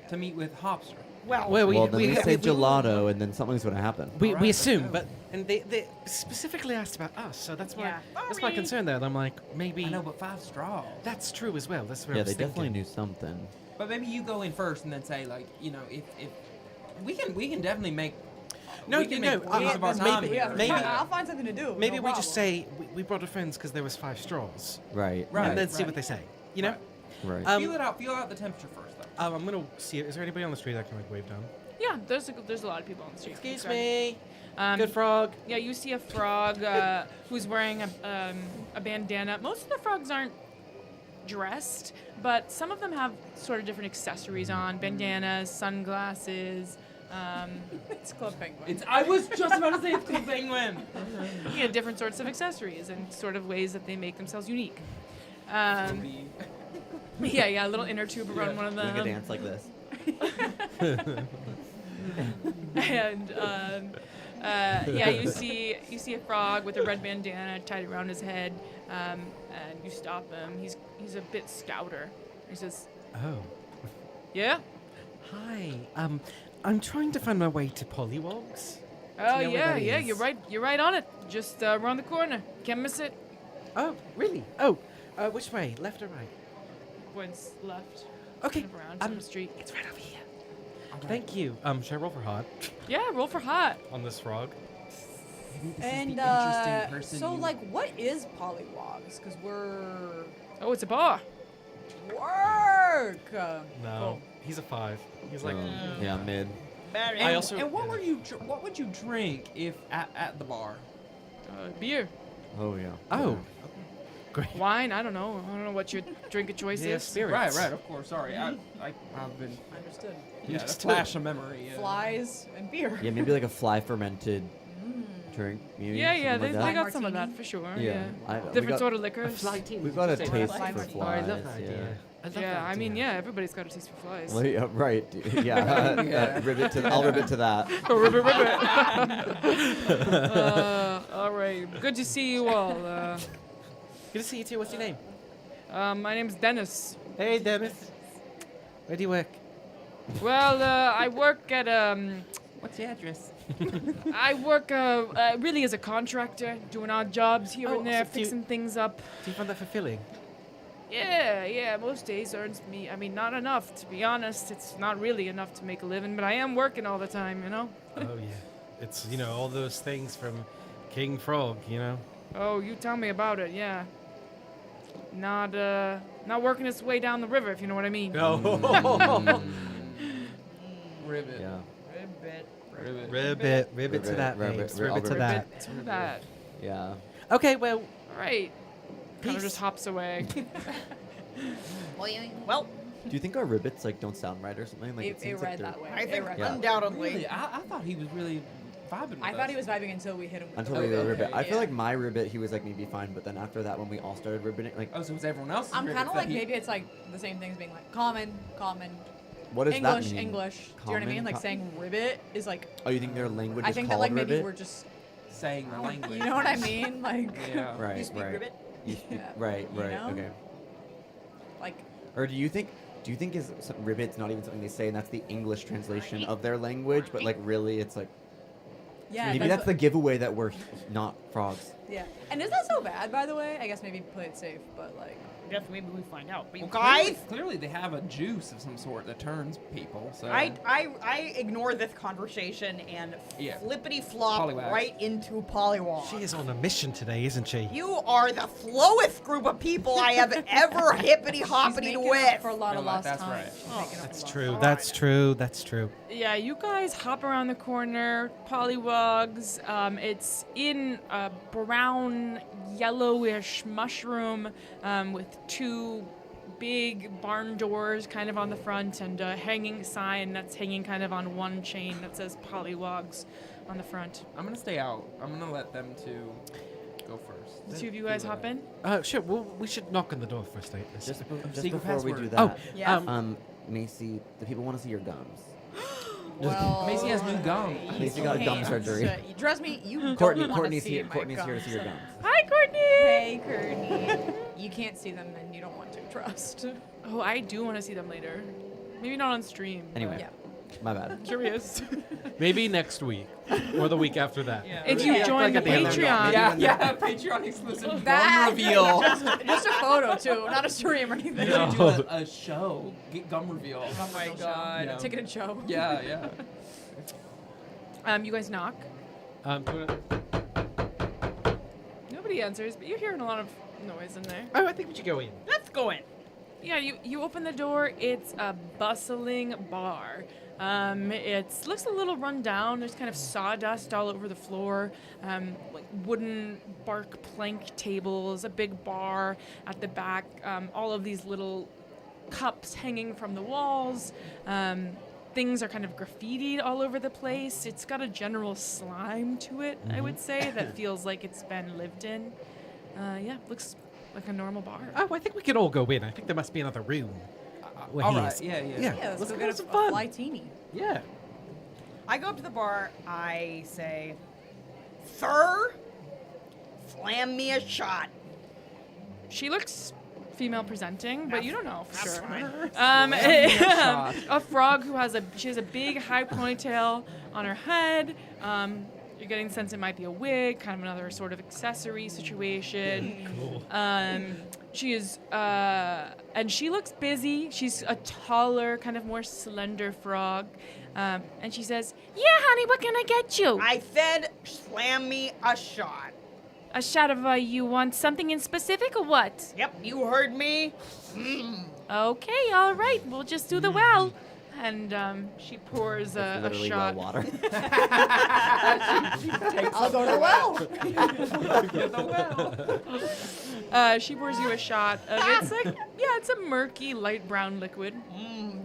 To meet with Hopster. Well, Well, Well, then we say we- gelato, and then something's going to happen. We Alright, assume, let's but they specifically asked about us, so that's why Yeah. that's my concern there. I'm like, maybe I know, but 5 straws. that's true as well. That's what I Yeah, was they definitely thinking. knew something. But maybe you go in first and then say, like, you know, if we can definitely make. No, we can make no, use of our time maybe- here. maybe- I'll find something to do. Maybe no we just problem. say we brought our friends because there was 5 straws, Right. Right. and then see what they say. You know. Right. Right. Feel it out. Feel out the temperature first, though. I'm gonna see. Is there anybody on the street I can like wave down? Yeah, there's a lot of people on the street. Excuse Sorry. me. Um, Good frog. Yeah, you see a frog who's wearing a bandana. Most of the frogs aren't dressed, but some of them have sort of different accessories on: bandanas, sunglasses. It's Club Penguin. I was just about to say it's Club Penguin. Different sorts of accessories and sort of ways that they make themselves unique. Yeah, a little inner tube around one of Doing a them. dance like this. And you see a frog with a red bandana tied around his head, and you stop him. He's a bit stouter. He says, Oh. "Yeah, Hi. I'm trying to find my way to Pollywogs. oh know where yeah, that yeah. is? You're right on it. Just around the corner. Can't miss it." Oh, really? Oh, which way? Left or right? Points left. Okay. Kind of around to the street. It's right over here. Thank you. Should I roll for hot Yeah, roll for hot. on this frog? this And is the interesting person. so you- like, what is pollywogs? Because we're Oh, it's a bar. work. No, he's a 5. He's like, Yeah, mid. And, I also- and what would you drink if at the bar? Beer. Oh yeah. Oh, great. Wine. I don't know. I don't know what your drink of choice Yeah, is. spirits. Right, of course. Sorry, I've been Understood. a flash of memory. Yeah. Flies and beer. Yeah, maybe like a fly fermented drink. Maybe, Yeah, something they, like they that. got some of Martini? that for sure. Yeah, Yeah. we Different got- sort of liquors. We've got a Say taste fly for martini. Oh, I flies. love that idea. Yeah. I love Yeah, that I mean, idea. yeah, everybody's got a taste for flies. Well, yeah, right. Yeah, Yeah. ribbit to. I'll ribbit to that. Oh, ribbit, ribbit. All right. Good to see you all. Good to see you too. What's your name? My name's Dennis. Hey, Dennis. Where do you work? Well, I work at What's the address? I work really as a contractor, doing odd jobs here Oh, and there, so do you- fixing things up. Do you find that fulfilling? Yeah. Most days earns me. I mean, not enough to be honest. It's not really enough to make a living, but I am working all the time, you know. oh yeah. It's, all those things from King Frog, Oh, you tell me about it. Yeah. Not working its way down the river, if you know what I mean. Oh. Ribbit. Yeah. Ribbit. Ribbit to that, Ribbit, babes. ribbit, Ribbit to ribbit. that. Ribbit to that. Yeah. Okay, well, All right. Kind of Peace. just hops away. Well, Do you think our ribbits like don't sound right or something? Like It seems read like that way. I It think read Yeah. undoubtedly. Really, I thought he was really vibing with I us. thought he was vibing until we hit him. With until the we did okay, ribbit. I feel yeah. like my ribbit, he was like maybe fine, but then after that, when we all started ribbiting, like, Oh, so it was everyone else's I'm ribbits kind of that like he- maybe it's like the same thing as being like common, what does English, that mean? English. Do you know what I mean? Common, Like co- saying ribbit is like. Oh, you think their language I is think that called like maybe ribbit? we're just. saying the language. You know what I mean? Like. Yeah. Right, You speak right. ribbit? You speak, Yeah. right, You right, know? okay. Like. Or do you think is ribbit's not even something they say, and that's the English translation of their language, but like really, it's like Yeah. maybe that's the giveaway that we're not frogs. Yeah. And is that so bad, by the way? I guess maybe play it safe, but like. Yes, maybe we find out. But you Well, guys, clearly they have a juice of some sort that turns people. So I ignore this conversation and Yeah. flippity flop Pollywags. right into Polywog. She is on a mission today, isn't she? You are the slowest group of people I have ever hippity She's hoppity making with. up for a lot Yeah, of lost that's time. right. She's making up for That's lost true. time. That's true. That's true. Yeah, you guys hop around the corner, pollywogs. It's in a brown, yellowish mushroom with two big barn doors kind of on the front and a hanging sign that's hanging kind of on one chain that says pollywogs on the front. I'm gonna stay out. I'm gonna let them two go first. The two of you guys hop in? Sure. Well, we should knock on the door first. Just secret before we password. do Oh, that, Yeah. Macy, the people want to see your gums. Well, Macy has new gum. Macy got gum can't. surgery. Trust me, you don't Courtney, wanna Courtney's see here. my Courtney's here to see your gums. gums. Hi, Courtney! Hey, Courtney. You can't see them and you don't want to. Trust. Oh, I do want to see them later. Maybe not on stream. but Anyway, Yeah. my bad. Curious. Maybe next week or the week after that. If you Yeah. join the Like at the end of the Patreon, Yeah, Patreon exclusive gum That- reveal. Just a photo too, not a stream or anything. They're gonna do a show, gum reveal. Oh my god. Yeah. Ticket and show. Yeah. you guys knock. Nobody answers, but you're hearing a lot of noise in there. Oh, I think we should go in. Let's go in. Yeah, you open the door. It's a bustling bar. It looks a little run down. There's kind of sawdust all over the floor, like wooden bark plank tables, a big bar at the back, all of these little cups hanging from the walls. Things are kind of graffitied all over the place. It's got a general slime to it, I would say, that feels like it's been lived in. Yeah, looks like a normal bar. Oh, I think we can all go in. I think there must be another room. Where All he right. is. Yeah. Yeah. Yeah, let's Let's go go get have a some fun. fly teeny. Yeah. I go up to the bar. I say, "Sir, slam me a shot." She looks female presenting, but you don't know for That's sure. fine. A frog who has a big high ponytail on her head. You're getting the sense it might be a wig, kind of another sort of accessory situation. Cool. She is, and she looks busy. She's a taller, kind of more slender frog. And she says, "Yeah, honey, what can I get you?" I said, slam me a shot. A shot of you want something in specific or what? Yep, you heard me. Okay, all right, we'll just do the well. And she pours a Literally shot. well water. I'll go to the well. She pours you a shot of it's like it's a murky light brown liquid.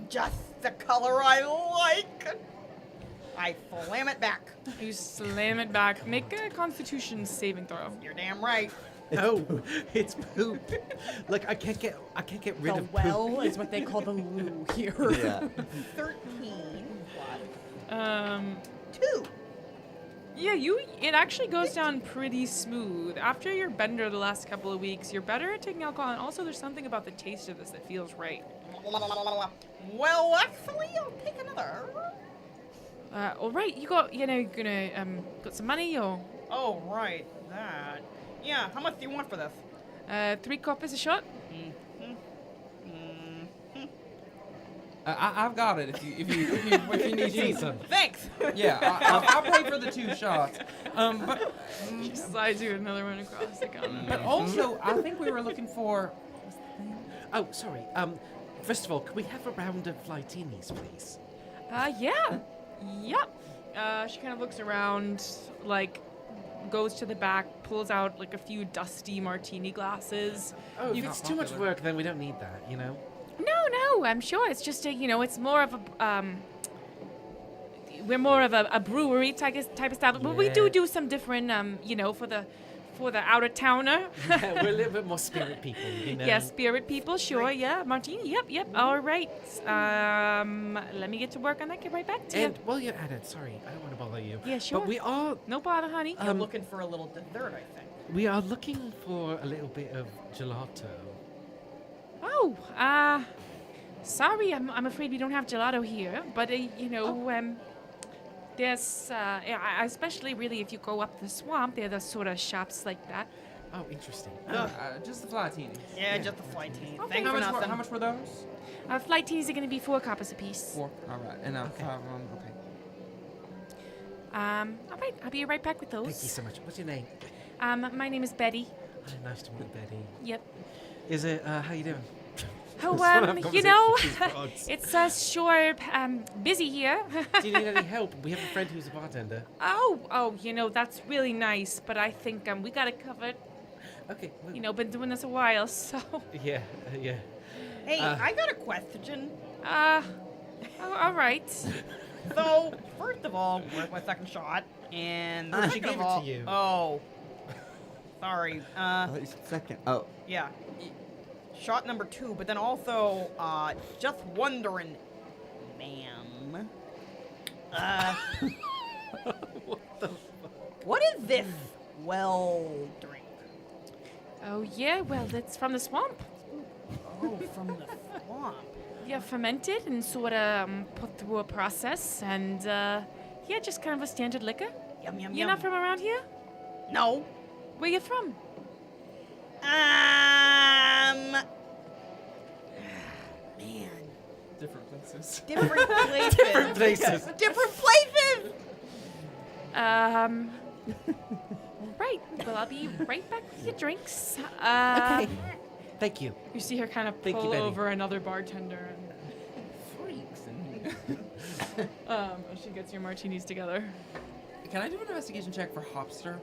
Just the color I like. I slam it back. You slam it back. Make a Constitution saving throw. You're damn right. No, it's poop. Look, I can't get rid The of well poop. is what they call the loo here. Yeah. 13 Um, 2. yeah, it actually goes down pretty smooth. After your bender the last couple of weeks, you're better at taking alcohol, and also there's something about the taste of this that feels right. Well, actually, I'll take another. All right, you're gonna got some money or Oh, right, that. Yeah, how much do you want for this? 3 coppers a shot? I've got it if you need some. Thanks. Yeah, I'll pay for the 2 shots. But She slides you another one across the counter. but also I think we were looking for. Oh, sorry. First of all, can we have a round of flytinis, please? Yeah. Yep. She kind of looks around, like, goes to the back, pulls out, like, a few dusty martini glasses. Oh, You- if it's too much popular. work, then we don't need that, you know? No, I'm sure it's just it's more of a, we're more of a brewery type establishment, but we Yeah. do some different, for the out-of-towner. Yeah, we're a little bit more spirit people, you know? Yeah, spirit people, sure, yeah. Martini, yep. All right. Let me get to work on that, get right back to you. And while you're at it, sorry, I don't want to bother you. Yeah, sure. But we are No bother, honey. You're looking for a little dessert, I think. looking for a little bit of gelato. Oh, sorry, I'm afraid we don't have gelato here, but there's especially really if you go up the swamp, there are the sort of shops like that. Oh, interesting. Just the flatini. Yeah, just the flight team. Okay. Thanks for nothing. How much were those? Flight teas are going to be 4 coppers apiece. 4. All right, and okay. All right, I'll be right back with those. Thank you so much. What's your name? My name is Betty. Oh, nice to meet you, Betty. Yep. Is it, how you doing? Oh, it's sure busy here. Do you need any help? We have a friend who's a bartender. Oh, that's really nice, but I think we got it covered. Okay. Well, Been doing this a while, so. Yeah, yeah. Hey, I got a question. All right. So, first of all, where's my second shot? And She second gave of it all, to you. Oh. Sorry. I thought you said second. Oh. Yeah. Shot number 2, but then also, just wondering, ma'am. What is this well drink? Oh, yeah, well, that's from the swamp. Oh, from the swamp. Yeah, fermented and sort of put through a process, and just kind of a standard liquor. Yum, yum, You're yum. not from around here? No. Where you from? Man. Different places. Different places. Different places. Different places. Right. Well, I'll be right back with your drinks. Okay. Thank you. You see her kind of Thank you, pull Betty. over another bartender, Freaks in here. and she gets your martinis together. Can I do an investigation check for Hopster?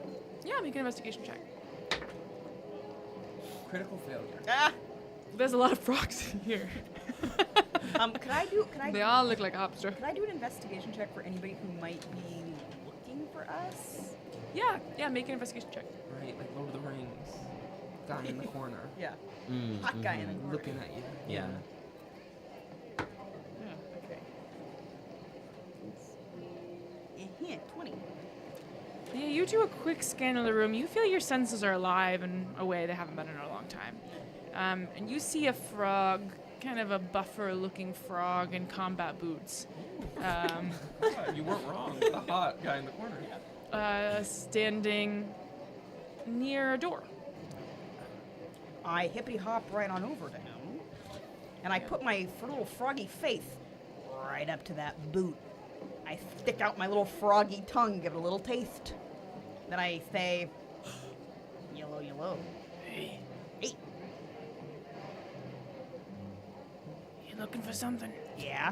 Yeah, make an investigation check. Critical failure. There's a lot of frogs in here. Can I They all look like a hopster. Can I do an investigation check for anybody who might be looking for us? Yeah, make an investigation check. Right, like Lord of the Rings. Guy in the corner. Yeah. Hot guy in the corner. Looking at you. Yeah. Okay. 20. Yeah, you do a quick scan of the room. You feel your senses are alive in a way they haven't been in a long time. And you see a frog, kind of a buffer-looking frog in combat boots. You weren't wrong. The hot guy in the corner. Standing near a door. I hippity hop right on over to him, and I put my little froggy face right up to that boot. I stick out my little froggy tongue, give it a little taste. Then I say, yellow, yellow. Hey, Hey, you looking for something? yeah.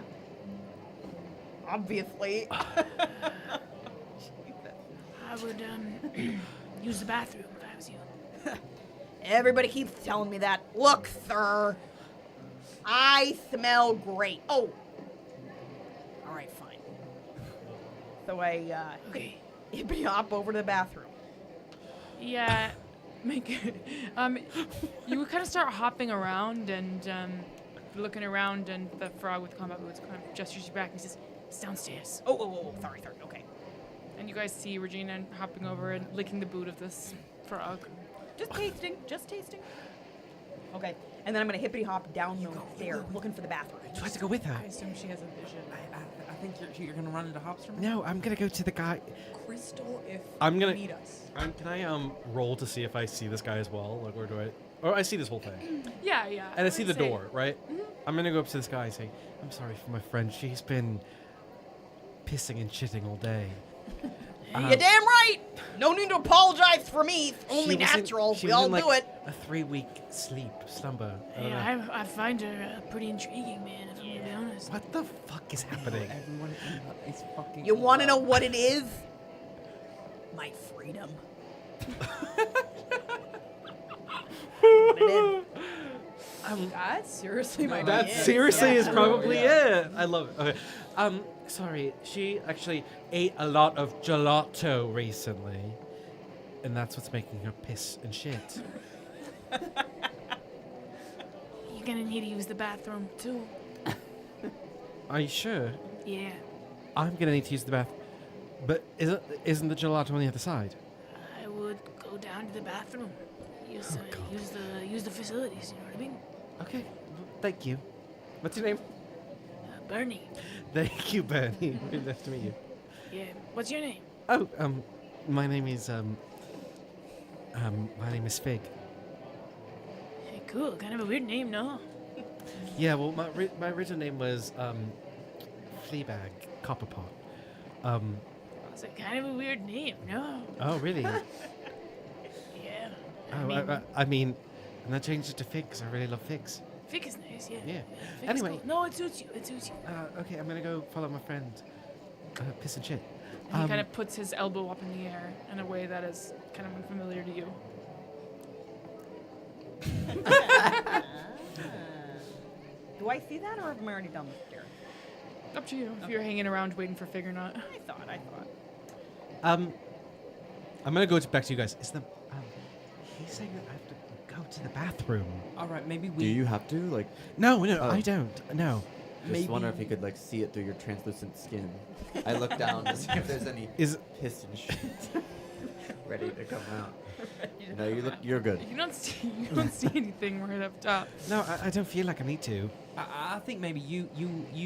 Obviously. I would use the bathroom if I was you. Everybody keeps telling me that. Look, sir. I smell great. Oh. All right, fine. So I Okay. hippity hop over to the bathroom. Yeah. Make you kind of start hopping around and looking around, and the frog with combat boots kind of gestures you back and says, "It's downstairs." Oh, sorry, okay. And you guys see Regina hopping over and licking the boot of this frog. Just tasting. Okay, and then I'm gonna hippity hop down the stairs looking for the bathroom. Do I have to go with her? I assume she has a vision. I think you're gonna run into Hopstrom. No, I'm gonna go to the guy. Crystal, if I'm gonna- you need us. Can I roll to see if I see this guy as well? Like, where do I? Or I see this whole thing, Yeah. and I see the would say- door, right? I'm gonna go up to this guy and say, "I'm sorry for my friend. She's been pissing and shitting all day." You're damn right. No need to apologize for me. It's only She was in- natural. she We was all in, like, do it. A 3-week slumber. I don't know. Yeah, I find her pretty intriguing, man, if I'm gonna be honest. What the fuck is happening? Everyone is fucking. You want to know what it is? My freedom. What it is. That seriously might That be it. seriously is Yeah. probably it. I love it. Okay. Sorry. She actually ate a lot of gelato recently, and that's what's making her piss and shit. You're gonna need to use the bathroom too. Are you sure? Yeah. I'm gonna need to use the bath. But isn't the gelato on the other side? I would go down to the bathroom. Use, God. use the facilities. You know what I mean? Okay. Thank you. What's your name? Bernie. Thank you, Bernie. Really nice to meet you. Yeah. What's your name? Oh, my name is Fig. Hey, cool. Kind of a weird name, no? Yeah, well, my original name was Fleabag Copperpot. It's a kind of a weird name, no? Oh, really? Yeah. I mean, and I changed it to Fig because I really love figs. Fig is nice, yeah. Yeah. Fig is Anyway. cool. No, it suits you. It suits you. Okay, I'm gonna go follow my friend. Piss and shit. And he kind of puts his elbow up in the air in a way that is kind of unfamiliar to you. Do I see that, or have I already done the stairs? Up to you if you're hanging around waiting for Fig or not. I thought. I'm gonna go back to you guys. Is the he's saying that I have to go to the bathroom? All right, maybe we. Do you have to like? No, Oh. I don't. No. Just wonder if you could like see it through your translucent skin. I look down to see if there's any Is piss and shit ready to come out. No, you're good. You don't see anything right up top. no, I don't feel like I need to. I think maybe you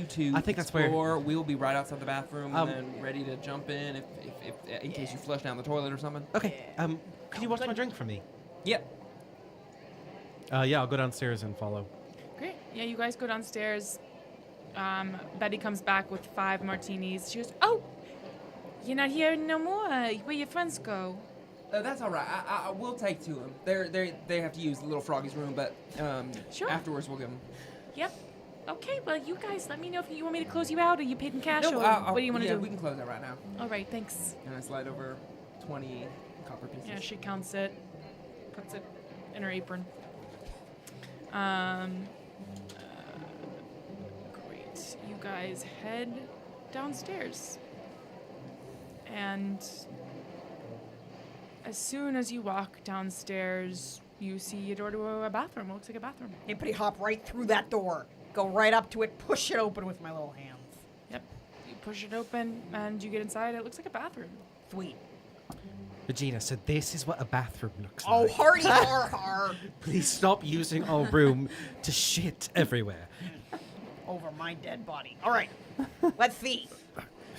two. I think that's where- explore. We'll be right outside the bathroom Um, and then ready to jump in if in case you flush down the toilet or something. Okay. Can you watch my drink for me? Yep. Yeah, I'll go downstairs and follow. Great. Yeah, you guys go downstairs. Betty comes back with 5 martinis. She goes, "Oh, you're not here no more. Where your friends go?" That's all right. I will take to them. They have to use the little froggy's room, but Sure. afterwards we'll give them. Yep. Okay, well, you guys let me know if you want me to close you out or you paid in cash or I'll- what do you want to yeah, do? we can close that right now. All right, thanks. And I slide over 20 copper pieces. Yeah, she counts it, puts it in her apron. Great. You guys head downstairs. And as soon as you walk downstairs, you see a door to a bathroom. It looks like a bathroom. Hippity hop right through that door. Go right up to it, push it open with my little hands. Yep. You push it open and you get inside. It looks like a bathroom. Sweet. Regina, so this is what a bathroom looks Oh, like. hardy har har. Please stop using our room to shit everywhere. Over my dead body. All right. Let's see.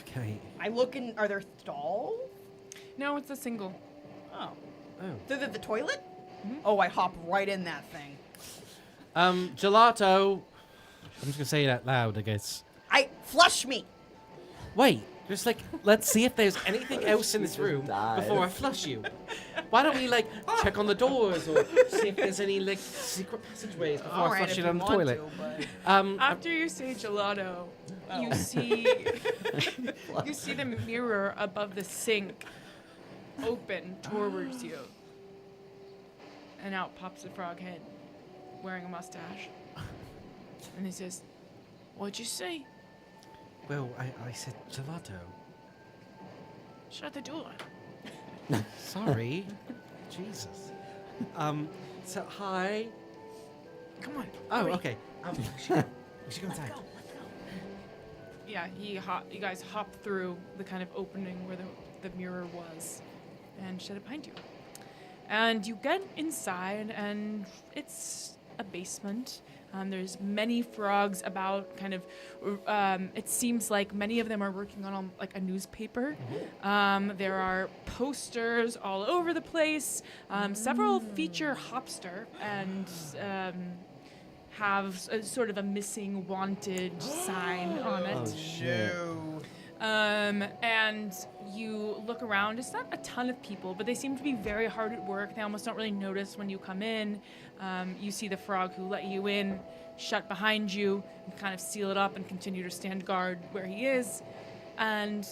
Okay. I look in. Are there stalls? No, it's a single. Oh. Oh. So the toilet? Oh, I hop right in that thing. Gelato. I'm just gonna say it out loud, I guess. Flush me. Wait, Just like, let's see if there's anything else in this just room dies. before I flush you. Why don't we like check on the doors or see if there's any like secret passageways before I flush it down the toilet? After you say gelato, you see you see the mirror above the sink open towards you, and out pops a frog head, wearing a mustache, and he says, "What'd you say? Well, I said gelato. Shut the door." Sorry. Jesus. So hi. Come on. Oh, hurry. okay. We should go inside. Yeah, you guys hop through the kind of opening where the mirror was and shut it behind you. And you get inside, and it's a basement. There's many frogs about, kind of, it seems like many of them are working on like a newspaper. There are posters all over the place. Several feature Hopster and have sort of a missing wanted sign on it. Oh, shit. And you look around. It's not a ton of people, but they seem to be very hard at work. They almost don't really notice when you come in. You see the frog who let you in shut behind you and kind of seal it up and continue to stand guard where he is. And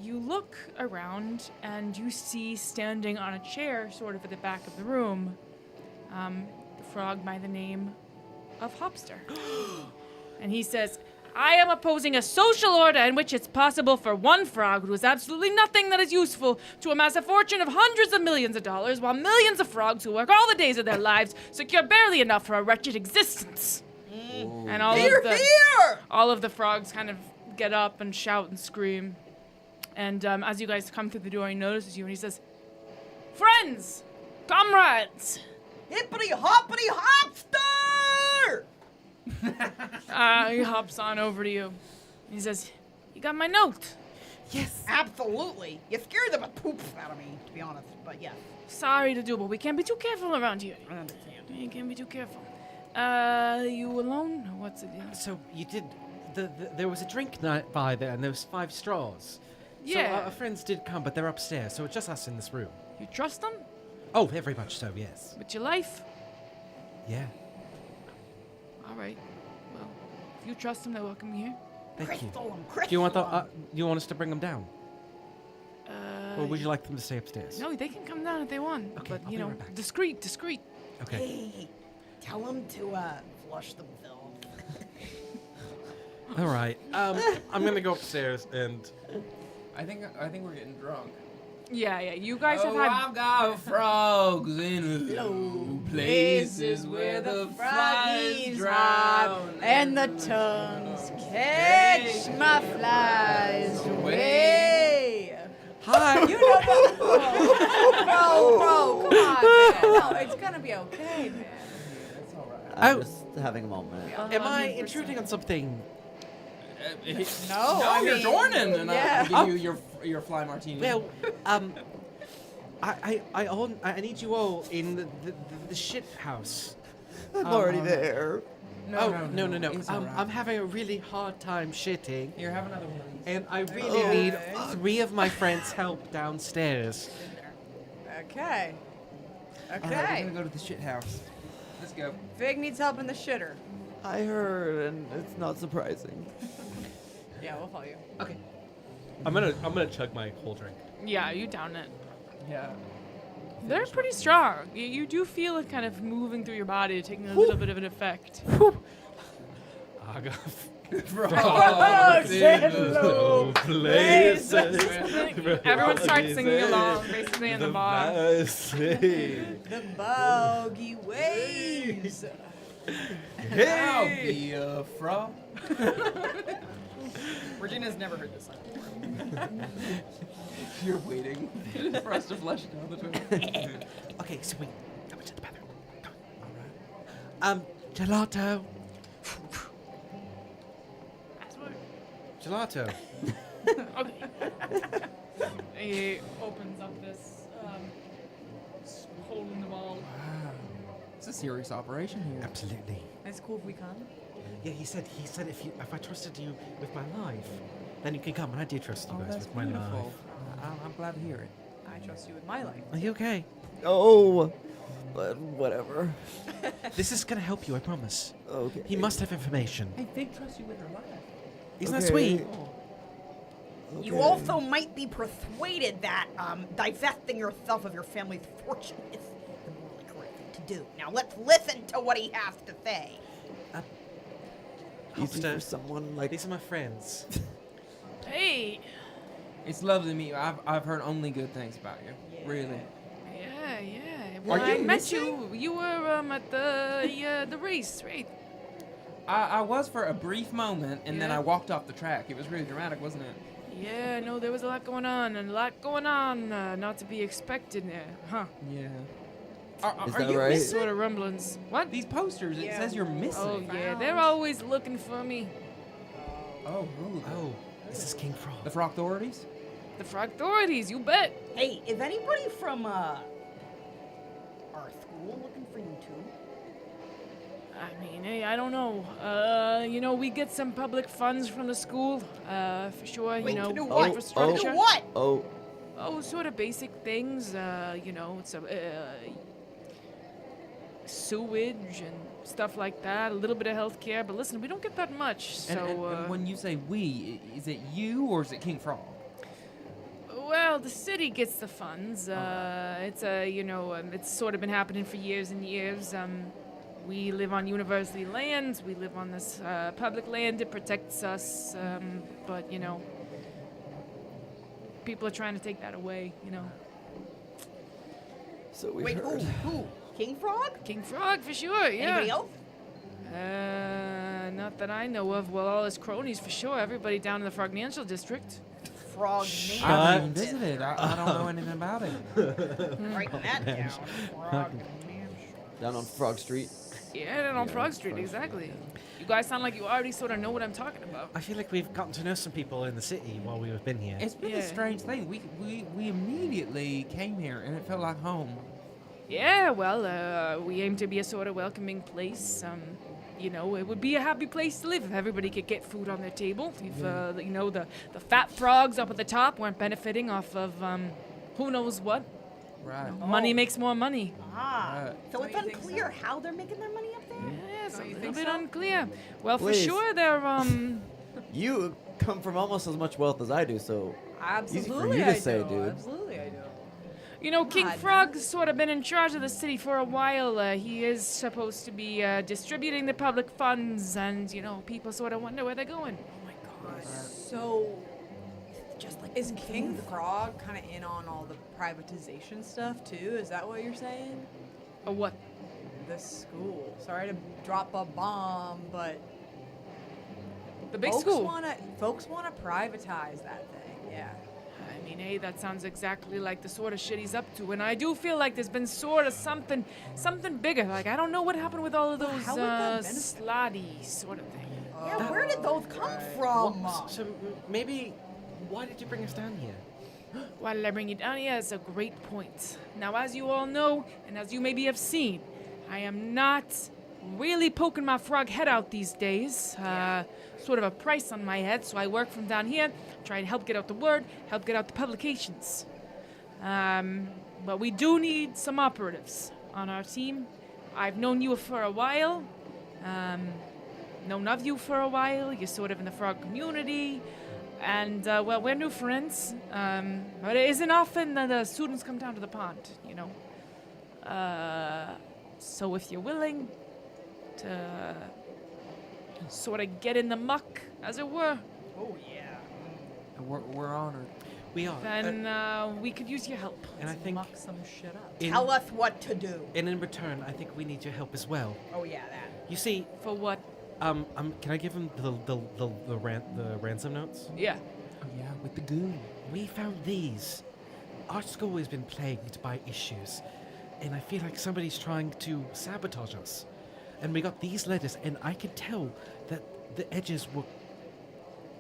you look around and you see standing on a chair sort of at the back of the room, the frog by the name of Hopster. And he says, "I am opposing a social order in which it's possible for one frog who does absolutely nothing that is useful to amass a fortune of hundreds of millions of dollars, while millions of frogs who work all the days of their lives secure barely enough for a wretched existence." And all of the frogs kind of get up and shout and scream. And as you guys come through the door, he notices you and he says, "Friends, comrades." Hippity hoppity hopster! He hops on over to you. He says, "You got my note?" Yes, absolutely. You scared the poops out of me, to be honest. But yeah, "Sorry to do, but we can't be too careful around here. I understand. You can't be too careful. You alone? Or what's the deal?" So you did. There was a drink night by there, and there was 5 straws. Yeah. So our friends did come, but they're upstairs, so it's just us in this room. You trust them? Oh, very much so. Yes. With your life? Yeah. All right. Well, if you trust them, they're welcome here. Thank you. Crystal 'em, Do you crystal want the? 'em. You want us to bring them down, or would you like them to stay upstairs? No, they can come down if they want. Okay, But, I'll you be know, right back. discreet. Okay. Hey, tell them to flush themselves. All right. I'm gonna go upstairs and. I think we're getting drunk. Yeah. You guys have had... I've got frogs in low places where the flies drown and the tongues catch my flies away. Hi. You know the... Bro, come on, man. No, it's gonna be okay, man. It's all right. I'm Oh. just having a moment. Am I intruding on something? No, No, I you're mean, Jordan, and yeah. I'll give you your fly martini. Well, I need you all in the shit house. I'm already there. No. It's all right. I'm having a really hard time shitting, Here, have another one of these. and I really need 3 of my friends' help downstairs. Okay. All right, we're gonna go to the shit house. Let's go. Fig needs help in the shitter. I heard, and it's not surprising. Yeah, we'll follow you. Okay. I'm gonna chug my whole drink. Yeah, you down it. Yeah. They're pretty strong. You do feel it kind of moving through your body, taking a little bit of an effect. I got Frogs in low places. Everyone starts singing along, basically in the bar. The bogey waves. I'll be a frog. Regina's never heard this song before. You're waiting for us to flush down the toilet. Okay, so we go into the bathroom. Go. All right. Gelato. Gelato. Okay. He opens up this hole in the wall. Wow. It's a serious operation here. Absolutely. It's cool if we come. Yeah, he said if I trusted you with my life, Then you can come, and I do trust you Oh, guys that's with my beautiful. life. I'm glad to hear it. I trust you with my life. Are you okay? Oh, but whatever. This is gonna help you, I promise. Okay. He must have information. Hey, Fig trusts you with her life. Isn't that Okay. sweet? You also might be persuaded that divesting yourself of your family's fortune is the morally correct thing to do. Now let's listen to what he has to say. Easy Hofster, for someone like these are my friends. Hey. It's lovely to meet you. I've heard only good things about you. Really. Yeah. Well, Are I you met you. You were at the race, right? I was for a brief moment, and then Yeah. I walked off the track. It was really dramatic, wasn't it? Yeah, no, there was a lot going on, not to be expected there, huh? Yeah. Is Are that you right? missing Sort of rumblings. What? these posters? It Yeah. says you're missing. Oh, yeah, they're always looking for me. Oh, who? Oh, this is King Frog. The Frog Authorities? The Frog Authorities, you bet. Hey, is anybody from our school looking for you too? I mean, hey, I don't know. We get some public funds from the school, for sure, Wait, to do Oh, what? infrastructure. To do what? Oh, Oh, sort of basic things, it's sewage and stuff like that, a little bit of healthcare, but listen, we don't get that much, so, And when you say we, is it you or is it King Frog? well, the city gets the funds. It's sort of been happening for years and years. We live on university lands. We live on this public land. It protects us. But, people are trying to take that away, so we Wait, heard. who? King Frog? King Frog, for sure, yeah. Anybody else? Not that I know of. Well, all his cronies, for sure. Everybody down in the Frognancial District. Frog I name. haven't even visited. I don't know anything about it. Writing that down. Frog Down on Frog Street. Yeah, down on Frog Street, exactly. You guys sound like you already sort of know what I'm talking about. I feel like we've gotten to know some people in the city while we've been here. It's been a Yeah. strange thing. We immediately came here and it felt like home. Yeah, well, we aim to be a sort of welcoming place. It would be a happy place to live if everybody could get food on their table. If, the fat frogs up at the top weren't benefiting off of, who knows what. Right. Money makes more money. Ah. Right. So it's Don't you think unclear how they're making their money up there? Yeah, it's a Don't you little think bit so? unclear. Well, for Please. sure, they're, You come from almost as much wealth as I do, so Absolutely, you to I say, do. dude. Absolutely, I do. King God, Frog's sort of been in charge of the city for a while. He is supposed to be distributing the public funds, and, people sort of wonder where they're going. Oh my god. So, Just like is King Frog kind of in on all the privatization stuff too? Is that what you're saying? Or what? This school. Sorry to drop a bomb, but The big folks school. wanna privatize that thing. Yeah. I mean, hey, that sounds exactly like the sort of shit he's up to, and I do feel like there's been sort of something bigger. Like, I don't know what happened with all of those How would that benefit? slotty sort of thing. Yeah, where did those come from? So maybe, why did you bring us down here? Why did I bring you down here? That's a great point. Now, as you all know, and as you maybe have seen, I am not really poking my frog head out these days. Sort of a price on my head, so I work from down here, try and help get out the word, help get out the publications. But we do need some operatives on our team. I've known you for a while, known of you for a while. You're sort of in the frog community. And, we're new friends. But it isn't often that the students come down to the pond, So if you're willing to sort of get in the muck, as it were, Oh yeah. We're honored. We are. then we could use your help. and I think Muck some shit up. Tell us what to do. and in return, I think we need your help as well. Oh yeah, that. You see, For what? can I give him the ransom notes? Yeah. Oh yeah, with the goon. We found these. Our school has been plagued by issues, and I feel like somebody's trying to sabotage us. And we got these letters, and I could tell that the edges were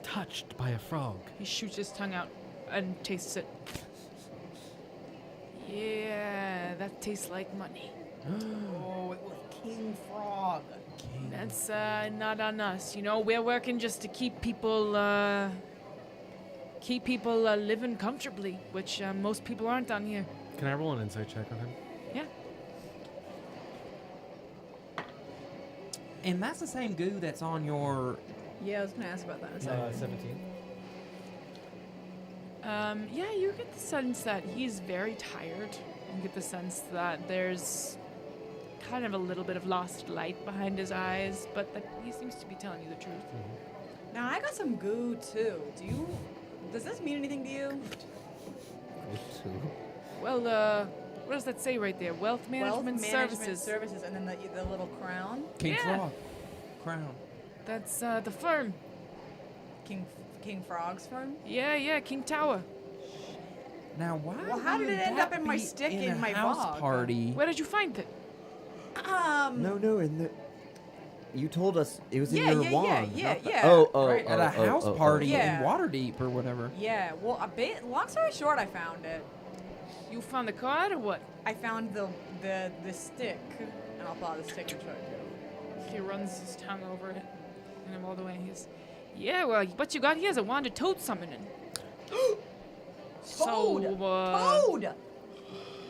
touched by a frog. He shoots his tongue out and tastes it. Yeah, that tastes like money. Oh, it was King Frog. That's not on us. We're working just to keep people keep people living comfortably, which most people aren't down here. Can I roll an insight check on him? Yeah. And that's the same goo that's on your. Yeah, I was gonna ask about that in a second. 17. Yeah, you get the sense that he's very tired. You get the sense that there's kind of a little bit of lost light behind his eyes, but that he seems to be telling you the truth. Now I got some goo too. Does this mean anything to you? Well, what does that say right there? Wealth management services. And then the little crown. King Yeah. Frog. Crown. That's the firm. King Frog's firm. Yeah, King Tower. Now, why? Well, how did would it end that up in my be stick in in a my house bog? party? Where did you find it? No, in the. You told us it was in Yeah, your yeah, wand. yeah, not the- yeah. Oh, Right, at a house party Yeah. in Waterdeep or whatever. Yeah. Well, a bit. Long story short, I found it. You found the card or what? I found the stick, and I'll pull out the stick and show it to you. He runs his tongue over it, and him all the way. He's, yeah, well, what you got here is a wand of toad summoning. Toad! So, Toad!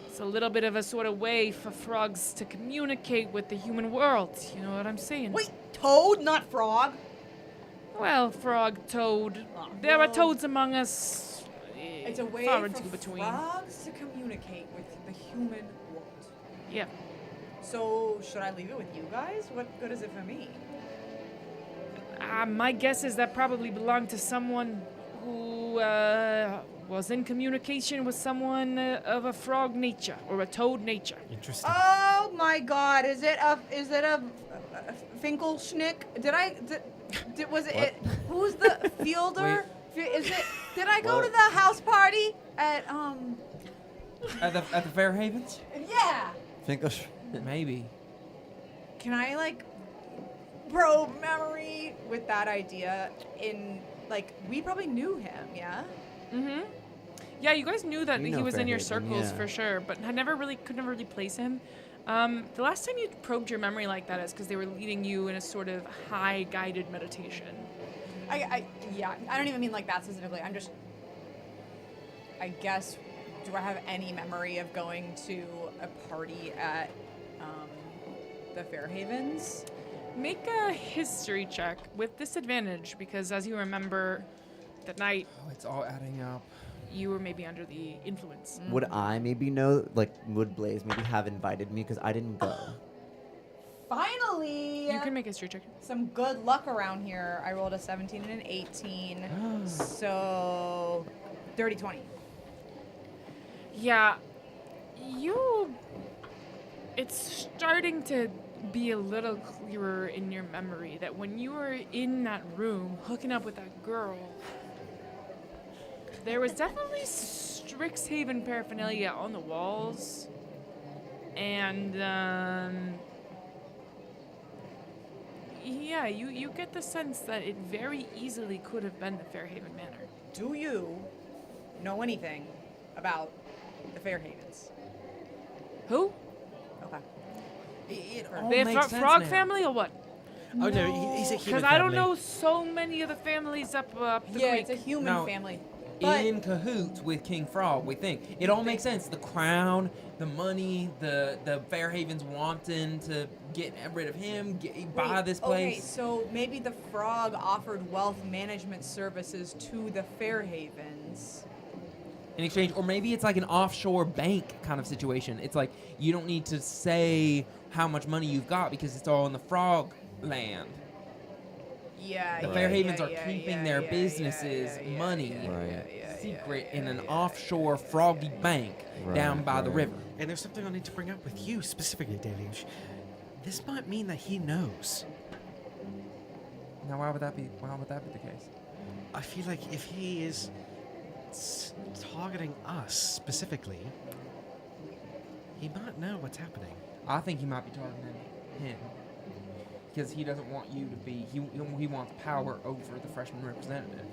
it's a little bit of a sort of way for frogs to communicate with the human world. You know what I'm saying? Wait, toad, not frog? Well, frog, toad. Oh, There are well, toads among us. It's a way far for and two between. frogs to communicate with the human world. Yeah. So, should I leave it with you guys? What good is it for me? My guess is that probably belonged to someone who was in communication with someone of a frog nature or a toad nature. Interesting. Oh my God! Is it a Finkelschnick? Was it? Who's the fielder? Is it? Did I go to the house party at At the Fairhavens? Yeah. Finkelsch. Maybe. Can I probe memory with that idea? We probably knew him, yeah. Mm-hmm. Yeah, you guys knew that You he know was in your Fairhaven, circles yeah. for sure, but could never really place him. The last time you probed your memory like that is because they were leading you in a sort of high guided meditation. I don't even mean like that specifically. I'm just, I guess, do I have any memory of going to a party at the Fairhavens? Make a history check with disadvantage because, as you remember, that night Oh, it's all adding up. you were maybe under the influence. Would I maybe know? Would Blaze maybe have invited me because I didn't go? Finally! You can make a history check. Some good luck around here. I rolled a 17 and an 18. So, dirty 20. Yeah, it's starting to be a little clearer in your memory that when you were in that room hooking up with that girl, there was definitely Strixhaven paraphernalia on the walls, and yeah, you get the sense that it very easily could have been the Fairhaven Manor. Do you know anything about the Fairhavens? Who? Okay. It all The makes sense frog now. family or what? Oh no, he's a human Because I don't family. know so many of the families up the Yeah, creek. it's a human No. family. But In cahoots with King Frog, we think. It all makes sense. The crown, the money, the Fairhavens wanting to get rid of him, buy this Okay, place. so maybe the frog offered wealth management services to the Fairhavens. In exchange, or maybe it's like an offshore bank kind of situation. It's like you don't need to say how much money you've got because it's all in the frog land. Yeah, The Fairhavens are keeping their businesses, money, secret in an offshore froggy bank down by the river. And there's something I need to bring up with you specifically, Deluge. This might mean that he knows. Now, why would that be? Why would that be the case? I feel like if he is targeting us specifically, he might know what's happening. I think he might be targeting him because he doesn't want you to be. He wants power over the freshman representative.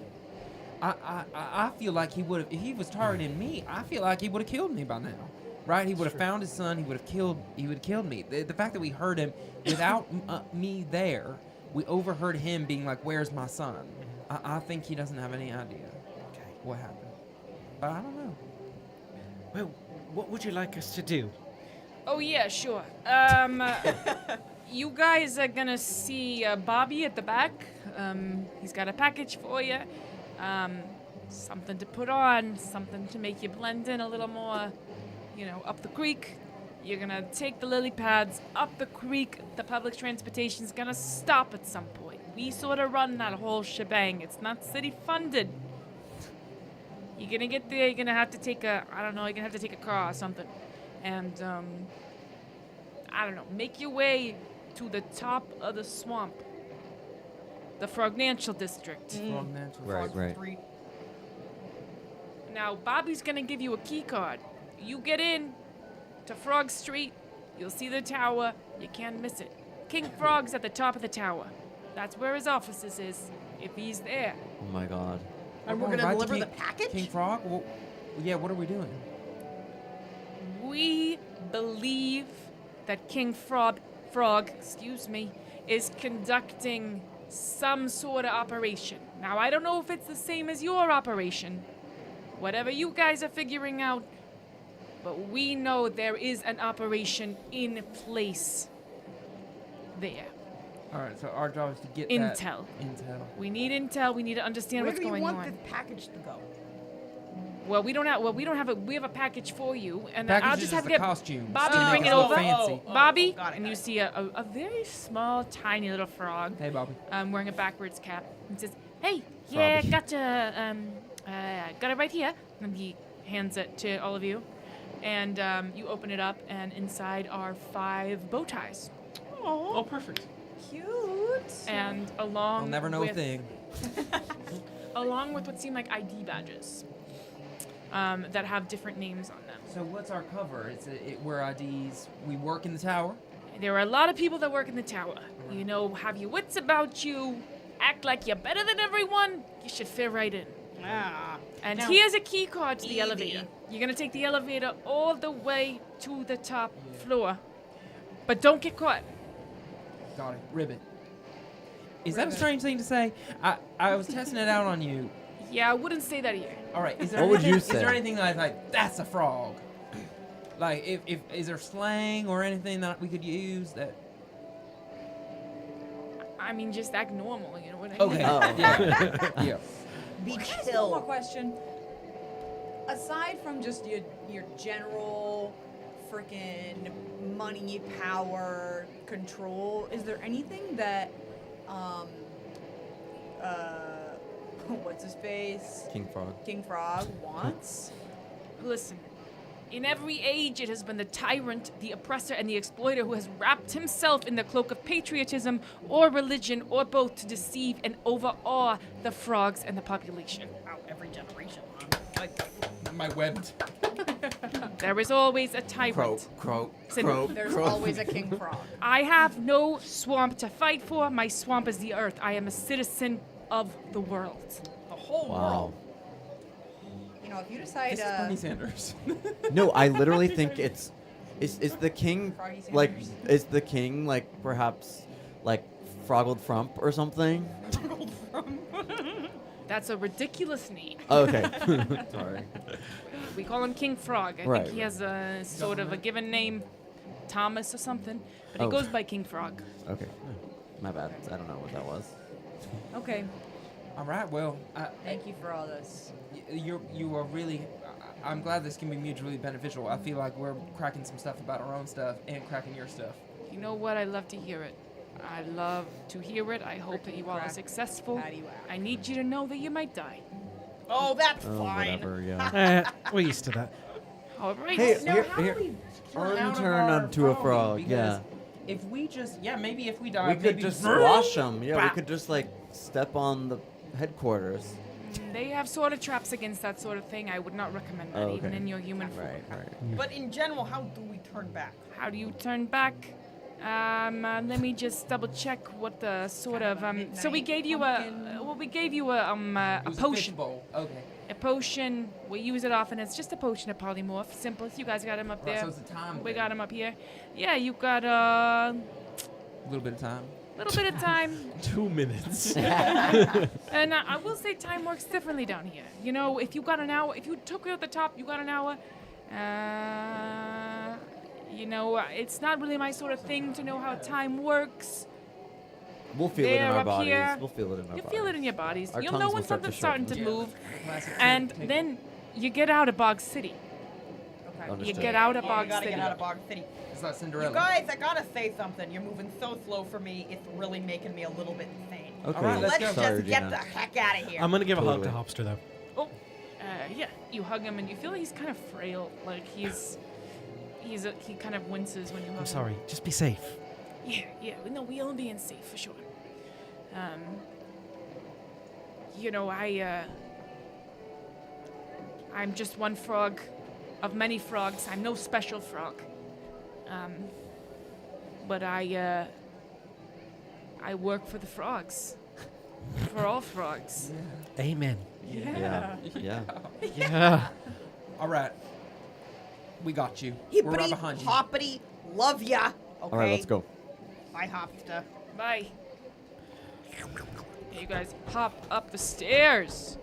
I feel like he would have. If he was targeting me, I feel like he would have killed me by now. Right? He would have found his son. He would have killed. He would have killed me. The fact that we heard him without me there, we overheard him being like, "Where's my son?" I think he doesn't have any idea. Okay. what happened. But I don't know. Well, what would you like us to do? Oh yeah, sure. You guys are gonna see Bobby at the back. He's got a package for you. Something to put on, something to make you blend in a little more, up the creek. You're gonna take the lily pads up the creek. The public transportation's gonna stop at some point. We sort of run that whole shebang. It's not city funded. You're gonna get there, you're gonna have to take you're gonna have to take a car or something. And, make your way to the top of the swamp. The Frognancial District. Right. Street. Now, Bobby's gonna give you a key card. You get in to Frog Street, you'll see the tower, you can't miss it. King Frog's at the top of the tower. That's where his offices is, if he's there. Oh my god. And we're going gonna right to deliver the King package? Frog? Well, yeah, what are we doing? We believe that King Frog, is conducting some sort of operation. Now, I don't know if it's the same as your operation. Whatever you guys are figuring out, but we know there is an operation in place there. All right, so our job is to get Intel. that intel. We need intel. We need to understand Where what's do you going want on. this package to go? We don't have a. We have a package for you, and Package I'll is just have the to get costumes Bobby to to make bring us it look over. fancy. Bobby, got it, and got you it. see a very small, tiny little frog, Hey, Bobby. wearing a backwards cap, and says, "Hey, yeah, Froggy. got it right here." And he hands it to all of you, and you open it up, and inside are 5 bow ties, Oh, perfect. Cute. and along I'll never know a with, thing. along with what seem like ID badges, that have different names on them. So what's our cover? We're IDs. We work in the tower. There are a lot of people that work in the tower. Have your wits about you, act like you're better than everyone, you should fit right in. Ah. And Now- here's a key card to the Easy. elevator. You're gonna take the elevator all the way to the top floor. But don't get caught. Got it. Ribbit. Is that a strange thing to say? I was testing it out on you. Yeah, I wouldn't say that here. All right. Is there What would anything, you Is there say? anything that I like? That's a frog. Like, if is there slang or anything that we could use that? I mean, just act normal, you know what I mean? Okay. Oh. Yeah. Yeah. Be Can I ask one more chill. question? Aside from just your general freaking money, power, control, is there anything that what's his face? King Frog. King Frog wants? Listen, in every age, it has been the tyrant, the oppressor, and the exploiter who has wrapped himself in the cloak of patriotism or religion or both to deceive and overawe the frogs and the population. Wow, every generation. My webbed. There is always a tyrant. Croak. Listen, There's always a King Frog. I have no swamp to fight for. My swamp is the earth. I am a citizen of the world. The whole Wow. world. If you decide This is Bernie Sanders. No, I literally think is the king Froggy like Sanders. is the king like perhaps like Froggled Frump or something? That's a ridiculous name. Oh, okay. Sorry. We call him King Frog. I Right, think he has a sort of a given name, Thomas or something, but Oh. he goes by King Frog. Okay. My bad. I don't know what that was. Okay. All right. Well, Thank you for all this. you are really. I'm glad this can be mutually beneficial. I feel like we're cracking some stuff about our own stuff and cracking your stuff. You know what? I love to hear it. I love to hear it. I hope that you all are Crack. successful. Patty whack. I need you to know that you might die. Oh, that's Oh, fine. whatever. Yeah. We're used to that. All right. Hey, Now, here, how here. do we turn out of Unturn our onto a froggy? frog. Because Yeah. If we just, maybe if we die, We could maybe just squash them. Yeah, we could just like step on the headquarters. They have sort of traps against that sort of thing. I would not recommend that, Oh, even okay. in your human form. Right. But in general, how do we turn back? How do you turn back? Let me just double check what the sort of So we midnight gave you It a was potion. fishbowl. Okay. A potion. We use it often. It's just a potion of polymorph. Simple. You guys got him up Right, there. so it's a time. We thing. got him up here. Yeah, you got A little bit of time. little bit of time. 2 minutes. And I will say time works differently down here. You know, if you got an hour, if you took it at the top, you got an hour. You know, it's not really my sort of thing to know how time works. We'll feel it in There, our up bodies. here. We'll feel it in our You bodies. feel it in your bodies. Our You'll tongues know will when start to something's starting to shorten. move. Classic And take. then you get out of Bog City. Okay. You Understood. get out of Yeah, Bog you gotta City. get out of Bog City. It's not You Cinderella. guys, I gotta say something. You're moving so slow for me. It's really making me a little bit insane. Okay, All right, So let's let's go. just Sorry, get the Regina. heck out of here. I'm gonna give a hug to Totally. Hopster though. Oh, yeah. You hug him and you feel like he's kind of frail. Like he kind of winces when you hug him. I'm sorry. Just be safe. Yeah. No, we'll be in safe for sure. You know, I'm just one frog of many frogs. I'm no special frog. But I work for the frogs. For all frogs. Amen. Yeah. Yeah. Yeah. All right. We got you. We're right Hippity behind you. hoppity, love ya. Okay. All right, let's go. Bye, Hopster. Bye. You guys pop up the stairs.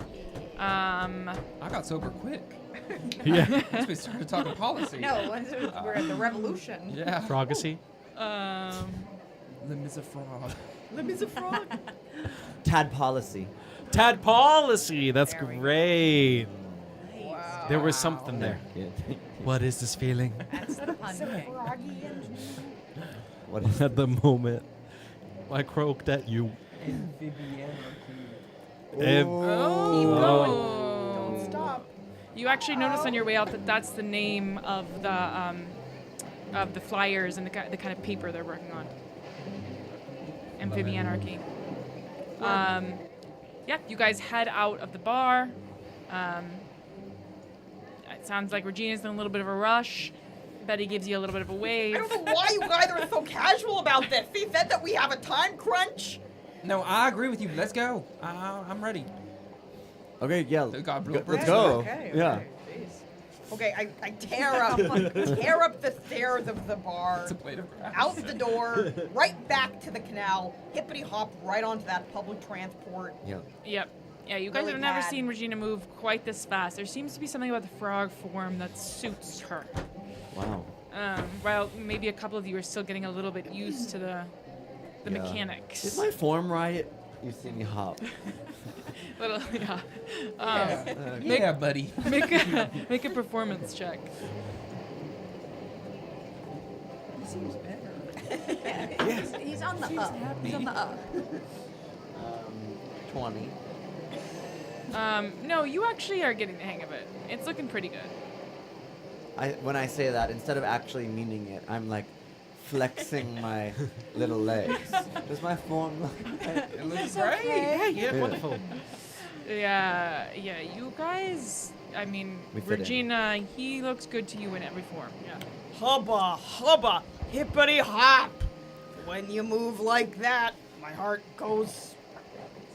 I got sober quick. Yeah. Once we started talking policy. No, we're at the revolution. Yeah. Frogacy. Lim is a frog. Lim is a frog. Tad policy. Tad policy. That's There we go. great. Wow. There was something there. Yeah. What is this feeling? That's the pun king. What is At the moment, I croaked at you. And Oh. Don't stop. You actually notice on your way out that that's the name of the flyers and the kind of paper they're working on. Amphibianarchy. Yeah, you guys head out of the bar. It sounds like Regina's in a little bit of a rush. Betty gives you a little bit of a wave. I don't know why you guys are so casual about this. He said that we have a time crunch. No, I agree with you. Let's go. I'm ready. Okay, yeah. They got Go- blueprints. let's go. Okay, Yeah. okay. Jeez. Okay, I tear up the stairs of the bar, It's a blade of grass. out the door, right back to the canal, hippity hop right onto that public transport. Yeah. Yep. Yeah, you guys Really have never bad. seen Regina move quite this fast. There seems to be something about the frog form that suits her. Wow. While maybe a couple of you are still getting a little bit used to the Yeah. mechanics. Is my form right? You see me hop. Little, yeah. Yeah, buddy. Make a performance check. He seems better. He's on the up. He's on the up. 20. No, you actually are getting the hang of it. It's looking pretty good. When I say that, instead of actually meaning it, I'm like flexing my little legs. Does my form look right? It looks great. Yeah, wonderful. Yeah, you guys, I mean, We fit in. Regina, he looks good to you in every form. Yeah. Hubba, hippity hop. When you move like that, my heart goes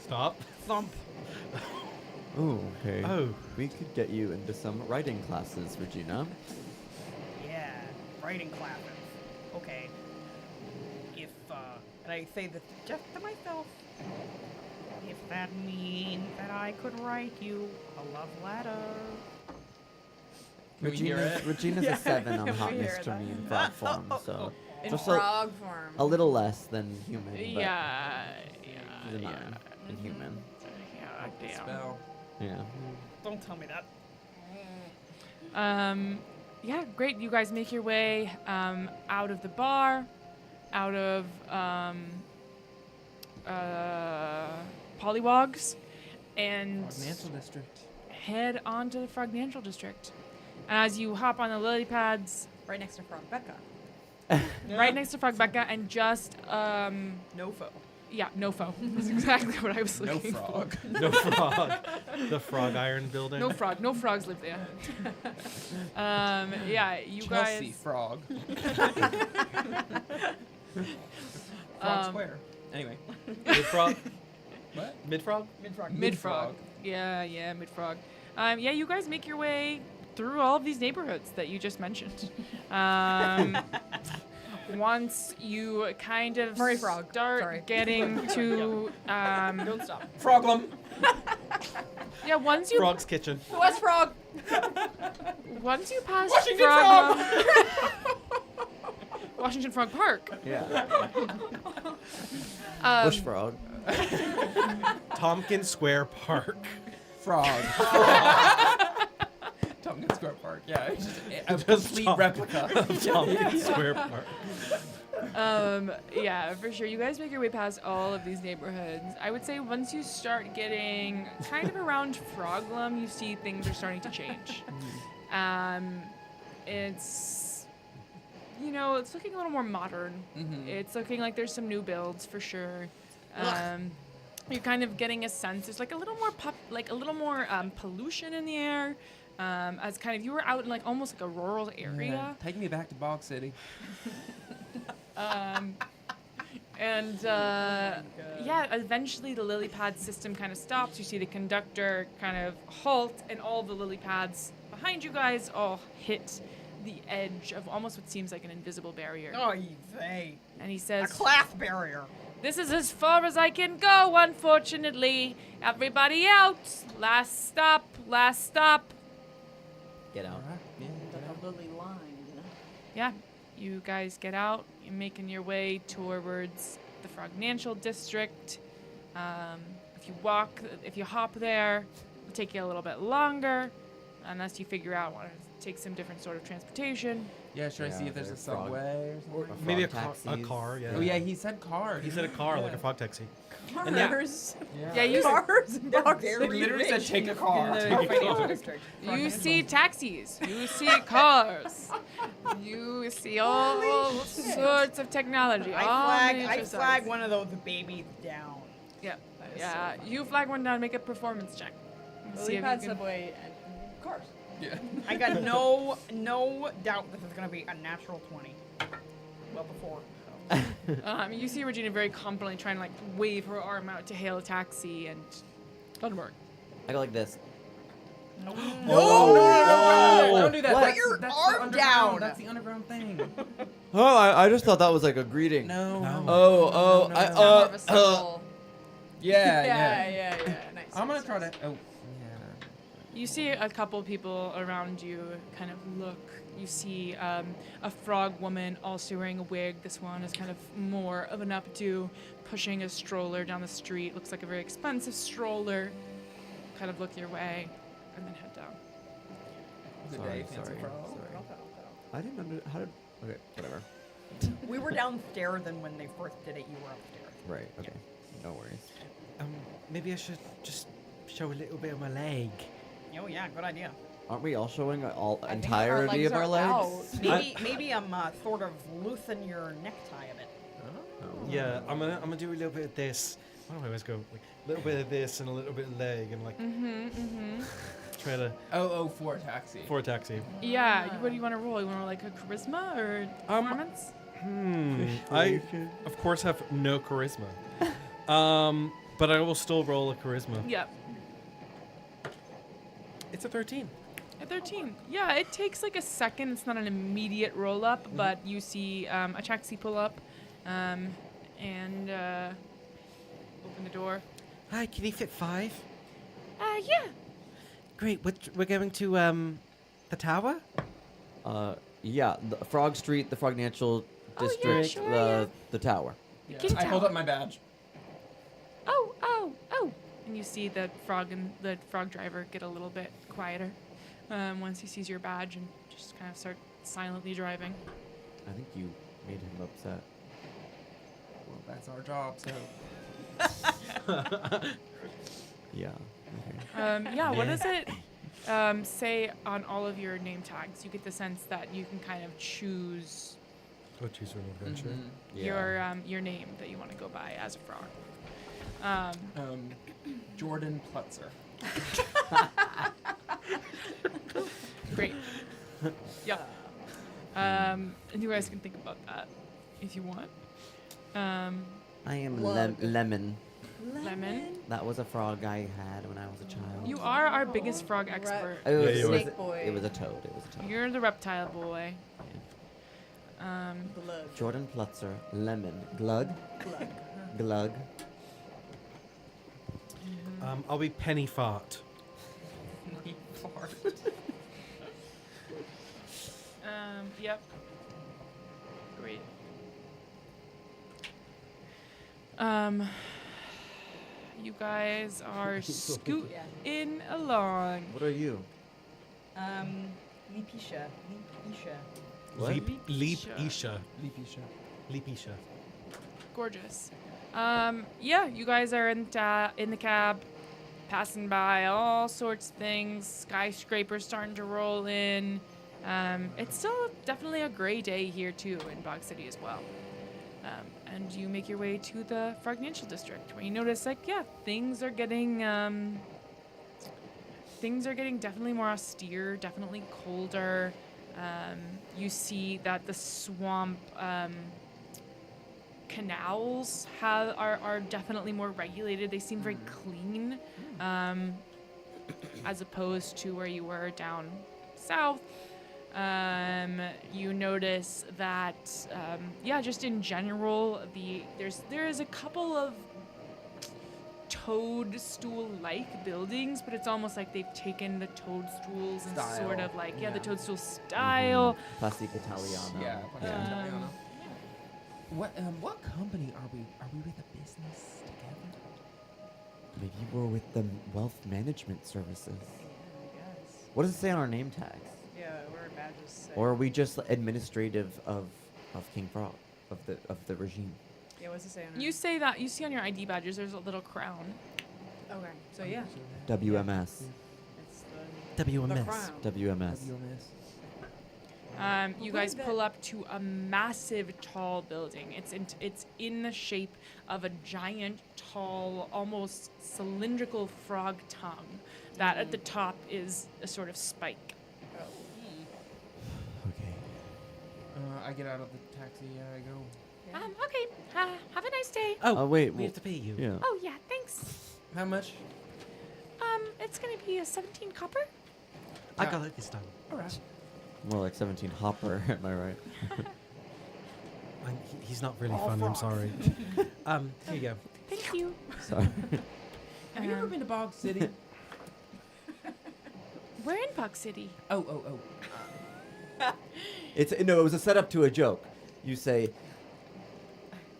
Stop. thump. Ooh, okay. Oh. We could get you into some writing classes, Regina. Yeah, writing classes. Okay. If, and I say this just to myself, if that means that I could write you a love letter. Can we hear it? Regina's a 7 on Can we hotness hear to that? me in frog form, so In just frog form. a little less than human. But Yeah, she's a 9 in human. yeah, damn. Spell. Yeah. Don't tell me that. Yeah, great. You guys make your way out of the bar, out of Pollywogs, and Financial district. head on to the Frognancial District. As you hop on the lily pads Right next to Frog Becca. right next to Frogbecca and just, No foe. yeah, no foe. That's exactly what I was No looking frog. No frog. The frog iron building. for. No frog. No frogs live there. Yeah, you Chelsea guys. frog. Frog Square. Anyway. Mid frog. What? Mid frog. Mid-frog. Yeah, mid-frog. Yeah, you guys make your way through all of these neighborhoods that you just mentioned. once you kind of Murray Frog. start Sorry. getting to Don't stop. Froglum. yeah, once you Frog's Kitchen. West Frog. once you pass Washington Frog Washington Frog Park. Yeah. Um, Bush frog. Tompkins Square Park. Frog. Tompkins Square Park. Yeah, it's just a Just complete Tompkins. replica. Tompkins Square Park. Yeah, for sure. You guys make your way past all of these neighborhoods. I would say once you start getting kind of around Froglum, you see things are starting to change. It's, you know, it's looking a little more modern. It's looking like there's some new builds for sure. You're kind of getting a sense there's like a little more pollution in the air. As kind of you were out in like almost like a rural area. Take me back to Bog City. Yeah, eventually the lily pad system kind of stops. You see the conductor kind of halt, and all the lily pads behind you guys all hit the edge of almost what seems like an invisible barrier. Oh, you say. And he A says, class barrier. "This is as far as I can go, unfortunately. Everybody out. Last stop, last stop." Get out. The lily line. Yeah, you guys get out. You're making your way towards the Frognancial District. If you hop there, it'll take you a little bit longer, unless you figure out want to take some different sort of transportation. Yeah, should I see Yeah, if there's a they're frog- subway or something? Maybe a Frog car. A taxis. car, yeah. Oh yeah, he said car. He said a car, like a frog taxi. Cars. Yeah, you Cars. He literally said take a car. In the financial district. You see taxis. You see cars. You see all sorts of technology. all I miniature flag size. one of those babies down. Yeah, yeah. You flag one down. Make a performance check. See Lily if pad, you can- subway, and cars. Yeah. I got no doubt this is gonna be a natural 20. Well before. So. You see Regina very confidently trying to like wave her arm out to hail a taxi, and doesn't work. I go like this. No, Don't do that. What? That's, Put your that's the arm underground. down. That's the underground thing. Oh, I just thought that was like a greeting. No. Oh, no, I- no. More of a circle. Yeah, yeah. Nice. I'm gonna nice, try to. nice. Oh. Yeah. You see a couple people around you kind of look. You see a frog woman also wearing a wig. This one is kind of more of an updo, pushing a stroller down the street. Looks like a very expensive stroller. Kind of look your way, and then head down. Good Sorry, day, fancy sorry, frog. sorry. I didn't how did. Okay, whatever. We were downstairs, and when they first did it, you were upstairs. Right. Okay. No worries. Maybe I should just show a little bit of my leg. Oh yeah, good idea. Aren't we all showing all I think entirety of our legs? out. Maybe sort of loosen your necktie a bit. Yeah, I'm gonna do a little bit of this. Why do I always go like a little bit of this and a little bit of leg and like try to for a taxi. for a taxi. Yeah. What do you want to roll? You want to roll like a charisma or performance? I of course have no charisma. But I will still roll a charisma. Yep. It's a 13. At 13. Yeah, it takes like a second. It's not an immediate roll up, but you see a taxi pull up and open the door. Hi, can you fit 5? Yeah. Great. We're going to the tower. Yeah, the Frog Street, the Frognancial Oh, yeah, District, sure, the tower. Yeah. Get it I hold down. up my badge. Oh. And you see the frog driver get a little bit quieter once he sees your badge and just kind of start silently driving. I think you made him upset. Well, that's our job, so. Yeah. Yeah, what does it say on all of your name tags? You get the sense that you can kind of choose Go choose an adventure. your name that you want to go by as a frog. Jordan Plutzer. Great. Yeah. And you guys can think about that if you want. I am Love. Lemon. Lemon. That was a frog I had when I was a child. You are our biggest frog expert. It was, Yeah, you it was- Snake boy. It was a toad. It was a toad. You're the reptile boy. Glug. Jordan Plutzer, lemon, glug, Glug. glug. I'll be Penny Fart. Yep. Great. You guys are scooting along. What are you? Lepisha. What? Leap Leapisha. Isha. Leapisha. Leap Isha. Gorgeous. Yeah, you guys are in the cab, passing by all sorts of things. Skyscrapers starting to roll in. It's still definitely a gray day here too in Bog City as well. And you make your way to the financial district, where you notice, like, yeah, things are getting definitely more austere, definitely colder. You see that the swamp canals are definitely more regulated. They seem very clean, as opposed to where you were down south. You notice that, just in general, there is a couple of toadstool-like buildings, but it's almost like they've taken the toadstools and Style. sort of like, Yeah. the toadstool style. Plastic Italiano. Yeah. Um, What company are we with a business together? Maybe we're with the wealth management services. I guess. What does it say on our name tags? Yeah, we're badges. Say. Or are we just administrative of King Frog, of the regime? Yeah, what's it say on You say that you see on your ID badges there's a little crown. Okay, so yeah, WMS. it's the WMS. crown. WMS. You guys pull up to a massive, tall building. It's in the shape of a giant, tall, almost cylindrical frog tongue. That at the top is a sort of spike. Okay. I get out of the taxi. I go. Okay. Have a nice day. Oh, wait. We have to pay you. Yeah. Oh yeah, thanks. How much? It's gonna be a 17 copper. I got it this time. All right. More like 17 Hopper, am I right? He's not really funny, I'm sorry. Here you go. Thank you. Sorry. Have you ever been to Bog City? We're in Bug City. Oh. It was a setup to a joke. You say,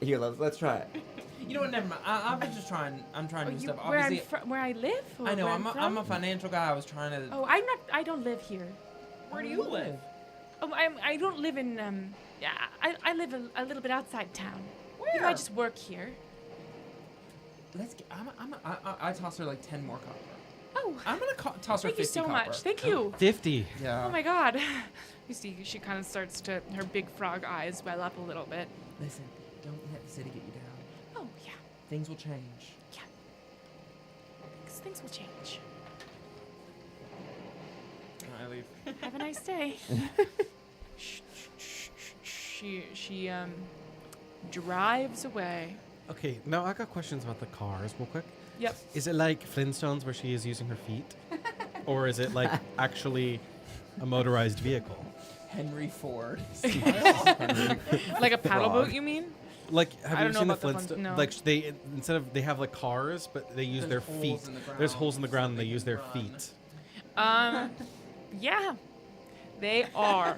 here, let's try it. You know what? Never mind. I was just trying. I'm trying new stuff. Where Obviously, where I live? Or I know. where I'm from? a financial guy. I was trying to. Oh, I don't live here. Where do you live? Oh, I don't live in I live a little bit outside town. Where? I just work here. Let's get. I toss her like 10 more copper. Oh, I'm gonna toss her thank you 50 so copper. much. Thank you. 50. Yeah. Oh my God. You see, she kind of starts to her big frog eyes well up a little bit. Listen, don't let the city get you down. Oh yeah, Things will change. things will change. I leave. Have a nice day. She drives away. Okay, now I got questions about the cars real quick. Yep. Is it like Flintstones where she is using her feet? Or is it like actually a motorized vehicle? Henry Ford. Like a paddle Frog. boat, you mean? Like, have I you don't ever know seen the about the Flintstones? no. Like, they have like cars, but they use There's their holes feet. in the ground There's holes in the ground and they so use they their can run. feet. Yeah, they are.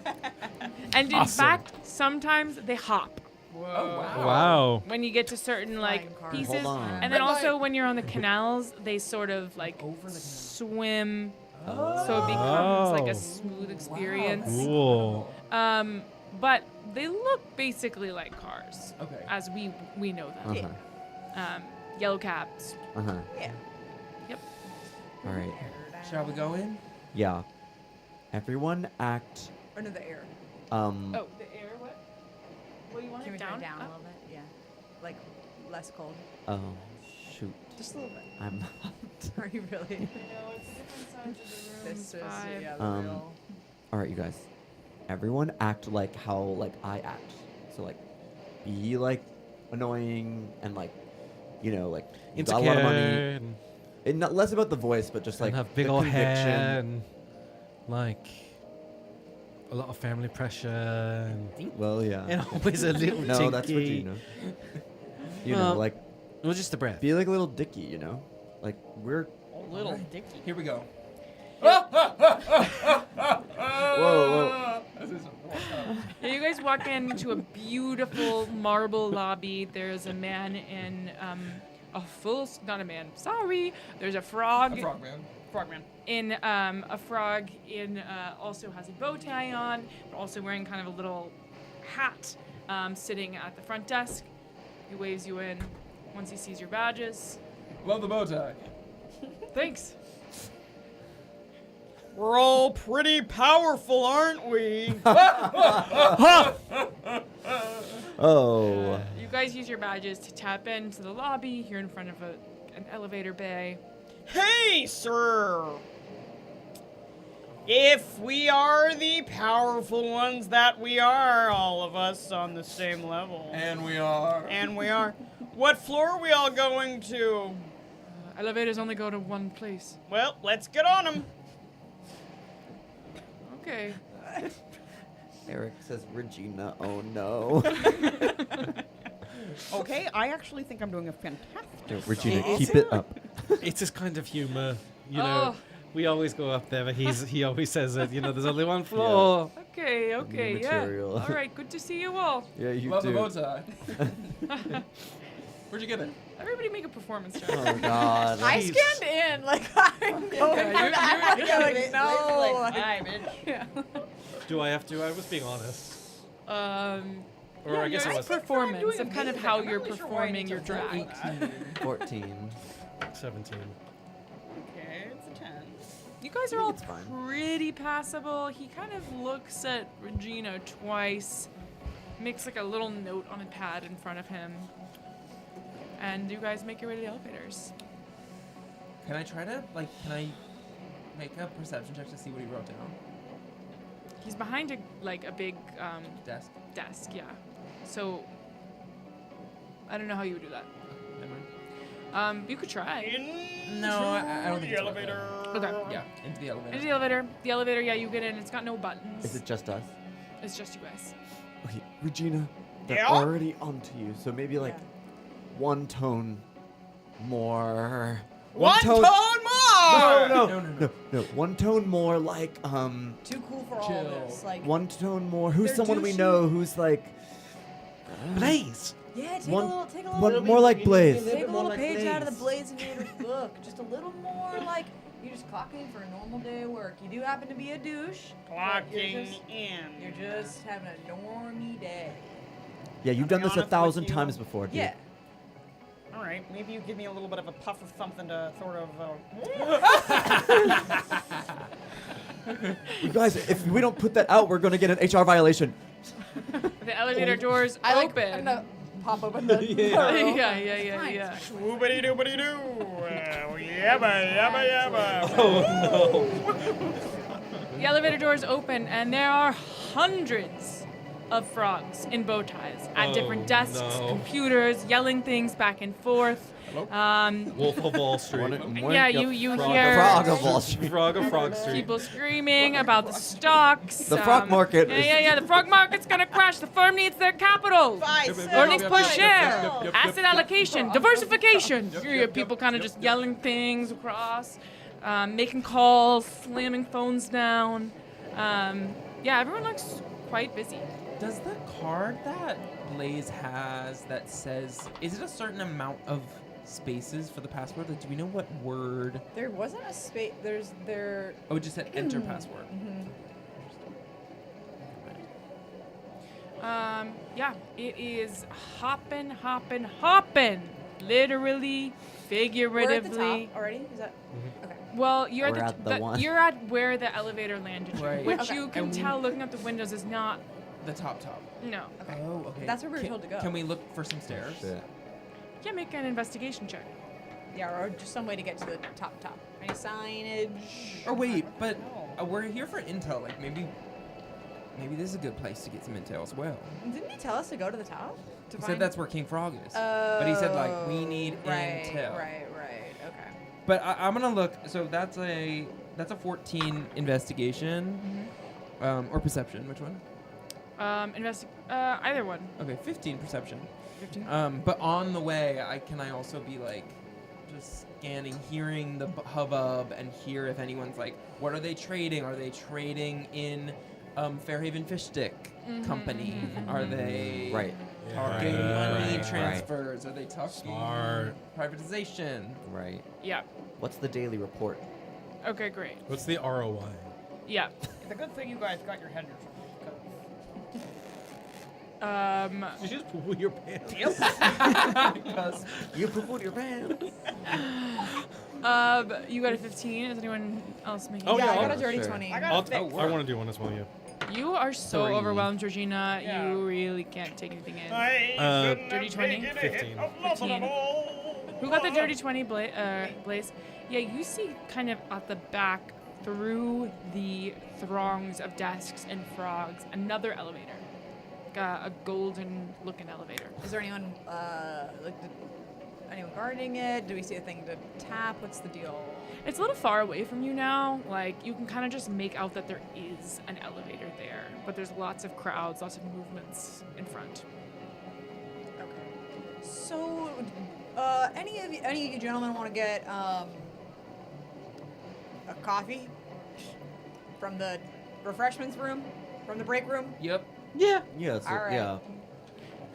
And in Awesome. fact, sometimes they hop Oh wow. Wow. when you get to certain like Flying cars. pieces. Hold on. And then Red also light. when you're on the canals, they sort of like Over the canal. swim, Oh. so it becomes like Oh. a smooth experience. Cool. But they look basically like cars Okay. as we know them. Uh-huh. Yellow cabs. Uh-huh. Yeah. Yep. All right. Shall we go in? Yeah. Everyone act, Or no, the air. Oh, the air. What? Well, you want Can we it turn down? it down a Up? little bit? Yeah. Like less cold. oh, shoot. Just a little bit. I'm Are you really? No, it's different sides of the room. This is Five. yeah, the real. All right, you guys. Everyone act like how like I act. So like, be like annoying and like, like you got a lot of money. And, And not less about the voice, but just like have big the old conviction. head and like a lot of family pressure and, Well, yeah. and always a little No, that's tinky. Regina. You know, Well, like, Well, just the breath. be like a little Dicky, you know? Like, we're... Little dicky. Here we go. Whoa, Yeah, you guys walk into a beautiful marble lobby. There's a man in not a man. Sorry. There's a frog. A frogman. Frogman. In a frog in also has a bow tie on, but also wearing kind of a little hat, sitting at the front desk. He waves you in once he sees your badges. Love the bow tie. Thanks. We're all pretty powerful, aren't we? Oh. You guys use your badges to tap into the lobby. You're in front of an elevator bay. Hey, sir! If we are the powerful ones that we are, all of us on the same level. And we are. And we are. What floor are we all going to? Elevators only go to one place. Well, let's get on them. Okay. Eric says, Regina, oh no. Okay, I actually think I'm doing a fantastic No, Regina, It's- keep it up. It's this kind of humor, you know. Oh. We always go up there, but he always says that, you know, there's only one floor. Okay, okay, yeah. material. All right, good to see you all. Yeah, you Love do. the bow tie. Where'd you get it? Everybody make a performance check. Oh, God. I He's- scanned in, like, I'm going Yeah, I'm you're- like, no. Hi, bitch. Yeah. Do I have to? I was being honest. Or Yeah, I guess your it was performance doing of kind of amazing. how I'm not you're really sure why I performing need your to roll drag. 14. 17. Okay, it's a 10. You guys are all it's fine. pretty passable. He kind of looks at Regina twice, makes like a little note on a pad in front of him, and you guys make your way to the elevators. Can I make a perception check to see what he wrote down? He's behind a big Desk. desk, yeah. So I don't know how you would do that. Never mind. You could try. No, I don't think the it's worth it. elevator. Okay. Yeah, into the elevator. Into the elevator. The elevator, yeah, you get in. It's got no buttons. Is it just us? It's just you guys. Okay, Regina, they're Yeah? already onto you, so maybe like one tone more. One tone No, more! no. One tone more like Too cool for all Chill. this. Like, one tone more. Who's They're someone we douchey. know who's like Blaze! yeah, take one- a little one more like Blaze. Take a little page out of the Blazeinator's book. Just a little more like you're just clocking for a normal day of work. You do happen to be a douche. but Clocking in. You're just having a normie day. Yeah, you've done be this 1,000 honest with you. times before, dude. Yeah. All right, maybe you give me a little bit of a puff of something to sort of. You guys, if we don't put that out, we're gonna get an HR violation. The elevator doors I like. open. I'm gonna pop open the. yeah. Swoobity doobity doo. Yabba yabba yabba. The elevator doors open, and there are hundreds of frogs in bow ties at different desks, computers, yelling things back and forth. Wolf of Wall Street. Yeah, you Frog hear Frog of Wall Street. Frog of Frog Street. people screaming about the stocks. The frog market is- Yeah. The frog market's gonna crash. The firm needs their capital. Or needs per share. Asset allocation. Diversification. You hear people kind of just yelling things across, making calls, slamming phones down. Yeah, everyone looks quite busy. Does the card that Blaze has that says, is it a certain amount of spaces for the password? Like, do we know what word? There wasn't a space. There. Oh, it just said enter password. Yeah, it is hoppin'. Literally, We're at the figuratively. top already. Is that? Okay. Well, you're We're at the one. you're at where the elevator landed, you, Right. which Okay. you can And we- tell looking at the windows is not. The top. No. Okay. Oh, okay. That's where we were told to go. Can we look for some stairs? Shit. Yeah, make an investigation check. Yeah, or just some way to get to the top. Any signage? Or wait, but we're here for intel. Like, maybe this is a good place to get some intel as well. Didn't he tell us to go to the top? To He said that's where King Frog is. Oh. But he said, like, we need right, intel. Right. Okay. But I'm gonna look. So that's a 14 investigation. Or perception, which one? Either one. Okay, 15 perception. 15. But on the way, can I also be like, just scanning, hearing the hubbub, and hear if anyone's like, what are they trading? Are they trading in Fairhaven Fish Stick Company? Are they Right. talking money right. transfers? Are they talking Smart. privatization? Right. Yeah. What's the daily report? Okay, great. What's the ROI? Yeah. It's a good thing you guys got your head yourself. Did you just poo your pants? Because You poo-pooed your pants. You got a 15. Is anyone else making? Oh, yeah, yeah, I got I'll- a dirty sure. 20. I got I'll a six. I want to do one as well, yeah. You are so 3. overwhelmed, Georgina. Yeah. You really can't take anything in. Dirty 20? 15. 15. Who got the dirty 20, Blaze? Yeah, you see kind of at the back through the throngs of desks and frogs another elevator. A golden looking elevator. Is there anyone anyone guarding it? Do we see a thing to tap? What's the deal? It's a little far away from you now. Like, you can kind of just make out that there is an elevator there, but there's lots of crowds, lots of movements in front. Okay. So, any of you gentlemen want to get a coffee from the refreshments room, from the break room? yep. Yeah, so, All right. yeah.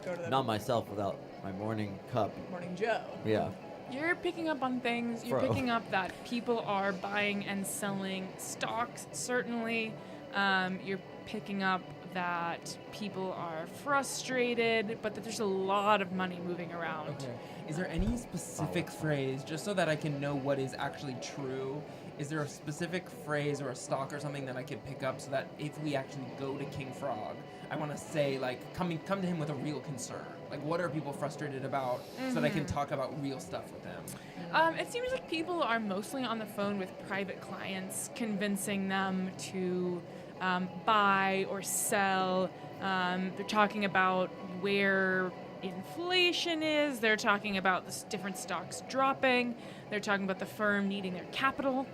Go to the Not myself without my morning cup. Morning Joe. Yeah. You're picking up on things. You're Bro. picking up that people are buying and selling stocks, certainly. You're picking up that people are frustrated, but that there's a lot of money moving around. Okay. Is there any specific phrase, just so that I can know what is actually true? Is there a specific phrase or a stock or something that I could pick up so that if we actually go to King Frog, I want to say, like, come to him with a real concern. Like, what are people frustrated about so that I can talk about real stuff with them? It seems like people are mostly on the phone with private clients, convincing them to buy or sell. They're talking about where inflation is. They're talking about the different stocks dropping. They're talking about the firm needing their capital.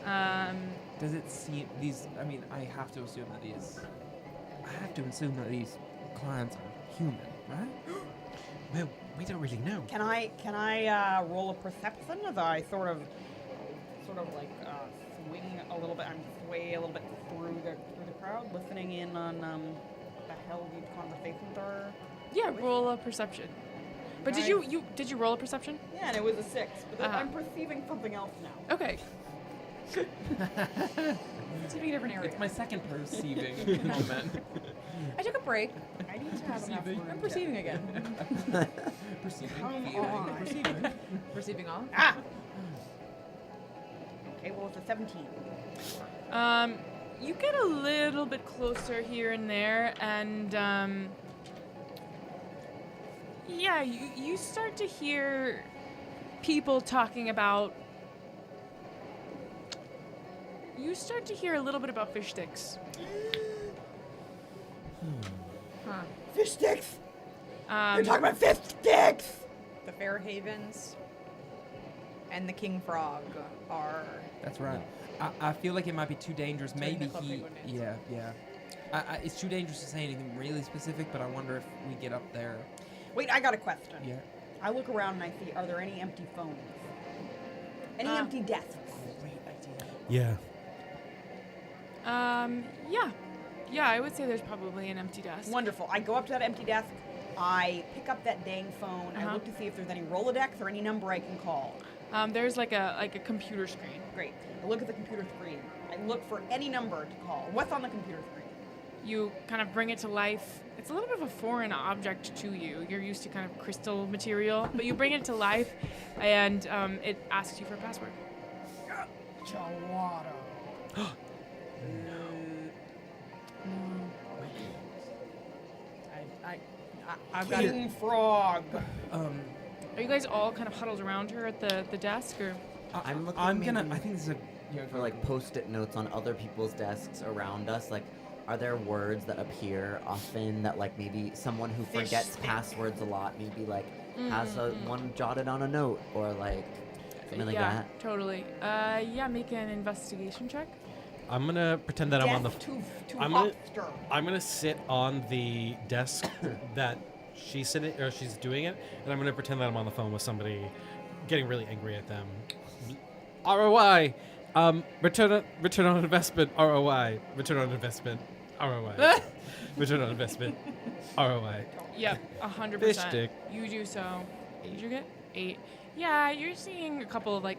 Does it seem these? I mean, I have to assume that these clients are human, right? Well, we don't really know. Can I roll a perception as I sort of like swing a little bit? I'm sway a little bit through the crowd, listening in on what the hell these conversations are. Yeah, roll a perception. But did you roll a perception? Yeah, and it was a 6, but Uh-huh. I'm perceiving something else now. Okay. It's a different area. It's my second perceiving moment. I took a break. I need to have enough room. I'm perceiving again. Perceiving, Come feeling, on. perceiving. Perceiving all. Ah. Okay, well it's a 17. You get a little bit closer here and there, and yeah, you start to hear people talking about. You start to hear a little bit about fish sticks. Huh. Fish sticks. Um, You're talking about fish sticks. The Fairhavens and the King Frog are. That's right. I feel like it might be too dangerous. Turning Maybe the club he. penguin names. Yeah. It's too dangerous to say anything really specific, but I wonder if we get up there. Wait, I got a question. Yeah. I look around and I see, are there any empty phones? Any empty desks? Great idea. Yeah. Yeah, I would say there's probably an empty desk. Wonderful. I go up to that empty desk. I pick up that dang phone. I Uh-huh. look to see if there's any Rolodex or any number I can call. There's like a computer screen. Great. I look at the computer screen. I look for any number to call. What's on the computer screen? You kind of bring it to life. It's a little bit of a foreign object to you. You're used to kind of crystal material, but you bring it to life, and it asks you for a password. Gelato. I've got it. King Frog. Are you guys all kind of huddled around her at the desk, or? I'm looking I'm gonna. maybe I think this is a. Yeah, for like post-it notes on other people's desks around us. Like, are there words that appear often that like maybe someone who Fish forgets stick. passwords a lot maybe like has a one jotted on a note or like something like yeah, that? totally. Yeah, make an investigation check. I'm gonna pretend that I'm on the. Death to I'm gonna- Hofster. I'm gonna sit on the desk that she's sitting, or she's doing it, and I'm gonna pretend that I'm on the phone with somebody, getting really angry at them. ROI, return on investment. ROI, return on investment. ROI, return on investment. ROI. Yep, 100%. Fish stick. You do so. Did you get 8? Yeah, you're seeing a couple of like,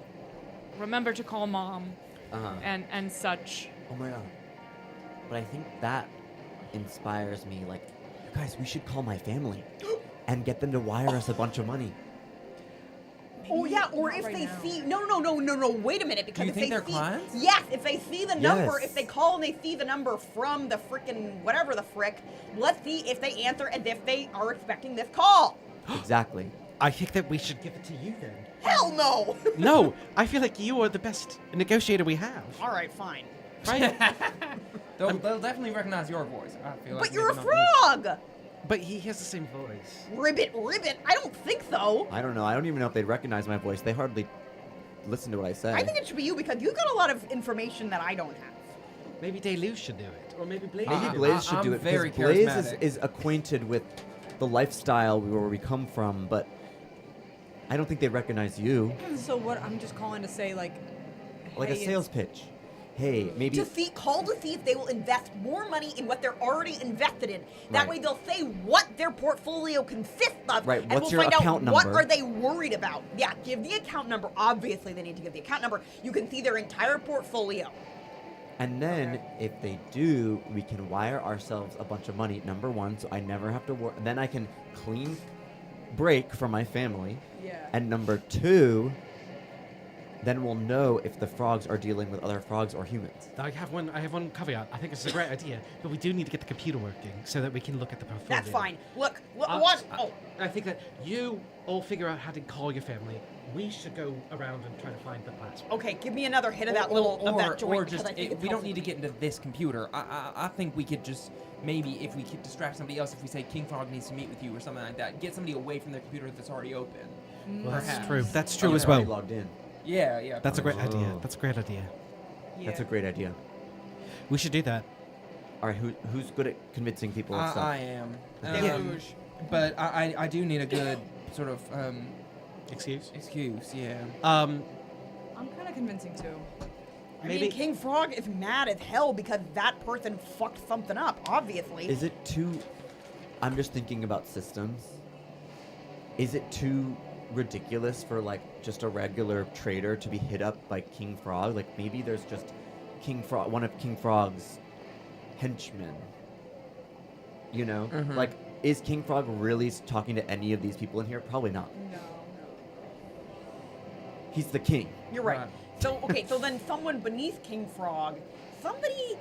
remember to call mom Uh-huh. and such. Oh my god. But I think that inspires me. Like, guys, we should call my family and get them to wire us a bunch of money. Oh yeah, or Not if right they now. see no, wait a minute, because you if think they they're see clients? yes, if they see the number, Yes. if they call and they see the number from the frickin' whatever the frick, let's see if they answer and if they are expecting this call. Exactly. I think that we should give it to you then. Hell no. No, I feel like you are the best negotiator we have. All right, fine. Right? They'll definitely recognize your voice. I feel like But you're a maybe not you. frog. But he has the same voice. Ribbit. I don't think so. I don't know. I don't even know if they'd recognize my voice. They hardly listen to what I say. I think it should be you because you got a lot of information that I don't have. Maybe Deluge should do it. Or maybe Blaze Maybe should do Blaze should I'm do it very because Blaze charismatic. is acquainted with the lifestyle where we come from, but I don't think they recognize you. So what? I'm just calling to say like. Like hey, a sales pitch. Hey, maybe Call to see if they will invest more money in what they're already invested in. That Right. way they'll say what their portfolio consists of. Right, And what's we'll your find account out what number? are they worried about. Yeah, give the account number. Obviously they need to give the account number. You can see their entire portfolio. And then, if they do, we can wire ourselves a bunch of money, number one, so I never have to work. Then I can clean break for my family. Yeah. And number two, then we'll know if the frogs are dealing with other frogs or humans. I have one caveat. I think it's a great idea, but we do need to get the computer working so that we can look at the portfolio. That's fine. Look, Uh, what? uh, Oh, I think that you all figure out how to call your family. We should go around and try to find the password. okay. Give me another hit of that of that joint. or 'cause just I think it's we don't helpful need to me. get into this computer. I think we could just maybe if we could distract somebody else, if we say King Frog needs to meet with you or something like that, get somebody away from their computer that's already open. Well, that's Perhaps. true. That's Oh, true you're as well. already logged in. Yeah. That's a great Oh. idea. That's a great idea. That's a great idea. We should do that. All right, who's good at convincing people of stuff? I am. Deluge. But I do need a good sort of Excuse? excuse. Yeah. I'm kind of convincing too. I Maybe- mean, King Frog is mad as hell because that person fucked something up. Obviously. Is it too... I'm just thinking about systems. Is it too ridiculous for, like, just a regular trader to be hit up by King Frog? Like, maybe there's just one of King Frog's henchmen. You know? Mhm. Like, is King Frog really talking to any of these people in here? Probably not. No. He's the king. You're right. Right. So okay, so then someone beneath King Frog, somebody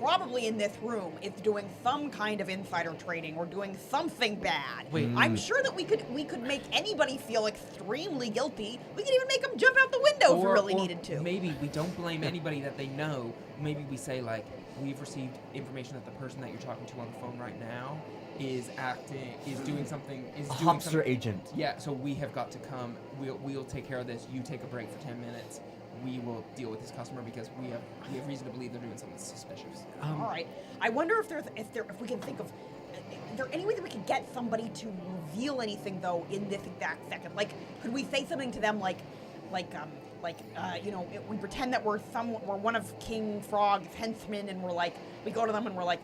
probably in this room is doing some kind of insider trading or doing something bad. Wait. I'm sure that we could make anybody feel extremely guilty. We could even make them jump out the window if we really needed to. Maybe we don't blame anybody that they know. Maybe we say like we've received information that the person that you're talking to on the phone right now is doing something. A Hopster agent. Yeah, so we have got to come. We'll take care of this. You take a break for 10 minutes. We will deal with this customer because we have reason to believe they're doing something suspicious. All right. I wonder if we can think of. Is there any way that we could get somebody to reveal anything though in this exact second? Like, could we say something to them like, we pretend that we're one of King Frog's henchmen, and we go to them and we're like,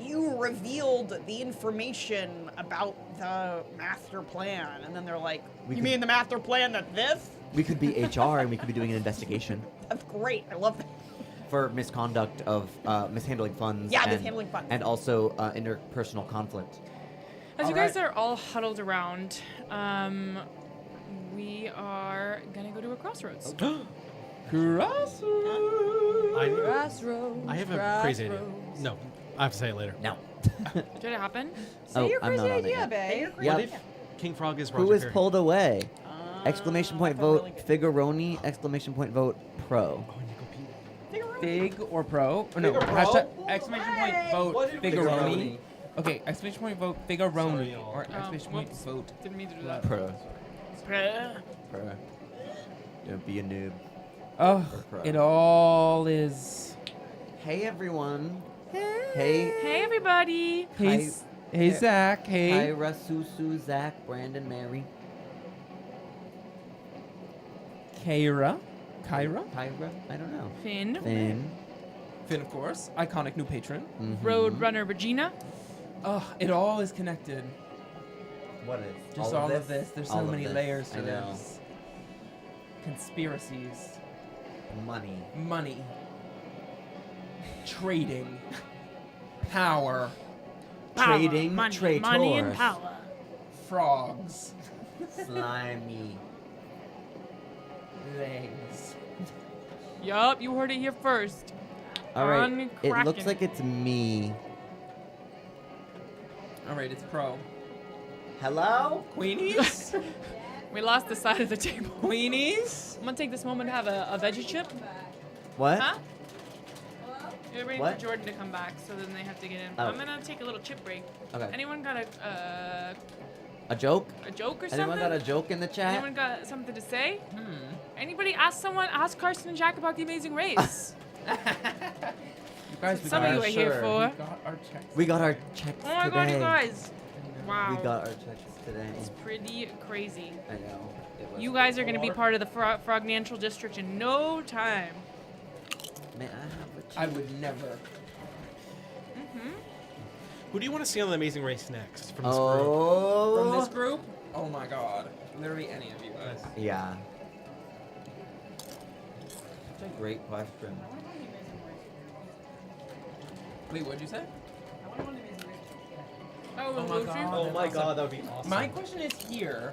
you revealed the information about the master plan, and then they're like, We you could- mean the master plan that's this? We could be HR and we could be doing an investigation That's great. I love that. for misconduct of mishandling funds. Yeah, and, mishandling funds. And also interpersonal conflict. As you guys are all huddled around, we are gonna go to a crossroads. Crossroads. I have a crazy idea. No, I have to say it later. No. Did it happen? Say your I'm crazy not on it idea, yet. babe. Yeah. What if King Frog is Roger Who is Perry? pulled away? Exclamation point that's a vote really good- Figaroni. Exclamation point vote pro. Oh, and you go pee. Fig or pro? Or no, Fig or pro? hashtag exclamation point vote What did Figaroni. Figaroni? Okay, exclamation point vote Figaroni. y'all. Or exclamation point whoops. vote. Didn't mean to do that. Pro. Bruh. Pro. Don't be a noob. Oh, Or pro. it all is Hey everyone. Hey. Hey, everybody. Hey, hey, Zach. Hey. Kyra, Susu, Zach, Brandon, Mary. Kyra. Tyra? I don't know. Finn. Finn. Finn, of course. Iconic new patron. Mhm. Roadrunner Regina. Oh, it all is connected. What is? Just all of this. There's so All of many this. layers to I know. this. Conspiracies. Money. Money. Trading. Power. Trading. money, Traitors. money and power. Frogs. Slimy. Legs. Yup, you heard it here first. All right. It looks Uncracking. like it's me. Alright, it's pro. Hello? Queenies? We lost the side of the table. Queenies? I'm gonna take this moment to have a veggie chip. What? Huh? We're waiting What? for Jordan to come back, so then they have to get in. Oh. I'm gonna take a little chip break. Okay. Anyone got A joke? a joke or Anyone something? got a joke in the chat? Anyone got something to say? Hmm. Anybody ask Carson and Jack about the Amazing Race. You guys, we Some got of you our, are here sure. for. we got our checks. We got our checks Oh my today. god, you guys! Wow. We got our checks today. It's pretty crazy. I know. It was You guys are gonna be part of the Frognancial District in no time. May I have a check? I would never. Who do you want to see on the Amazing Race next from this group? Oh. From this group? Oh my god. Literally any of you guys. Yeah. Such a great question. Wait, what'd you say? Oh, Oh my Lucy? god. Oh my god, that would be awesome. My question is here.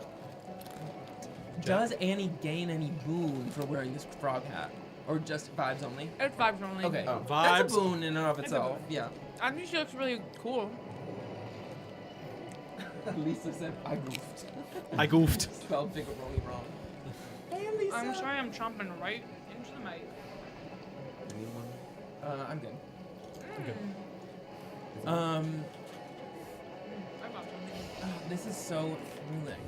Does Annie gain any boon for wearing this frog hat? Or just vibes only? It's vibes only. Okay. Oh. That's a Vibes. boon in and of It's a itself. Yeah. I think she looks really cool. Lisa said I goofed. I goofed. Spelled Figuroni wrong. Hey, Lisa. I'm sorry, I'm chomping right into the mic. Anyone? I'm good. Mm. Um, I love it. this is so thrilling.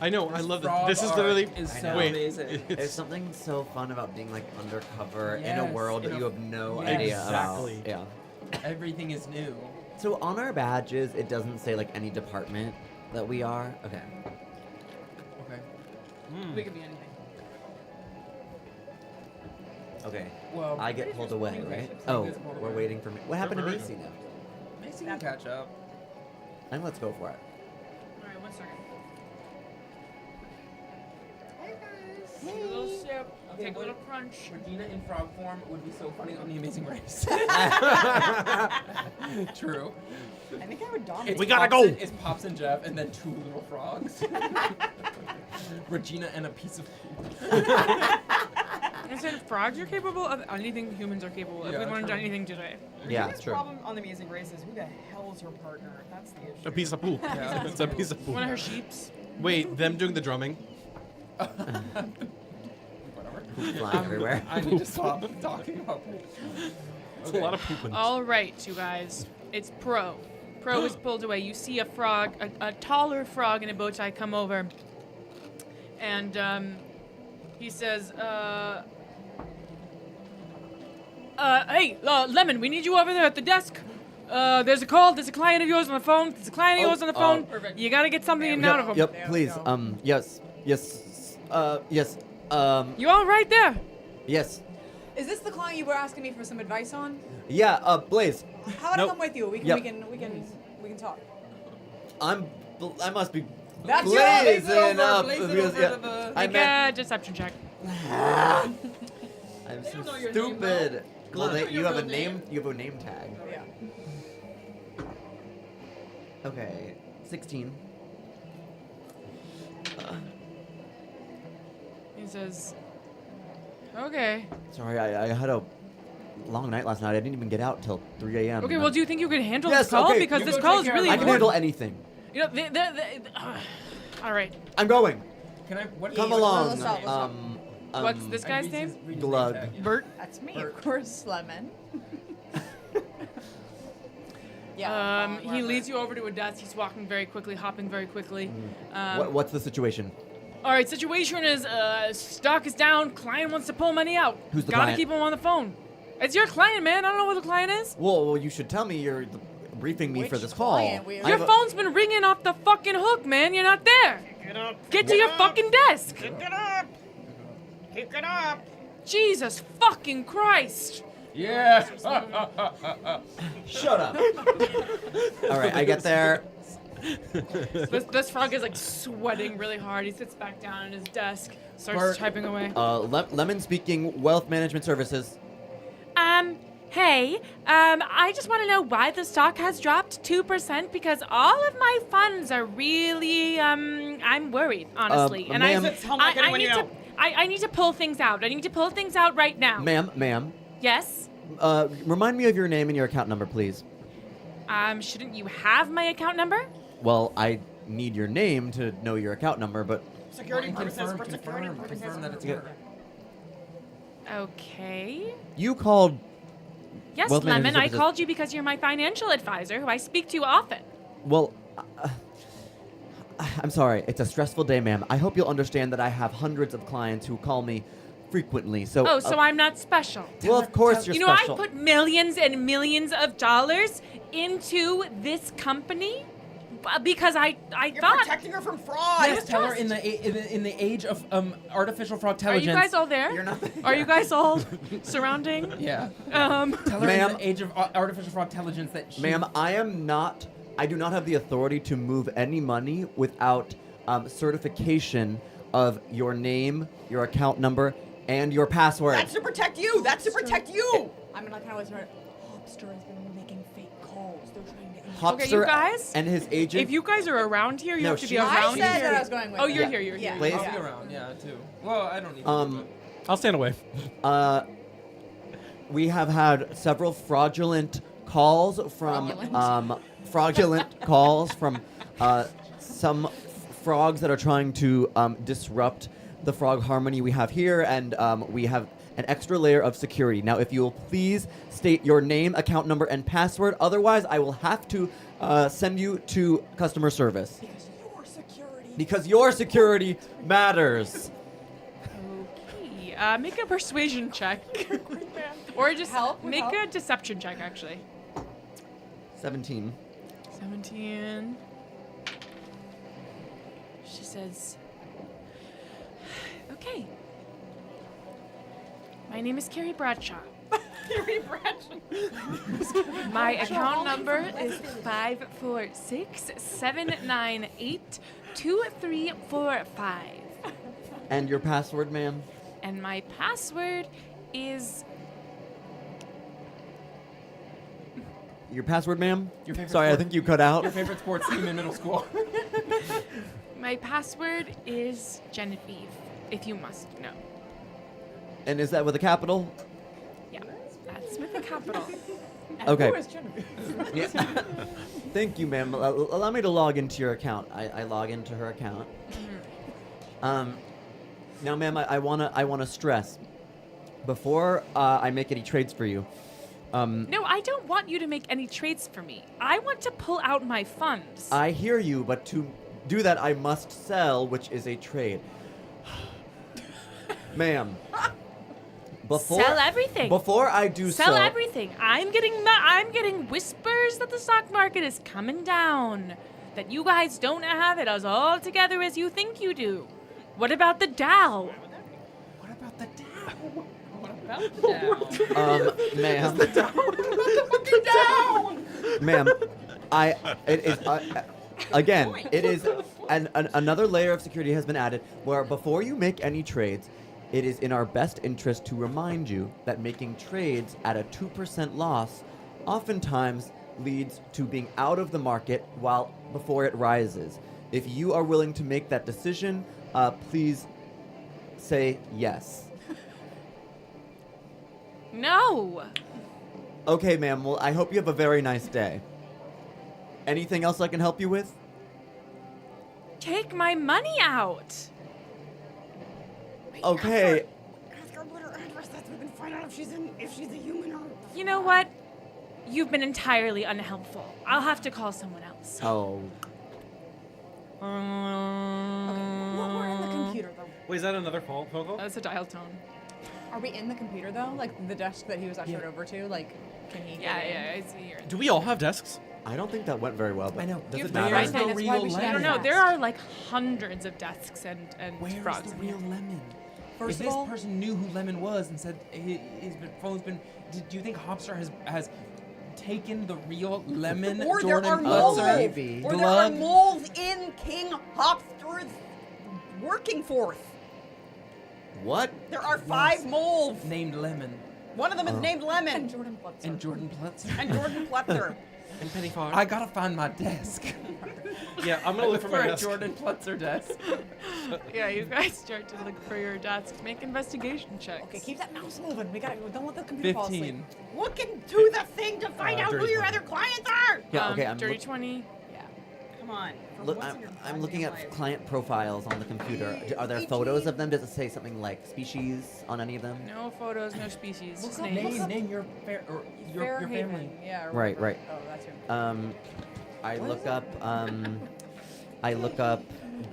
I know, I love it. Frog This is art literally. is I so know. Wait, amazing. There's something so fun about being like undercover in a Yes, world in that a- you have no yes. idea Exactly. about. Yeah. Everything is new. So on our badges, it doesn't say like any department that we are. Okay. Okay. Mm. We could be anything. Okay. Well, I get pulled away, right? It's Oh, like this we're waiting for me. What happened to River. Macy now? Macy can catch up. And let's go for it. Alright, 1 second. Take a little sip. Okay, Take a what- little crunch. Regina in frog form would be so funny on The Amazing Race. True. I think I would dominate. We gotta Pops go. It's Pops and Jeff, and then 2 little frogs. Regina and a piece of food. I said frogs are capable of anything humans are capable of. Yeah, We learned true. anything today. Yeah, Biggest true. problem on the Amazing Race is who the hell is her partner? That's the issue. A piece of poop. Yeah. It's a piece of poop. One of her sheeps. Wait, them doing the drumming? Whatever. Poop flying everywhere. I need to stop talking about poop. It's a lot of pooping. All right, you guys. It's Pro. Pro is pulled away. You see a frog, a taller frog in a bow tie come over. And he says, hey, Lemon, we need you over there at the desk. There's a call. There's a client of yours on the phone. There's a client of yours on the phone. Perfect. You gotta get something in and out of him. Yep, There we please. go. Yes. You all right there? Yes. Is this the client you were asking me for some advice on? Yeah, Blaze. How about Nope. I come with you? We can, Yep. we can talk. I must be That's blazing up. blaze it because, over yeah, to the- I Make meant, a deception check. I'm They so don't know your name, stupid. though. Well, They don't know you your have a real name. name. You have a name tag. Yeah. Okay, 16. He says, okay. Sorry, I had a long night last night. I didn't even get out till 3 a.m. Okay, well, do you think you could handle Yes, this call? okay, Because you this go call take is care really of I can important. handle anything. You know, all right. I'm going. Can I? What? Come Yeah, along. let's stop, let's stop. What's this guy's name? Glug. Bert. That's me, Bert. of course, Lemon. yeah. He leads you over to a desk. He's walking very quickly, hopping very quickly. What's the situation? All right, situation is stock is down. Client wants to pull money out. Who's the Gotta client? keep him on the phone. It's your client, man. I don't know what the client is. Well, you should tell me. You're briefing me for Which this call. client? I Your have a- phone's been ringing off the fucking hook, man. You're not there. Get to your fucking desk. Pick it up. Pick it up. Jesus fucking Christ. Yeah. Shut up. All right, I get there. This frog is like sweating really hard. He sits back down at his desk, starts Bart. typing away. Lemon speaking, wealth management services. Hey, I just want to know why the stock has dropped 2% because all of my funds are really, I'm worried, honestly. And ma'am- Does it sound like anyone you know? I need to pull things out. I need to pull things out right now. Ma'am, Yes? remind me of your name and your account number, please. Shouldn't you have my account number? Well, I need your name to know your account number, but Security purposes. For security Confirm purposes. that it's Yeah. her. Okay. you called. Yes, Wealth Lemon, management I services. called you because you're my financial advisor who I speak to often. Well, I'm sorry. It's a stressful day, ma'am. I hope you'll understand that I have hundreds of clients who call me frequently. So. Oh, so I'm not special. Well, of course you're You know, special. I put millions and millions of dollars into this company because I You're thought. protecting her from fraud. Yes, tell her in the age of artificial fraud Are intelligence. you guys all there? You're not. Are you guys all surrounding? Yeah. Um, Tell her Ma'am. in the age of artificial fraud intelligence that she. Ma'am, I do not have the authority to move any money without certification of your name, your account number, and your password. That's to protect you. That's to protect you. I'm gonna kind of whisper. Hopster has been making fake calls. They're trying to. Hopster Okay, you guys, and his agent. if you guys are around here, you No, have to be she's- I around said here. that I was going with Oh, it. you're Yeah. here. You're Yeah. here. Please. I'll Yeah. be around. Yeah, too. Well, I don't need. to, um, I'll stand away. we have had several fraudulent calls from fraudulent calls from some frogs that are trying to disrupt the frog harmony we have here, and we have an extra layer of security. Now, if you will please state your name, account number, and password, otherwise I will have to send you to customer service. Because your security matters. Okay, make a persuasion check. Or just Help, would make help. a deception check, actually. 17. 17. She says, okay. My name is Carrie Bradshaw. Carrie Bradshaw. My account number is 546-798-2345. And your password, ma'am? And my password is Your password, ma'am? Your favorite Sorry, I sport. think you cut out. Your favorite sports team in middle school. my password is Genevieve, if you must know. And is that with a capital? Yeah, that's with a capital. Okay. Who is Genevieve? Yeah. Thank you, ma'am. Allow me to log into your account. I log into her account. Now, ma'am, I wanna stress before I make any trades for you. No, I don't want you to make any trades for me. I want to pull out my funds. I hear you, but to do that, I must sell, which is a trade. Ma'am. Sell everything. Before I do Sell so, everything. I'm getting whispers that the stock market is coming down. That you guys don't have it as all together as you think you do. What about the Dow? What about the Dow? ma'am. Ma'am, it is another layer of security has been added where before you make any trades, it is in our best interest to remind you that making trades at a 2% loss oftentimes leads to being out of the market before it rises. If you are willing to make that decision, please say yes. No. Okay, ma'am. Well, I hope you have a very nice day. Anything else I can help you with? Take my money out. Okay. Ask her what her address is. We can find out if she's a human or. You know what? You've been entirely unhelpful. I'll have to call someone else. Oh. We're in the computer though. Wait, is that another phone call? That's a dial tone. Are we in the computer though? Like the desk that he was ushered over to? Like, can he? Yeah, get in? yeah, I see here. Do we all have desks? I don't think that went very well. But I know. Does You it have to matter? write Where's that. the That's why real we should I don't lemon? know. There are like hundreds of desks and Where's frogs the in here. real lemon? First If of this all, person knew who Lemon was and said his phone's been, do you think Hopstar has taken the real Lemon? Or there Jordan are moles. Pulitzer maybe. Or there are glove? moles in King Hopster's working force. What? There are 5 moles. named Lemon One of them is named and Lemon. Jordan Blitzer. and Jordan Pulitzer. And Jordan Pletzer. And Penny Farm? I gotta find my desk. Yeah, I'm gonna look for my a desk. Jordan Pulitzer desk. Yeah, you guys start to look for your desk. Make investigation checks. Okay, keep that mouse moving. We got. Don't let the computer fall asleep. 15. Look into the thing to find out who dirty your 20. other clients are. Yeah. Okay. Dirty 20. Yeah. Come on. For Look, once in your I'm looking at goddamn life. client profiles on the computer. Are there photos of them? Does it say something like species on any of them? No photos, no species. Just Look up- names. Name your your Fairhaven. family. Yeah. or Right, whatever. right. Oh, that's him. I What look is up. I look up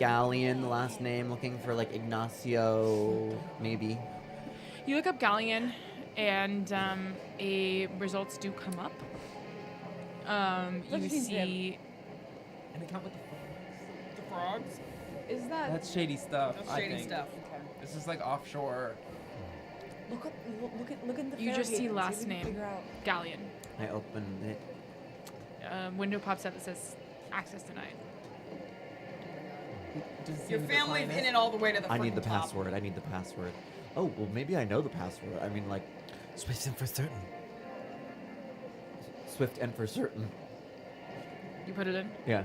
Galleon last name, looking for like Ignacio, maybe. You look up Galleon, and results do come up. Look, You he's see. And they count with the frogs. Is that? That's shady stuff. That's I shady think. stuff. Okay. This is like offshore. Look at the. You just see Fairhaven, last if we can name. figure out- Galleon. I open it. Window pops up that says access denied. Does it say Your who the family's client in is? it all the way to the I need frickin' the top. password. I need the password. Oh well, maybe I know the password. I mean, like Switch in for certain. Swift and for certain. You put it in. Yeah.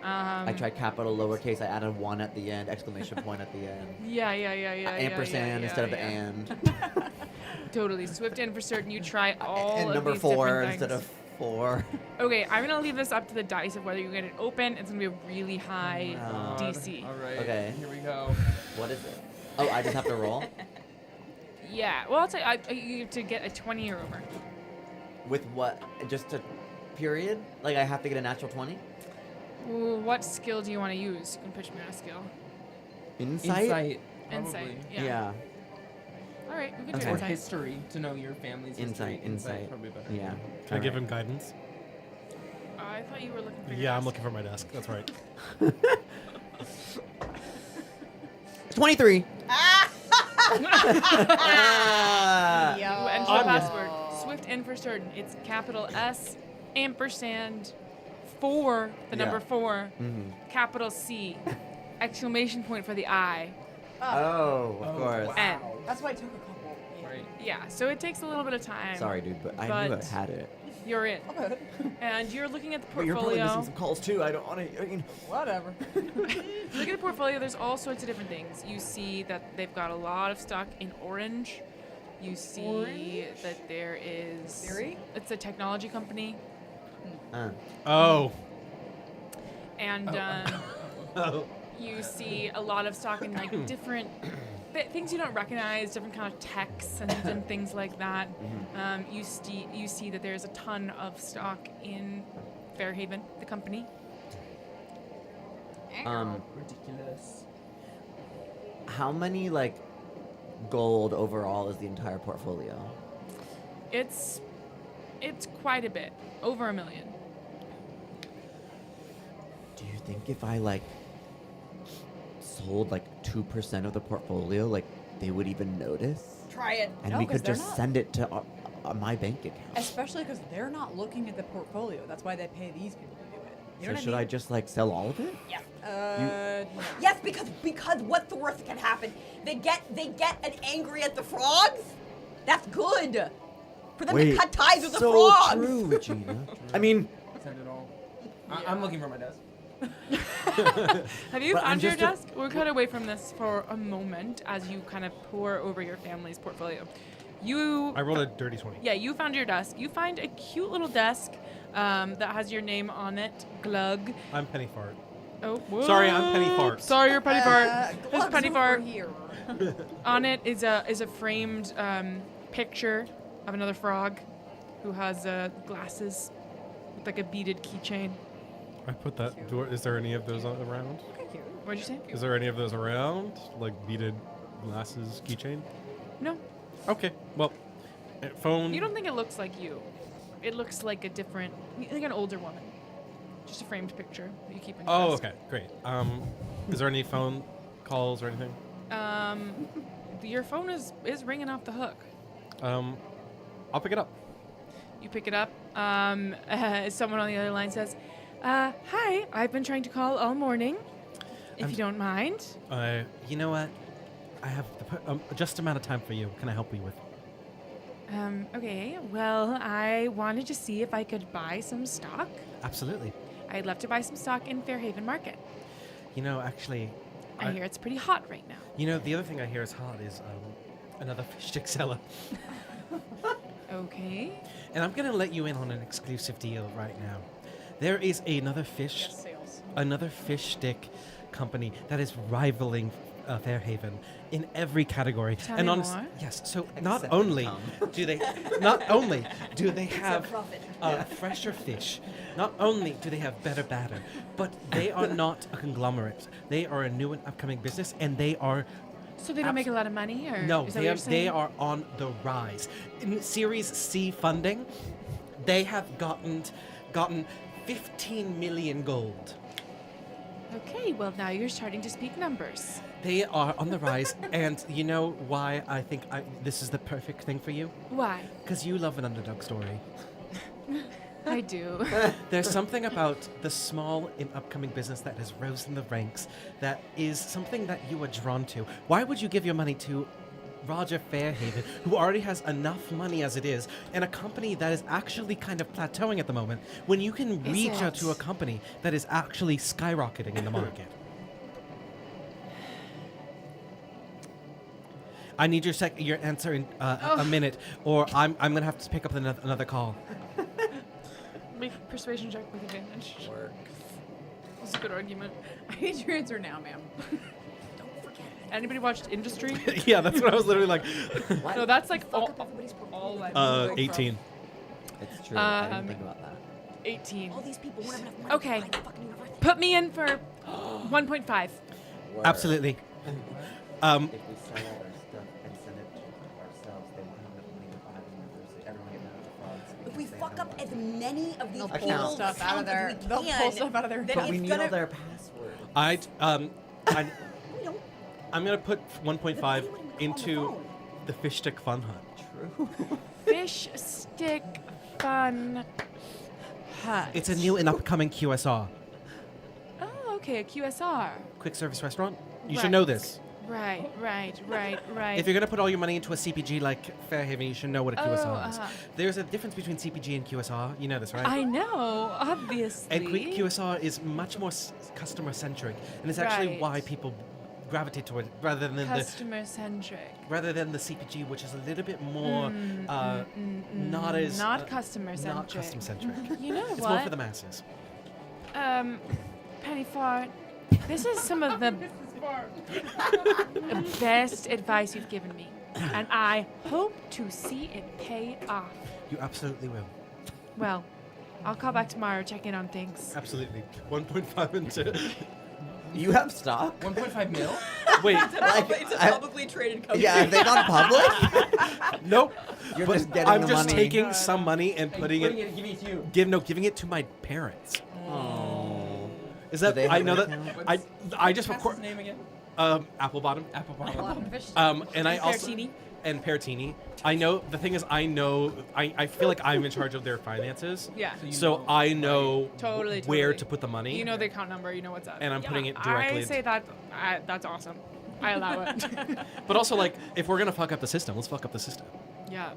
Um, I tried capital lowercase. I added 1 at the end, exclamation point at the end. Yeah. Ampersand instead of yeah. and. Totally. Swift and for certain. You try all And of number these 4 different instead things. of 4. Okay, I'm gonna leave this up to the dice of whether you get it open. It's gonna be a really high Oh. DC. All right. Okay. Here we go. What is it? Oh, I just have to roll Yeah. Well, I'll tell you, you have to get a 20 or over. with what? Just a period? Like I have to get a natural 20? Ooh, what skill do you want to use? You can pitch me on a skill. Insight. Insight. Insight. Probably. Yeah. All right, we can do Okay. Or insight. history to know your family's history. Insight. Probably better. Yeah. Can I give him guidance? I thought you were looking for. your Yeah, I'm desk. looking for my desk. That's right. 23. You enter the Anya. password. Swift in for certain. It's capital S ampersand 4, the Yeah. number 4, Mhm. capital C, exclamation point for the I. Oh, of course. Wow. And That's why I took a couple. Yeah. Right. yeah, so it takes a little bit of time. Sorry, dude, but I knew I But- had it. You're in, Okay. and you're looking at the But you're probably portfolio. missing some calls too. I don't want to. I mean, Whatever. Look at the portfolio. There's all sorts of different things. You see that they've got a lot of stock in orange. You see that there is. Siri? It's a technology company, Oh. and you see a lot of stock in like different things you don't recognize, different kind of techs and things like that. You see that there's a ton of stock in Fairhaven, the company. Ridiculous. how many like gold overall is the entire portfolio? It's quite a bit, over $1 million. Do you think if I like sold like 2% of the portfolio, like they would even notice? Try it. And No, we 'cause could they're just not. send it to my bank account. Especially because they're not looking at the portfolio. That's why they pay these people to do it. You know So what should I I mean? just like sell all of it? Yeah. No. Yes, because what's the worst that can happen? They get angry at the frogs. That's good. For them to cut ties with the so frogs. true, Regina. I mean, Send it all. I'm looking for my desk. Have you But I'm found your just desk? We'll cut away from this for a moment as you kind of pour over your family's portfolio. You, I rolled a dirty 20. yeah, you found your desk. You find a cute little desk that has your name on it, Glug. I'm Penny Fart. Oh, Sorry, I'm Penny Fart. Sorry, you're Penny Fart. There's Glug's Penny over Fart. here. On it is a framed picture of another frog who has glasses with like a beaded keychain. I put that. Is there any of those around? What'd you say? Is there any of those around? Like beaded glasses keychain? No. Okay. Well, phone. You don't think it looks like you. It looks like a different, like an older woman. Just a framed picture that you keep in your Oh, desk. okay, great. Is there any phone calls or anything? Your phone is ringing off the hook. I'll pick it up. You pick it up. Someone on the other line says, hi, I've been trying to call all morning, if you don't mind. You know what? I have the just amount of time for you. Can I help you with? Okay, well, I wanted to see if I could buy some stock. Absolutely. I'd love to buy some stock in Fairhaven Market. You know, actually, I hear it's pretty hot right now. you know, the other thing I hear is hot is another fish stick seller. Okay. And I'm gonna let you in on an exclusive deal right now. There is another fish stick company that is rivaling Fairhaven in every category. Tell and me honest, more. yes. So Except not the only tongue. do they have fresher fish, not only do they have better batter, but they are not a conglomerate. They are a new and upcoming business, and they are. So they don't make a lot of money, or No, is that they what are, you're saying? they are on the rise. In Series C funding, they have gotten 15 million gold. Okay, well now you're starting to speak numbers. They are on the rise, and you know why I think this is the perfect thing for you? Why? Because you love an underdog story. I do. There's something about the small and upcoming business that has rose in the ranks that is something that you are drawn to. Why would you give your money to Roger Fairhaven, who already has enough money as it is, and a company that is actually kind of plateauing at the moment, when you can Is reach out it? to a company that is actually skyrocketing in the market? I need your answer in a minute, or I'm gonna have to pick up another call. Make a persuasion check with advantage. Works. That's a good argument. I need your answer now, ma'am. Anybody watched Industry? Yeah, that's what I was literally like. What? No, that's like all like 18. It's true. I didn't think about that. 18. All these people won't have enough money Okay. to buy the fucking university. Put me in for 1.5. Word. Absolutely. If we sell all their stuff and send it to ourselves, they won't have enough money to buy the university. Everyone get mad at the frogs. If we because they fuck have up no as money. many of these They'll pull people's stuff out of accounts their- as we they'll can, pull stuff out of their then But it's we need gonna, all their passwords. I'm gonna put 1.5 Anyone can into call on the fish stick fun hunt. True. Fish stick fun hut. It's a new and upcoming QSR, Oh, okay, a QSR. quick service restaurant. You Right. should know this. Right. If you're gonna put all your money into a CPG like Fairhaven, you should know what a QSR is. uh-huh. There's a difference between CPG and QSR. You know this, right? I know, obviously. And quick QSR is much more customer centric, and it's actually Right. why people gravitate toward it rather than Customer centric. the CPG, which is a little bit more not as Not customer centric. not custom centric. You know It's what? more for the masses. Penny Fart, this is some of the best advice you've given me, and I hope to see it pay off. You absolutely will. Well, I'll call back tomorrow, check in on things. Absolutely. 1.5 into. You have stock? 1.5 mil? Wait, Like, It's a I- publicly traded company. Yeah, have they gone public? nope. You're But just getting I'm the just money. taking some money and putting it, Giving it to you. giving it to my parents. Oh. Is Do that they I have know an that account? I just What's record his name again? Apple Bottom. Apple bottom. And I also Peratini? and Peratini. I know the thing is I feel like I'm in charge of their finances. Yeah. So I know Totally. where to put the money. You know the account number, you know what's up. And I'm putting it I directly say that, that's awesome. I allow it. But also like if we're gonna fuck up the system, let's fuck up the system. Yeah.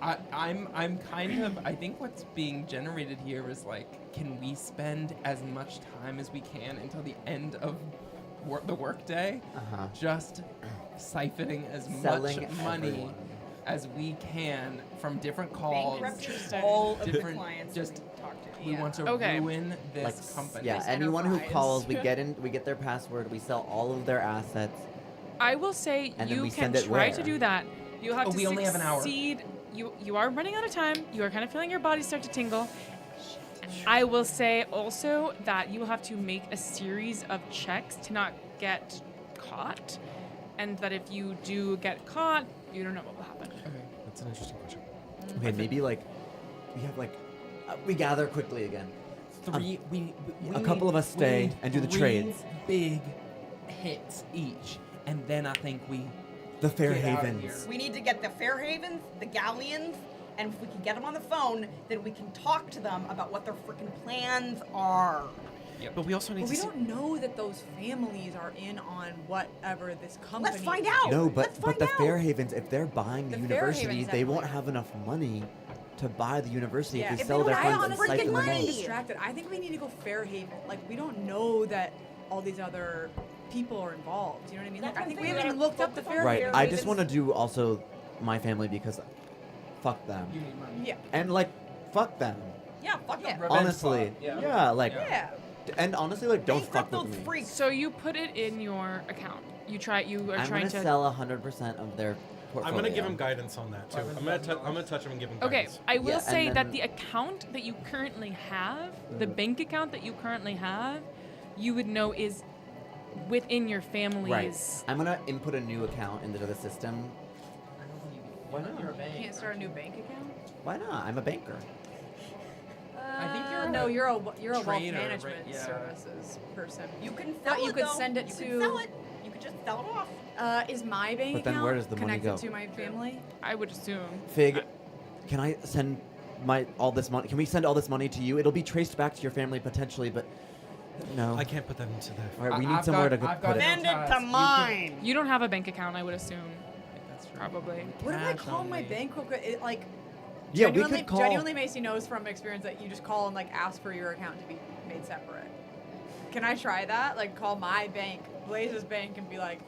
I'm kind of, I think what's being generated here is like, can we spend as much time as we can until the end of the workday, Uh-huh. just siphoning as Selling much money everyone. as we can from different calls. Interesting. all of the Different- clients just- that we talked to. We want to Okay. ruin this Like, company. yeah, This anyone who enterprise. calls, we get their password, we sell all of their assets. I will say And then you we can send it try where? to do that. You'll have Oh, to we only have an hour. succeed. You are running out of time. You are kind of feeling your body start to tingle. I will say also that you will have to make a series of checks to not get caught. And that if you do get caught, You don't know what will happen. Okay, that's an interesting question. Okay, maybe like we have like we gather quickly again. Three. We a couple of us stay need and do the 3 trades. Big hits each, and then I think we. The Fair Get out of Havens. here. We need to get the Fairhavens, the Galleons, and if we can get them on the phone, then we can talk to them about what their freaking plans are. But we also need But to. we don't know that those families are in on whatever this company. Let's find is out. No, doing. but Let's but find the out. Fair Havens, if they're buying the The university, Fairhavens they won't definitely have enough money to buy the university Yeah, if they if sell they their don't funds have and enough siphon the freaking money. money. distracted. I think we need to go Fairhaven. Like we don't know that all these other people are involved. You know what I mean? Like I think we haven't even looked up the Fairhaven. Right. I just want to do also my family because fuck them. You need money. Yeah. And like fuck them. Yeah, fuck them. Revenge Honestly. spot. Yeah, like Yeah. and honestly like don't Bankrupt fuck with those me. freaks. So you put it in your account. You are I'm trying gonna to sell 100% of their portfolio. I'm gonna give him guidance on that too. I'm gonna touch him and give him Okay, guidance. I will Yeah, say and that then- the account that you currently have, the bank account that you currently have, you would know is within your family's. Right. I'm gonna input a new account into the system. Why not? You're a bank. You can't start a new bank account. Why not? I'm a banker. I think you're no. a You're a wealth trader, management right? Yeah. services person. You can No, sell you it, could though. send it you to- can sell it. You could just sell it off. Is my bank But then account where does the money connected go? to my family? I would assume. Fig, can I send all this money? Can we send all this money to you? It'll be traced back to your family potentially, but no. I can't put that into the. All right, we need I've somewhere got- to I've put got it. Send it You to can- mine. You don't have a bank account, I would assume. That's true. Probably. What if I Cash call my only. bank real quick? It, like, Yeah, we genuinely, could call. genuinely, Macy knows from experience that you just call and like ask for your account to be made separate. Can I try that? Like, call my bank, Blaze's bank, and be like,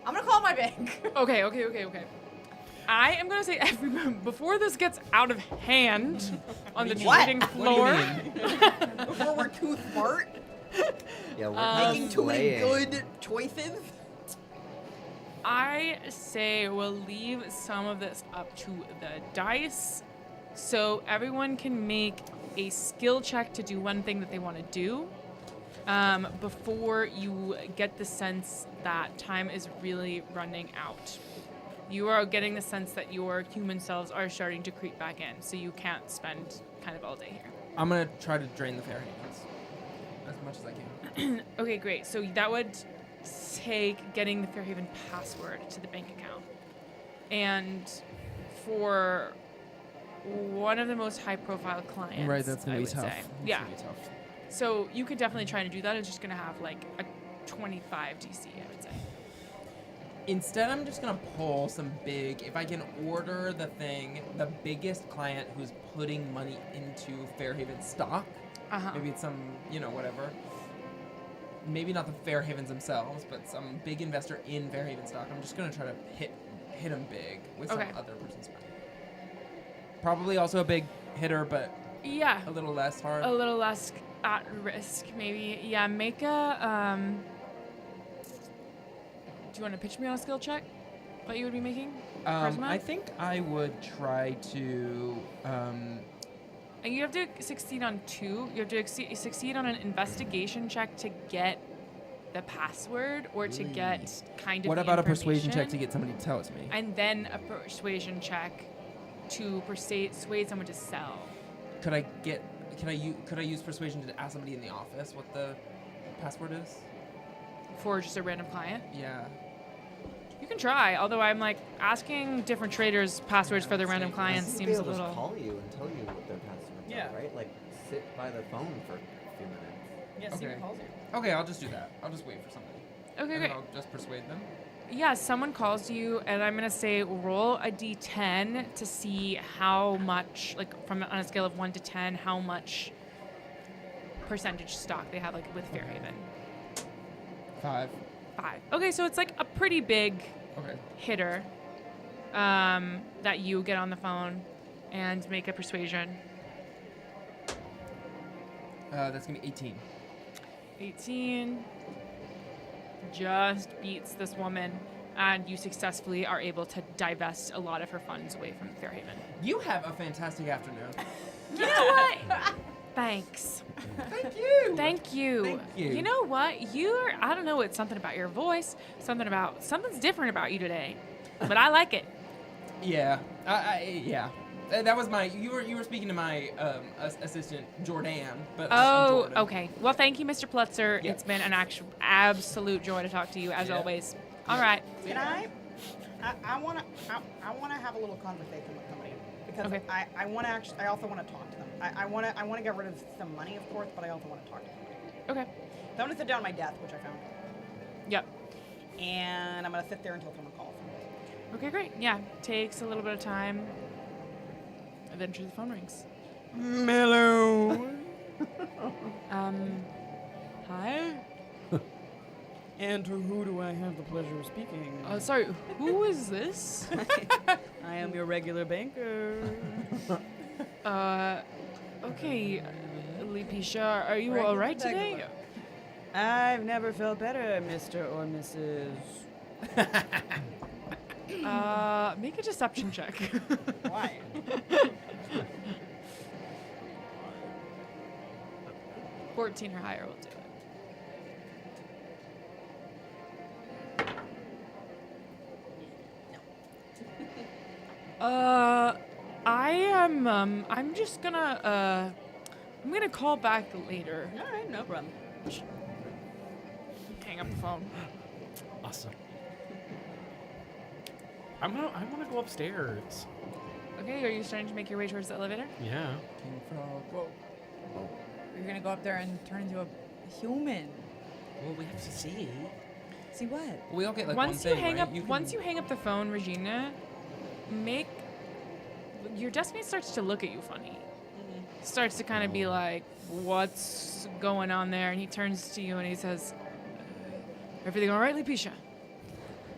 I'm gonna call my bank. Okay. I am gonna say before this gets out of hand on the What? trading floor. Before we're too smart, Yeah, we're making too many slaying. good choices. I say we'll leave some of this up to the dice, so everyone can make a skill check to do one thing that they want to do, before you get the sense that time is really running out. You are getting the sense that your human selves are starting to creep back in, so you can't spend kind of all day here. I'm gonna try to drain the Fairhavens as much as I can. Okay, great. So that would take getting the Fairhaven password to the bank account. And for one of the most high-profile clients, Right, that's gonna I be would tough. say. That's Yeah. gonna be tough. So you could definitely try to do that. It's just gonna have like a 25 DC, I would say. Instead, I'm just gonna pull some big. If I can order the thing, the biggest client who's putting money into Fairhaven stock. Uh-huh. Maybe it's some, whatever. Maybe not the Fairhavens themselves, but some big investor in Fairhaven stock. I'm just gonna try to hit him big with Okay. some other person's money. Probably also a big hitter, but Yeah. a little less hard. A little less at risk, maybe. Yeah, make a, do you want to pitch me on a skill check that you would be making? Charisma? I think I would try to. And you have to succeed on 2. You have to succeed on an investigation check to get the password or to get kind of What the about a persuasion check to information, get somebody to tell it to me? and then a persuasion check to persuade someone to sell. Could I use persuasion to ask somebody in the office what the password is? For just a random client? Yeah. You can try, although I'm like asking different traders passwords for their random clients They'll seems be a able to little. call you and tell you what their passwords Yeah. are, right? Like sit by the phone for a few minutes. Yeah, see who calls Okay, I'll just do that. I'll just wait for somebody. Okay, And then great. I'll just persuade them. Yeah, someone calls you, and I'm gonna say roll a d10 to see how much, like on a scale of 1 to 10, how much percentage stock they have, like with Fairhaven. 5. 5. Okay, so it's like a pretty big Okay. hitter that you get on the phone and make a persuasion. That's gonna be 18. 18 just beats this woman, and you successfully are able to divest a lot of her funds away from Fairhaven. You have a fantastic afternoon. You know what? Thanks. Thank you. Thank you. Thank you. You know what? I don't know, it's something about your voice, something's different about you today. But I like it. Yeah. Yeah. That was my. You were speaking to my assistant Jordan, but I'm Oh, Jordan. okay. Well, thank you, Mr. Plutzer. Yeah. It's been an absolute joy to talk to you, as Yeah. always. All right. Can I want to have a little conversation with somebody because Okay. I want to actually. I also want to talk to them. I want to get rid of some money, of course, but I also want to talk to somebody. Okay. So I'm gonna sit down at my desk, which I found, Yep. and I'm gonna sit there until someone calls. Okay, great. Yeah. Takes a little bit of time. Eventually, the phone rings. Mellow. Hi. And to who do I have the pleasure of speaking? Sorry. Who is this? I am your regular banker. Okay. Lipisha, are you all right today? I've never felt better, Mr. or Mrs. Make a deception check. Why? 14 or higher will do it. I'm just gonna, I'm gonna call back later. All right, no problem. Hang up the phone. Awesome. I want to go upstairs. Okay, are you starting to make your way towards the elevator? Yeah. You're gonna go up there and turn into a human. Well, we have to see. See what? We all get like Once one you thing, hang right? up, You can- once you hang up the phone, Regina, make your deskmate starts to look at you funny. Starts to kind of be like, "What's going on there?" And he turns to you and he says, "Everything all right, Lipisha?"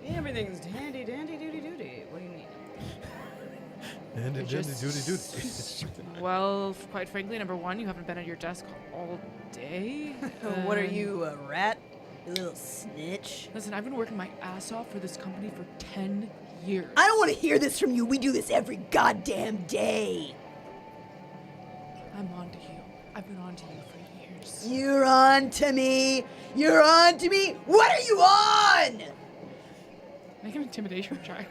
Everything's handy dandy doody doody. What do you mean? Well, quite frankly, number one, you haven't been at your desk all day. What are you, a rat? You little snitch. Listen, I've been working my ass off for this company for 10 years. I don't want to hear this from you. We do this every goddamn day. I'm on to you. I've been on to you for years. You're on to me. You're on to me. What are you on? Make an intimidation check.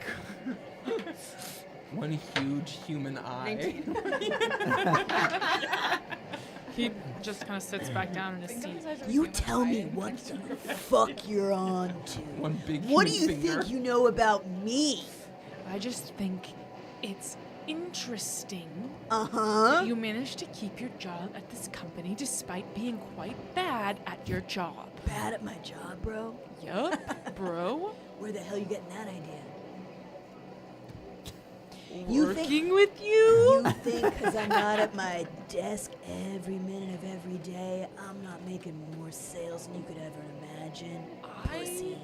One huge human eye. He just kind of sits back down in his seat. You tell me what the fuck you're on to. One big What do you human finger. think you know about me? I just think it's interesting Uh-huh. that you managed to keep your job at this company despite being quite bad at your job. Bad at my job, bro. Yup, bro. Where the hell you getting that idea? You think Working with you? you think because I'm not at my desk every minute of every day, I'm not making more sales than you could ever imagine? Pussy.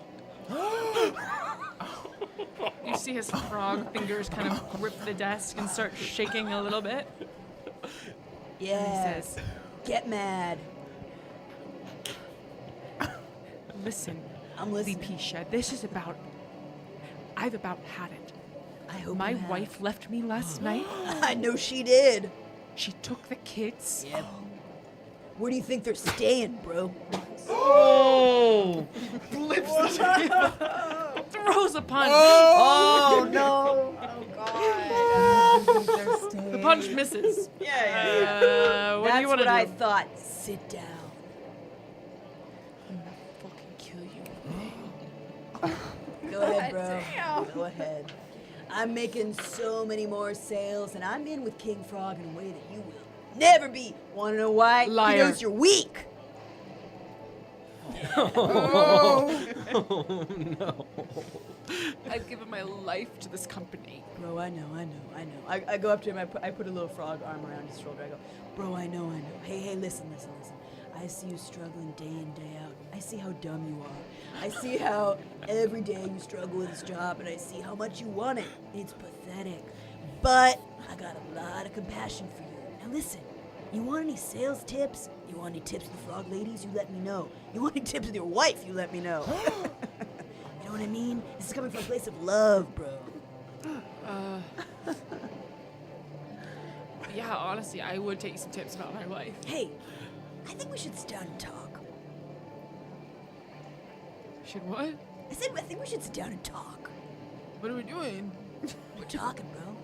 You see his frog fingers kind of grip the desk and start shaking a little bit. Yeah. And he says, Get mad. "Listen, I'm listening. Lipisha, this is about... I've about had it. I hope My you have. wife left me last night. I know she did. She took the kids. Yep. Where do you think they're staying, bro? Oh! Throws a punch. Oh no! Oh god! The punch misses. Yeah. What do That's you want what to do? I thought. Sit down. I'm gonna fucking kill you. Go ahead, bro. Go ahead. I'm making so many more sales, and I'm in with King Frog in a way that you will never be. Want to know why? Liar. He knows you're weak. Oh no. I've given my life to this company. Bro, I know. I go up to him, I put a little frog arm around his shoulder. I go, bro, I know. Hey, listen. I see you struggling day in, day out. I see how dumb you are. I see how every day you struggle with this job, and I see how much you want it. It's pathetic. But I got a lot of compassion for you. Now listen, you want any sales tips? You want any tips with the frog ladies? You let me know. You want any tips with your wife? You let me know. You know what I mean? This is coming from a place of love, bro. Yeah, honestly, I would take some tips about my wife. Hey, I think we should sit down and talk. Should what? I think we should sit down and talk. What are we doing? We're talking, bro.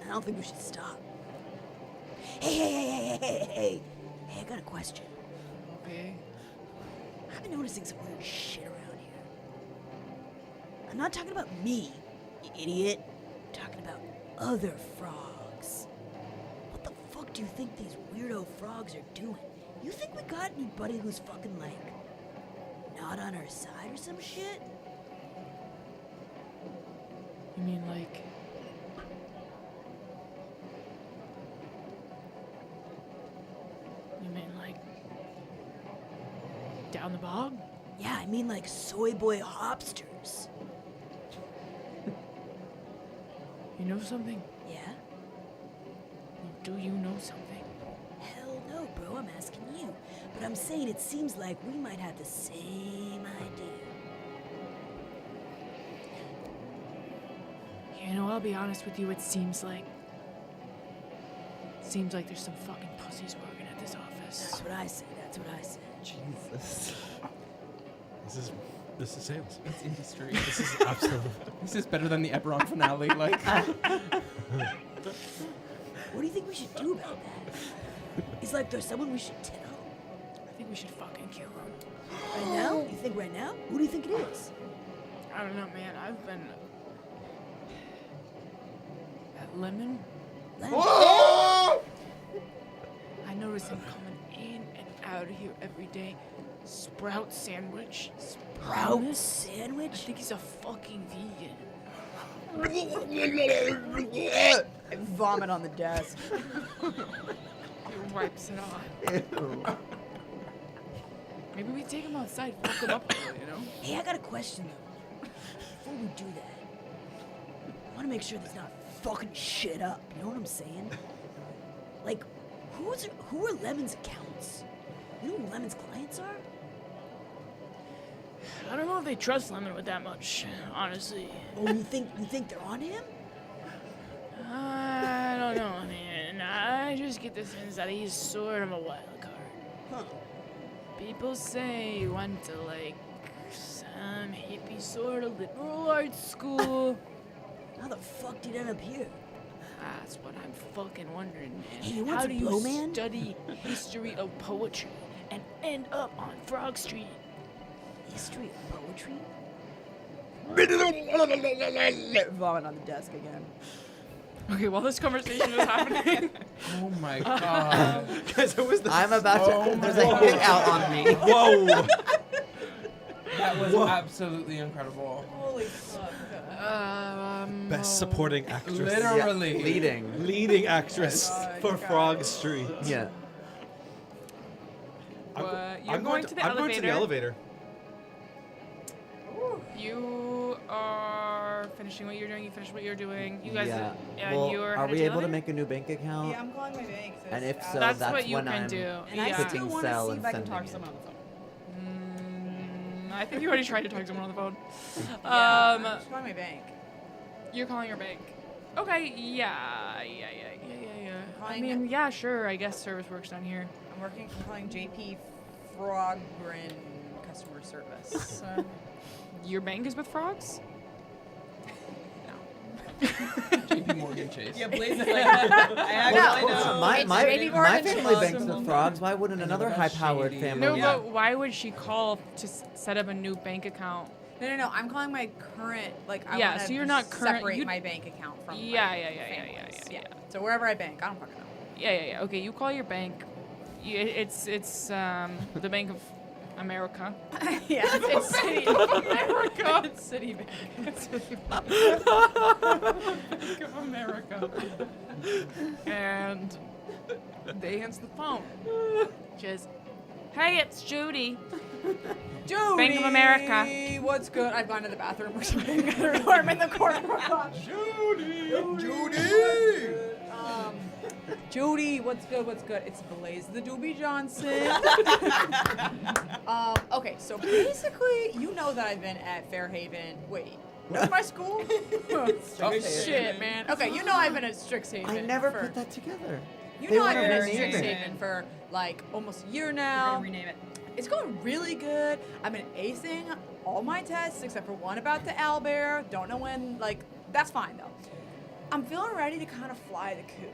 I don't think we should stop. Hey, I got a question. Okay. I've been noticing some weird shit around here. I'm not talking about me, you idiot. I'm talking about other frogs. What the fuck do you think these weirdo frogs are doing? You think we got anybody who's fucking like not on our side or some shit? You mean like? You mean like down the bog? Yeah, I mean like soy boy hopsters. You know something? Yeah? Do you know something? Hell no, bro, I'm asking you. But I'm saying it seems like we might have the same idea. You know, I'll be honest with you. It seems like there's some fucking pussies working at this office. That's what I said, that's what I said. Jesus. This is sales. It's industry. This is absolute. This is better than the Eberron finale. Like, What do you think we should do about that? It's like there's someone we should tell. I think we should fucking kill him. Right now? You think right now? Who do you think it is? I don't know, man. I've been at Lemon. I notice him coming in and out of here every day. Sprout sandwich. Sprout I sandwich? think he's a fucking vegan. I vomit on the desk. He wipes it off. Maybe we take him outside, fuck him up a little, you know? Hey, I got a question though. Before we do that, I want to make sure there's not fucking shit up. You know what I'm saying? Like, who are Lemon's accounts? You know who Lemon's clients are? I don't know if they trust Lemon with that much, honestly. Oh, you think they're on him? I don't know, man. I just get the sense that he's sort of a wild card. Huh. People say he went to, like, some hippie sort of liberal arts school. How the fuck did he end up here? That's what I'm fucking wondering, man. Hey, you want How some do you blow, man? study history of poetry and end up on Frog Street? History of poetry? Vomit on the desk again. Okay, while this conversation is happening, oh my god. Guys, it was the. I'm about to. Oh There's my a hit out on me. Whoa! That was absolutely incredible. Holy fuck. Best supporting actress. Literally. Yeah, leading. Leading actress for God. Frog Street. Yeah. you're going to the I'm going to the elevator. You are finishing what you're doing. You finished what you're doing. You guys, Yeah. and Well, you're are headed we the able to elevator? make a new bank account? Yeah, I'm calling my bank. Sis. And if so, That's that's what you when can I'm do. And I Yeah. still clicking want to sell see and if I can sending talk to it. someone on the phone. I think you already tried to talk to someone on the phone. I'm just calling my bank. You're calling your bank. Okay, yeah. I Calling- mean, yeah, sure. I guess service works down here. I'm calling JP Frogrin customer service. Your bank is with frogs? JP Morgan Chase. Yeah, Blaze is like, I actually know. My It's JP Morgan family Chase. banks with frogs. Why wouldn't another that's high-powered shady. family? No, Yeah. but why would she call to set up a new bank account? No. I'm calling my current, like, I Yeah, want to so you're not current- separate you- my bank account from Yeah, my yeah. family's. So wherever I bank, I don't fucking know. Yeah. Okay, you call your bank. It's the Bank of America. Yeah, it's City America. It's Citibank. Bank of America. And they answer the phone. Just, hey, it's Judy. Judy! Bank of America. What's good? I've gone to the bathroom or something. I don't know. I'm in the corner. Judy, what's good? It's Blaze the Doobie Johnson. Okay, so basically, you know that I've been at Fairhaven. Wait, what's my school? Shit, man. Okay, you know I've been at Strixhaven. I never for, put that together. You They know I've wanna been at rename it. Strixhaven for like almost a year now. rename it. It's going really good. I've been acing all my tests except for one about the owlbear. Don't know when, like, that's fine though. I'm feeling ready to kind of fly the coop.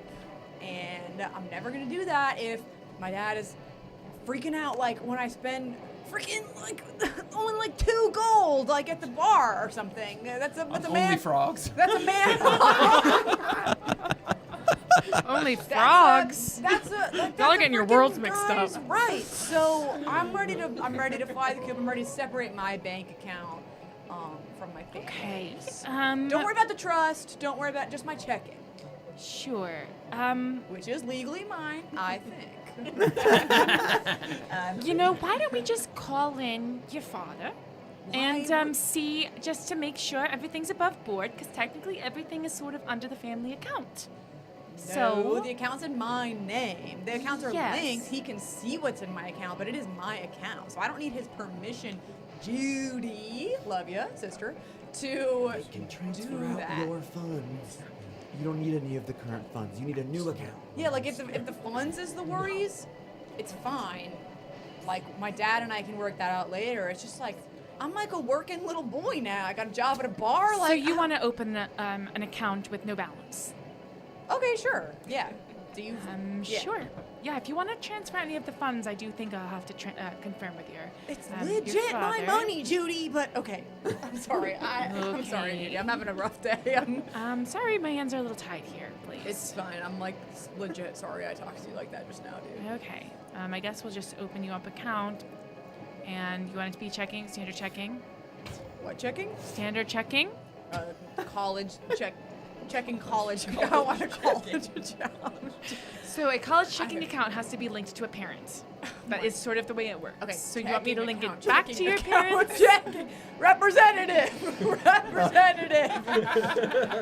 And I'm never gonna do that if my dad is freaking out, like when I spend freaking like only like 2 gold like at the bar or something. That's a Only man. frogs. That's a man. Only frogs. Y'all are getting your worlds mixed up. Right. So I'm ready to fly the coop. I'm ready to separate my bank account from my family. Okay. Don't worry about the trust. Don't worry about just my checking, Sure. which is legally mine, I think. You know, why don't we just call in your father and see, just to make sure everything's above board, because technically everything is sort of under the family account. No, So the account's in my name. The accounts are Yes. linked. He can see what's in my account, but it is my account, so I don't need his permission. Judy, love ya, sister, to You can transfer do out that. your funds. You don't need any of the current funds. You need a new account. Yeah, like if the funds is the worries, it's fine. Like my dad and I can work that out later. It's just like I'm like a working little boy now. I got a job at a bar. so Like you want to open an account with no balance? Okay, sure. Yeah. Do you? Yeah. Sure. Yeah, if you want to transfer any of the funds, I do think I'll have to confirm with your It's your legit my father. money, Judy. But okay, I'm sorry. I'm sorry, Okay. Judy. I'm having a rough day. Sorry, my hands are a little tied here, please. It's fine. I'm like legit sorry I talked to you like that just now, dude. Okay. I guess we'll just open you up account. And you want it to be standard checking? What checking? Standard checking? College checking college. I want a college account. So a college checking account has to be linked to a parent. That is sort of the way it works. Okay. So you want me to link account, it back to checking your account, parents? Checking. Representative. Representative.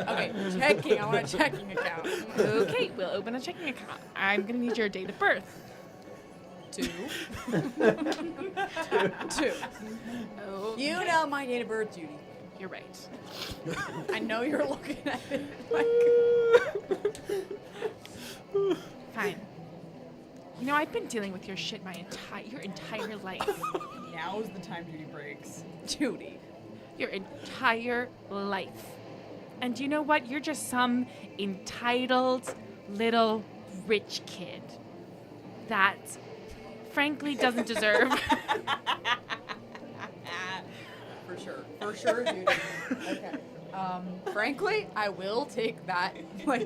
Okay, checking. I want a checking account. Okay, we'll open a checking account. I'm gonna need your date of birth. 2. 2. You know my date of birth, Judy. You're right. I know you're looking at it like. Fine. You know, I've been dealing with your shit your entire life. Now's the time Judy breaks. Judy. Your entire life. And you know what? You're just some entitled little rich kid that frankly doesn't deserve. For sure, Judy. Okay. Frankly, I will take that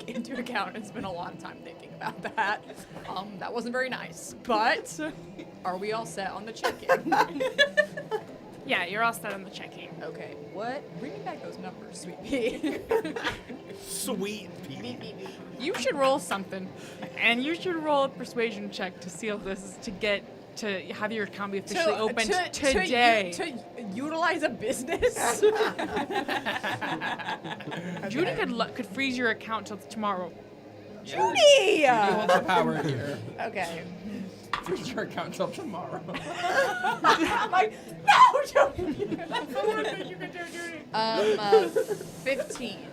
into account. It's been a lot of time thinking about that. That wasn't very nice. But are we all set on the check-in? Yeah, you're all set on the checking. Okay. What? Bring me back those numbers, sweet pea. Sweet pea. You should roll something, and you should roll a persuasion check to seal this to have your account be officially opened today. To utilize a business? Judy could freeze your account till tomorrow. Judy! You hold the power here. Okay. Freeze your account till tomorrow. I'm like, no, Judy! That's the one thing you can do, Judy. 15.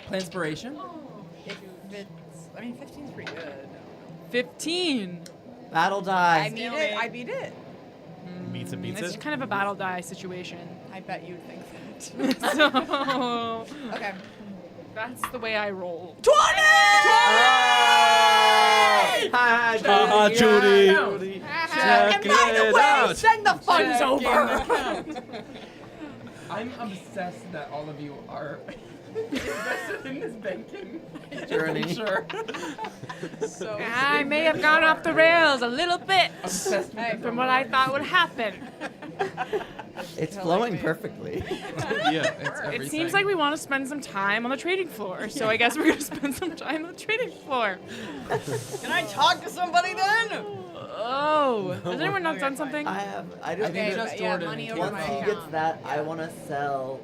Planspiration? If it's, 15's pretty good. 15. Battle die. I beat it. I beat it. Meets it, beats It's it. kind of a battle die situation. I bet you'd think that. So Okay. that's the way I roll. 20! Hi, Judy. And by the way, send the funds over. I'm obsessed that all of you are invested in this banking Journey. Sure. So I may have gone off the rails a little bit Obsessed with from what I thought would happen. It's flowing perfectly. Yeah. It's It everything. seems like we want to spend some time on the trading floor, so I guess we're going to spend some time on the trading floor. Can I talk to somebody then? Oh, has anyone not done something? I just I think Okay, just but stored it money in over once my he account. gets that, I want to sell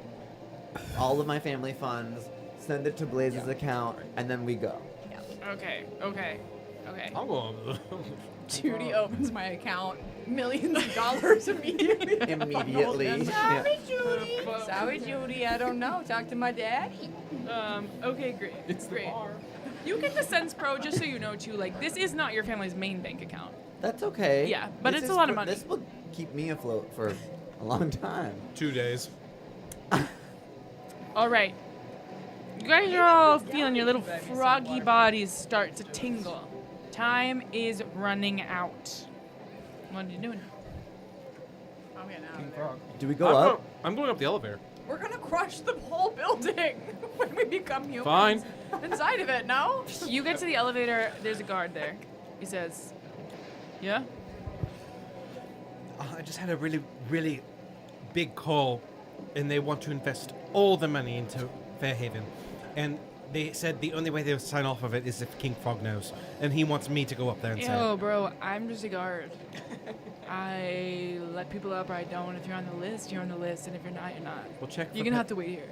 all of my family funds, send it to Blaze's account, and then we go. Okay. I'll go on. Judy opens my account. Millions of dollars immediately. Immediately. Yeah. Sorry, Judy. I don't know. Talk to my daddy. Okay, great. It's the great. bar. You get the Sense Pro, just so you know, too, like, this is not your family's main bank account. That's okay. Yeah, but This it's a is lot of for- money. This will keep me afloat for a long time. 2 days. All right. You guys are all feeling your little froggy bodies start to tingle. Time is running out. What are you doing? I'm getting out King of there. Frog. Do we go up? I'm going up the elevator. We're gonna crush the whole building when we become humans. Fine. Inside of it, no? You get to the elevator, there's a guard there. He says, yeah? I just had a really, really big call, and they want to invest all the money into Fairhaven. And they said the only way they'll sign off of it is if King Frog knows. And he wants me to go up there and say Yo, it. bro, I'm just a guard. I let people up or I don't. If you're on the list, you're on the list. And if you're not, you're not. We'll check. You're gonna have to wait here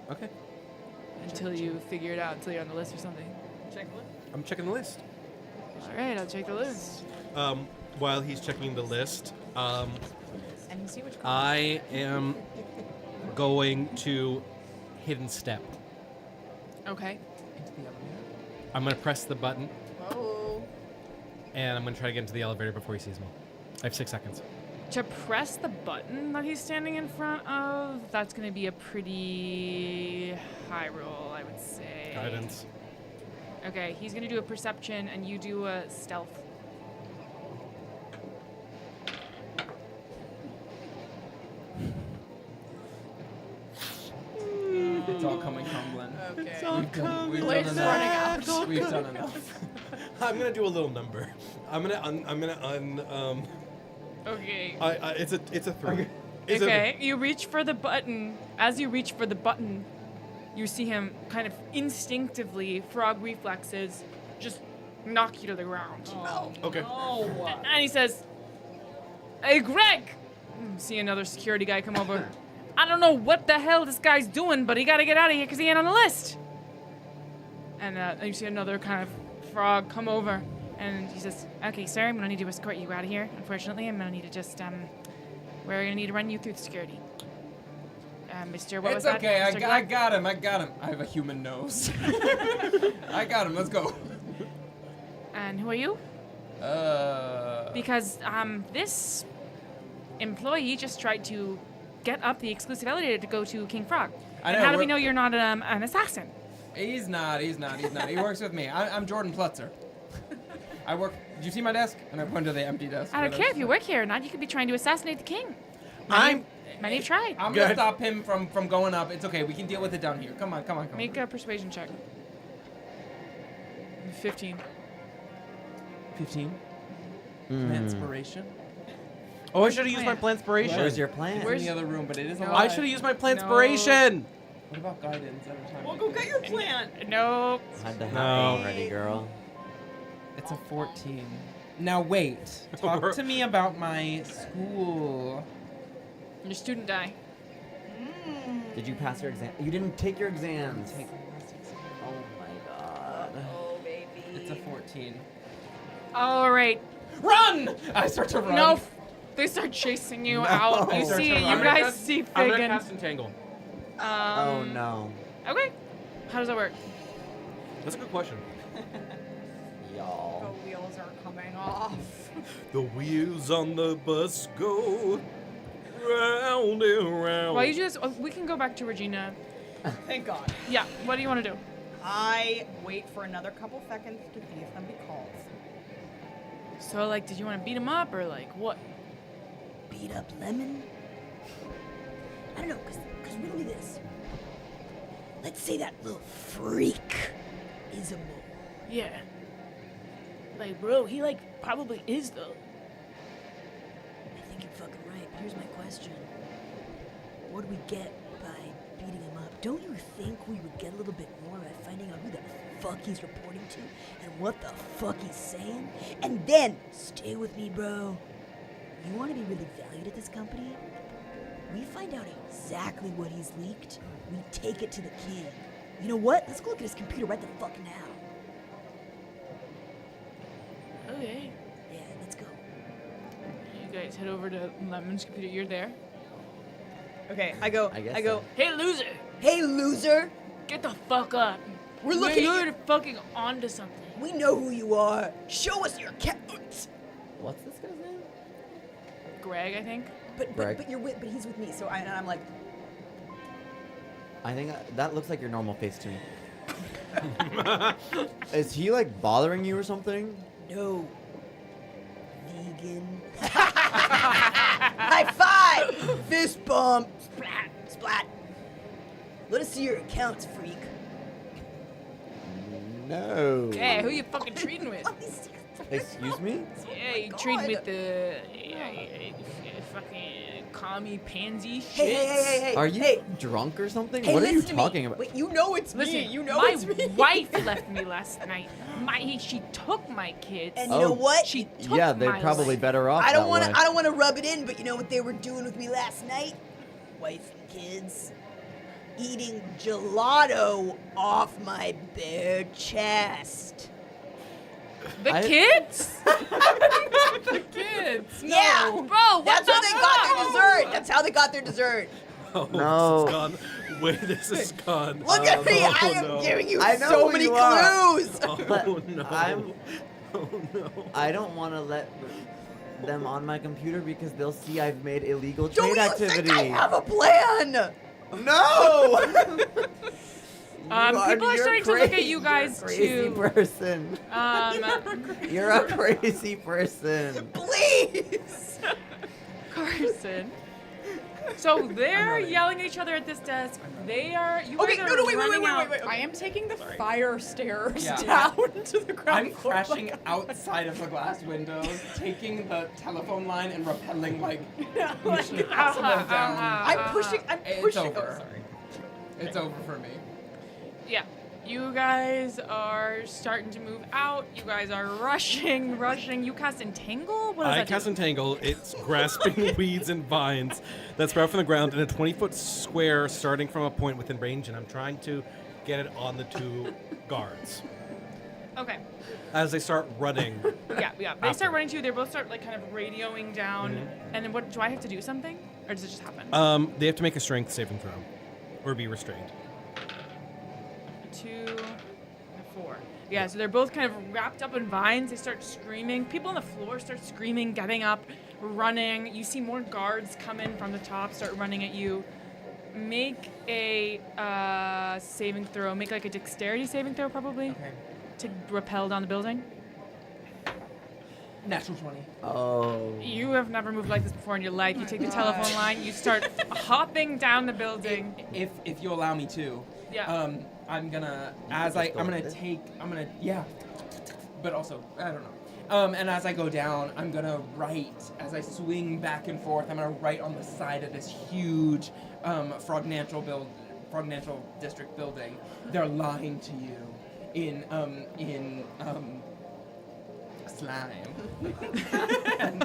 Okay. until you figure it out, until you're on the list or something. I'm checking the list. All right, I'll check the list. While he's checking the list, And see which I am going to hidden step. Okay. I'm going to press the button, Whoa. and I'm going to try to get into the elevator before he sees me. I have 6 seconds. To press the button that he's standing in front of, that's gonna be a pretty high roll, I would say. Guidance. Okay, he's gonna do a perception and you do a stealth. It's all coming crumbling. Okay. We've Blade's done running enough. out. We've done enough. I'm going to do a little number. Okay. It's a 3. Okay, you reach for the button. As you reach for the button, you see him kind of instinctively, frog reflexes, just knock you to the ground. Okay. And he says, "Hey, Greg!" See another security guy come over. I don't know what the hell this guy's doing, but he gotta get out of here because he ain't on the list. And you see another kind of frog come over, and he says, "Okay, sir, I'm gonna need to escort you out of here. Unfortunately, I'm gonna need to just we're gonna need to run you through the security." Mr. What was It's that? okay. Mr. I Glenn? got him. I got him. I have a human nose. I got him. Let's go. And who are you? Because this employee just tried to get up the exclusive elevator to go to King Frog. I And know, how do we we're- know you're not an assassin? He's not. He works with me. I'm Jordan Plutzer. I work. Did you see my desk? And I point to the empty desk. I don't care if you work here or not. You could be trying to assassinate the king. Many have tried. I'm gonna stop him from going up. It's okay. We can deal with it down here. Come on. Make a persuasion check. 15. 15. Mm. Inspiration. Oh, I should have used my plan inspiration. Where's your plan? It's in the other room, but it is No. alive. I should have used my plan No. inspiration. What about guidance every time? Well, go get your plant. No. Had to have No. already, girl. It's a 14. Now wait. Talk to me about my school. Your student die. Did you pass your exam? You didn't take your exams. Take- Oh my god. Oh, baby. It's a 14. All right. Run! I start to run. No. They start chasing you out. You Start see, to you run. guys see I'm gonna Fagin. cast Entangle. Oh no. Okay. How does that work? That's a good question. Y'all. The wheels are coming off. The wheels on the bus go round and round. While you do this, we can go back to Regina. Thank God. Yeah. What do you want to do? I wait for another couple seconds to see if somebody calls. So, like, did you want to beat him up or like what? Beat up Lemon? I don't know, cause riddle me this. Let's say that little freak is a mole. Yeah. Like, bro, he like probably is though. I think you're fucking right. Here's my question. What do we get by beating him up? Don't you think we would get a little bit more by finding out who the fuck he's reporting to and what the fuck he's saying? And then, stay with me, bro. You want to be really valued at this company? We find out exactly what he's leaked. We take it to the king. You know what? Let's go look at his computer right the fuck now. Okay. Yeah, let's go. You guys head over to Lemon's computer. You're there. Okay, I go. I guess I go. so. Hey, loser! Hey, loser! Get the fuck up. We're looking at You're fucking onto something. We know who you are. Show us your What's this guy's name? Greg, I think. Greg. But he's with me. So I'm like, I think that looks like your normal face to me. Is he like bothering you or something? no. Vegan. High five! Fist bump. Splat. Splat. Let us see your accounts, freak. No. Hey, who you fucking treating with? Excuse me? Yeah, you treating with the fucking commie pansy shit. Hey. Are you Hey. drunk or something? Hey, What are you listen to me. talking about? Wait, you know it's Listen, me. You know my it's me. wife left me last night. She took my kids. And you know what? She took Yeah, they're my probably life. better off. I don't want to. want to rub it in, but you know what they were doing with me last night? Wife and kids. Eating gelato off my bare chest. The I- kids? The kids. Yeah, Bro, what that's the how they got their fuck? dessert. That's how they got their dessert. Oh, No. This is gone. Where this is gone. Look at me. I am no. giving you I know so who many you are. clues. But Oh no. Oh no. I don't want to let them on my computer because they'll see I've made illegal Don't trade you activity. think I have a plan? No. People are starting to look at you You're a guys crazy too. person. You're a crazy person. Please. Carson. So they're yelling at each other at this desk. They are. You Okay, guys no, are wait. running out. I am taking the fire stairs Yeah. down to the ground I'm floor. crashing outside of the glass windows, taking the telephone line and rappelling like Mission Impossible down. I'm pushing. It's over. It's over for me. Yeah. You guys are starting to move out. You guys are rushing. You cast Entangle? What does I that cast do? Entangle. It's grasping weeds and vines that sprout from the ground in a 20-foot square starting from a point within range, and I'm trying to get it on the two guards. Okay. As they start running. Yeah. They start running to you. They both start like kind of radioing down. And then what? Do I have to do something, or does it just happen? They have to make a strength saving throw, or be restrained. 2 and 4. Yeah, so they're both kind of wrapped up in vines. They start screaming. People on the floor start screaming, getting up, running. You see more guards come in from the top, start running at you. Make a saving throw. Make like a dexterity saving throw, probably, Okay. to rappel down the building. Natural 20. Oh. You have never moved like this before in your life. You take the telephone line. You start hopping down the building. If you allow me to. Yeah. I'm gonna but also I don't know. And as I go down, I'm gonna write as I swing back and forth. I'm gonna write on the side of this huge Frog Natural District building. They're lying to you in slime. And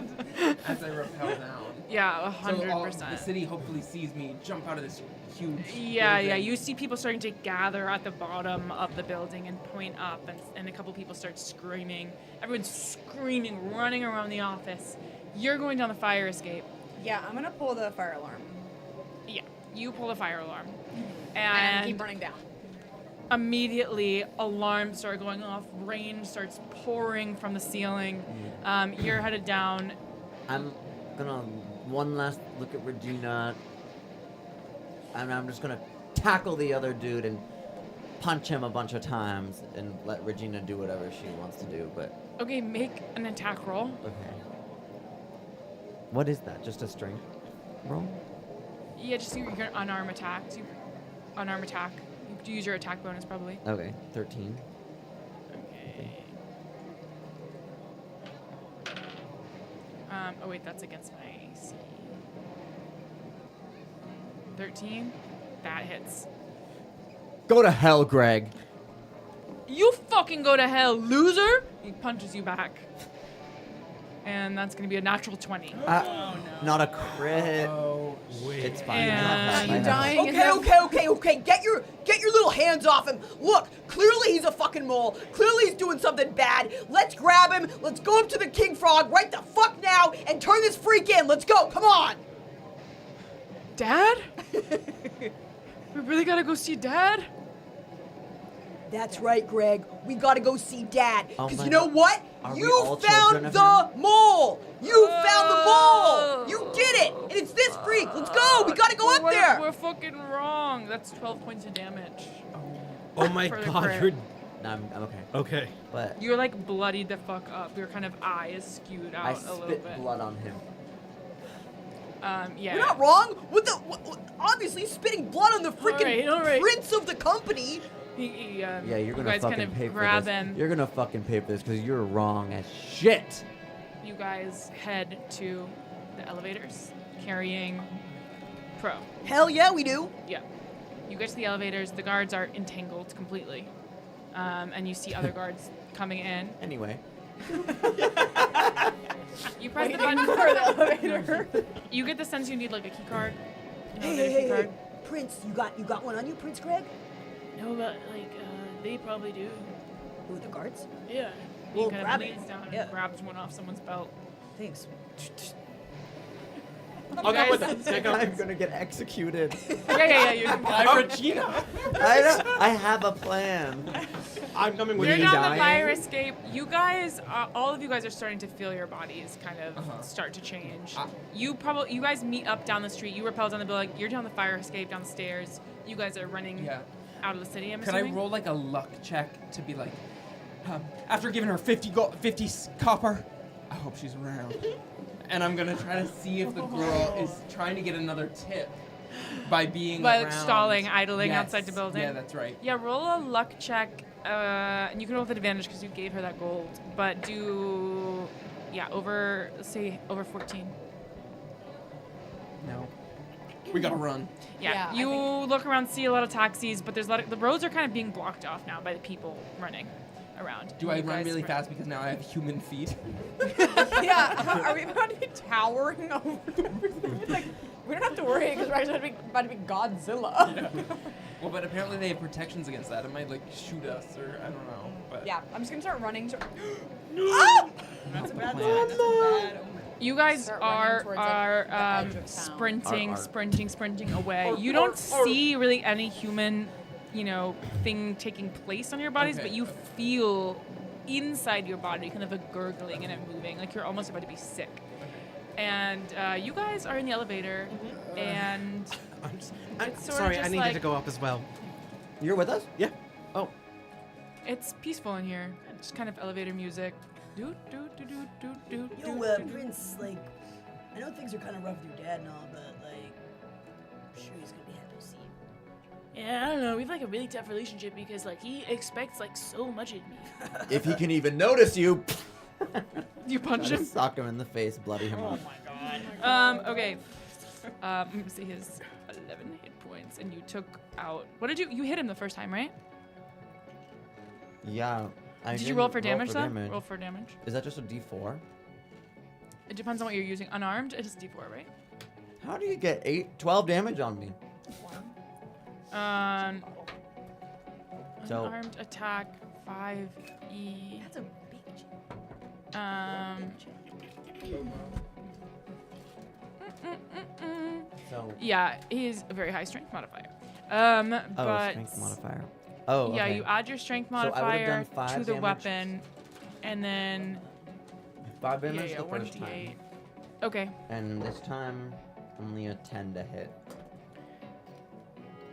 as I rappel down. Yeah, So all, 100%. the city hopefully sees me jump out of this huge. Yeah. building. You see people starting to gather at the bottom of the building and point up, and a couple people start screaming. Everyone's screaming, running around the office. You're going down the fire escape. Yeah, I'm gonna pull the fire alarm Yeah, you pull the fire alarm. and keep And running down. immediately, alarms start going off. Rain starts pouring from the ceiling. You're headed down. I'm gonna one last look at Regina, and I'm just gonna tackle the other dude and punch him a bunch of times and let Regina do whatever she wants to do. But Okay, make an attack roll. okay, what is that? Just a strength roll? Yeah, just your unarmed attacks. Unarmed attack. You use your attack bonus probably. Okay, 13. Okay. Oh wait, that's against my AC. 13. That hits. Go to hell, Greg. You fucking go to hell, loser! He punches you back. And that's gonna be a natural 20. Not a crit. Oh, It's fine. And- I have Are you I have- dying? Okay. Get your little hands off him. Look, clearly he's a fucking mole. Clearly he's doing something bad. Let's grab him. Let's go up to the King Frog right the fuck now and turn this freak in. Let's go. Come on. Dad? We really gotta go see Dad? That's right, Greg. We gotta go see Dad. Oh Because my you know God. what? Are we You all children found of the mole! You found the mole! You did it! And it's this freak! Let's go! We gotta go up there! We're fucking wrong. That's 12 points of damage. Oh my For the god, crit. you're No, I'm okay. okay. But You're like bloodied the fuck up. Your kind of eye is skewed I out a little spit bit. blood on him. Yeah. You're not wrong. Obviously spitting blood on the freaking All right. prince of the company. Yeah, you're you gonna guys fucking kind of pay for grab this. him. You're gonna fucking pay for this because you're wrong as shit. You guys head to the elevators carrying Pro. Hell yeah, we do. Yeah. You get to the elevators. The guards are entangled completely. And you see other guards coming in. Anyway, You press the button for the elevator. You get the sense you need like a key card. Hey, Prince, you got one on you, Prince Greg? No, but like they probably do. Who, the guards? Yeah. He Well, kind grab of it. leans down Yeah. and grabs one off someone's belt. Thanks. I'll go with it. Take I'm off. gonna get executed. Yeah. You can Bye, Regina. I have a plan. I'm coming with You're you. down the dying? fire escape. You guys, all of you guys are starting to feel your bodies kind of start to change. You guys meet up down the street. You rappel down the building. You're down the fire escape, down the stairs. You guys are running Yeah. out of the city. I'm Could I assuming. roll like a luck check to be like, after giving her 50 copper, I hope she's around. And I'm gonna try to see if the girl is trying to get another tip by being By around. stalling, idling Yes. outside the building. Yeah, that's right. Yeah, roll a luck check, and you can roll with advantage because you gave her that gold. But do, over 14. No. We gotta run. Yeah, Yeah, I you look around, see a lot of taxis, but there's the roads are kind of being blocked off now by the people running around. Do I You run guys really run. fast because now I have human feet? Yeah, are we about to be towering over? Like, we don't have to worry because we're actually about to be Godzilla. Well, but apparently they have protections against that. It might like shoot us or I don't know. But Yeah, I'm just gonna start running. Ah! That's a bad plan. sign. That's a bad. You guys Start running towards, like, are the edge of town. sprinting away. You don't see really any human, thing taking place on your bodies, Okay. but you feel inside your body kind of a gurgling and a moving, like you're almost about to be sick. And you guys are in the elevator, and I'm It's sorta sorry, I just needed like- to go up as well. You're with us? Yeah. Oh, it's peaceful in here. Just kind of elevator music. Do do do do do do. Yo, Prince, like, I know things are kind of rough with your dad and all, but, like, I'm sure he's gonna be happy to see you. Yeah, I don't know. We have like a really tough relationship because like he expects like so much of me. If he can even notice you. You punch him. Sock him in the face, bloody him up. Okay. Let me see his 11 hit points, and you took out. What did you hit him the first time, right? Yeah. Did you roll for damage though? Roll for damage. Is that just a D4? It depends on what you're using. Unarmed, it is D4, right? How do you get 12 damage on me? So- Unarmed attack 5e. That's a big cheat. So. Yeah, he's a very high strength modifier. Oh, But strength modifier. Oh, yeah, okay. you add your strength So I would've modifier done 5 to the damage. weapon, and then 5 damage the first 1d8. time. Okay. And this time, only a 10 to hit.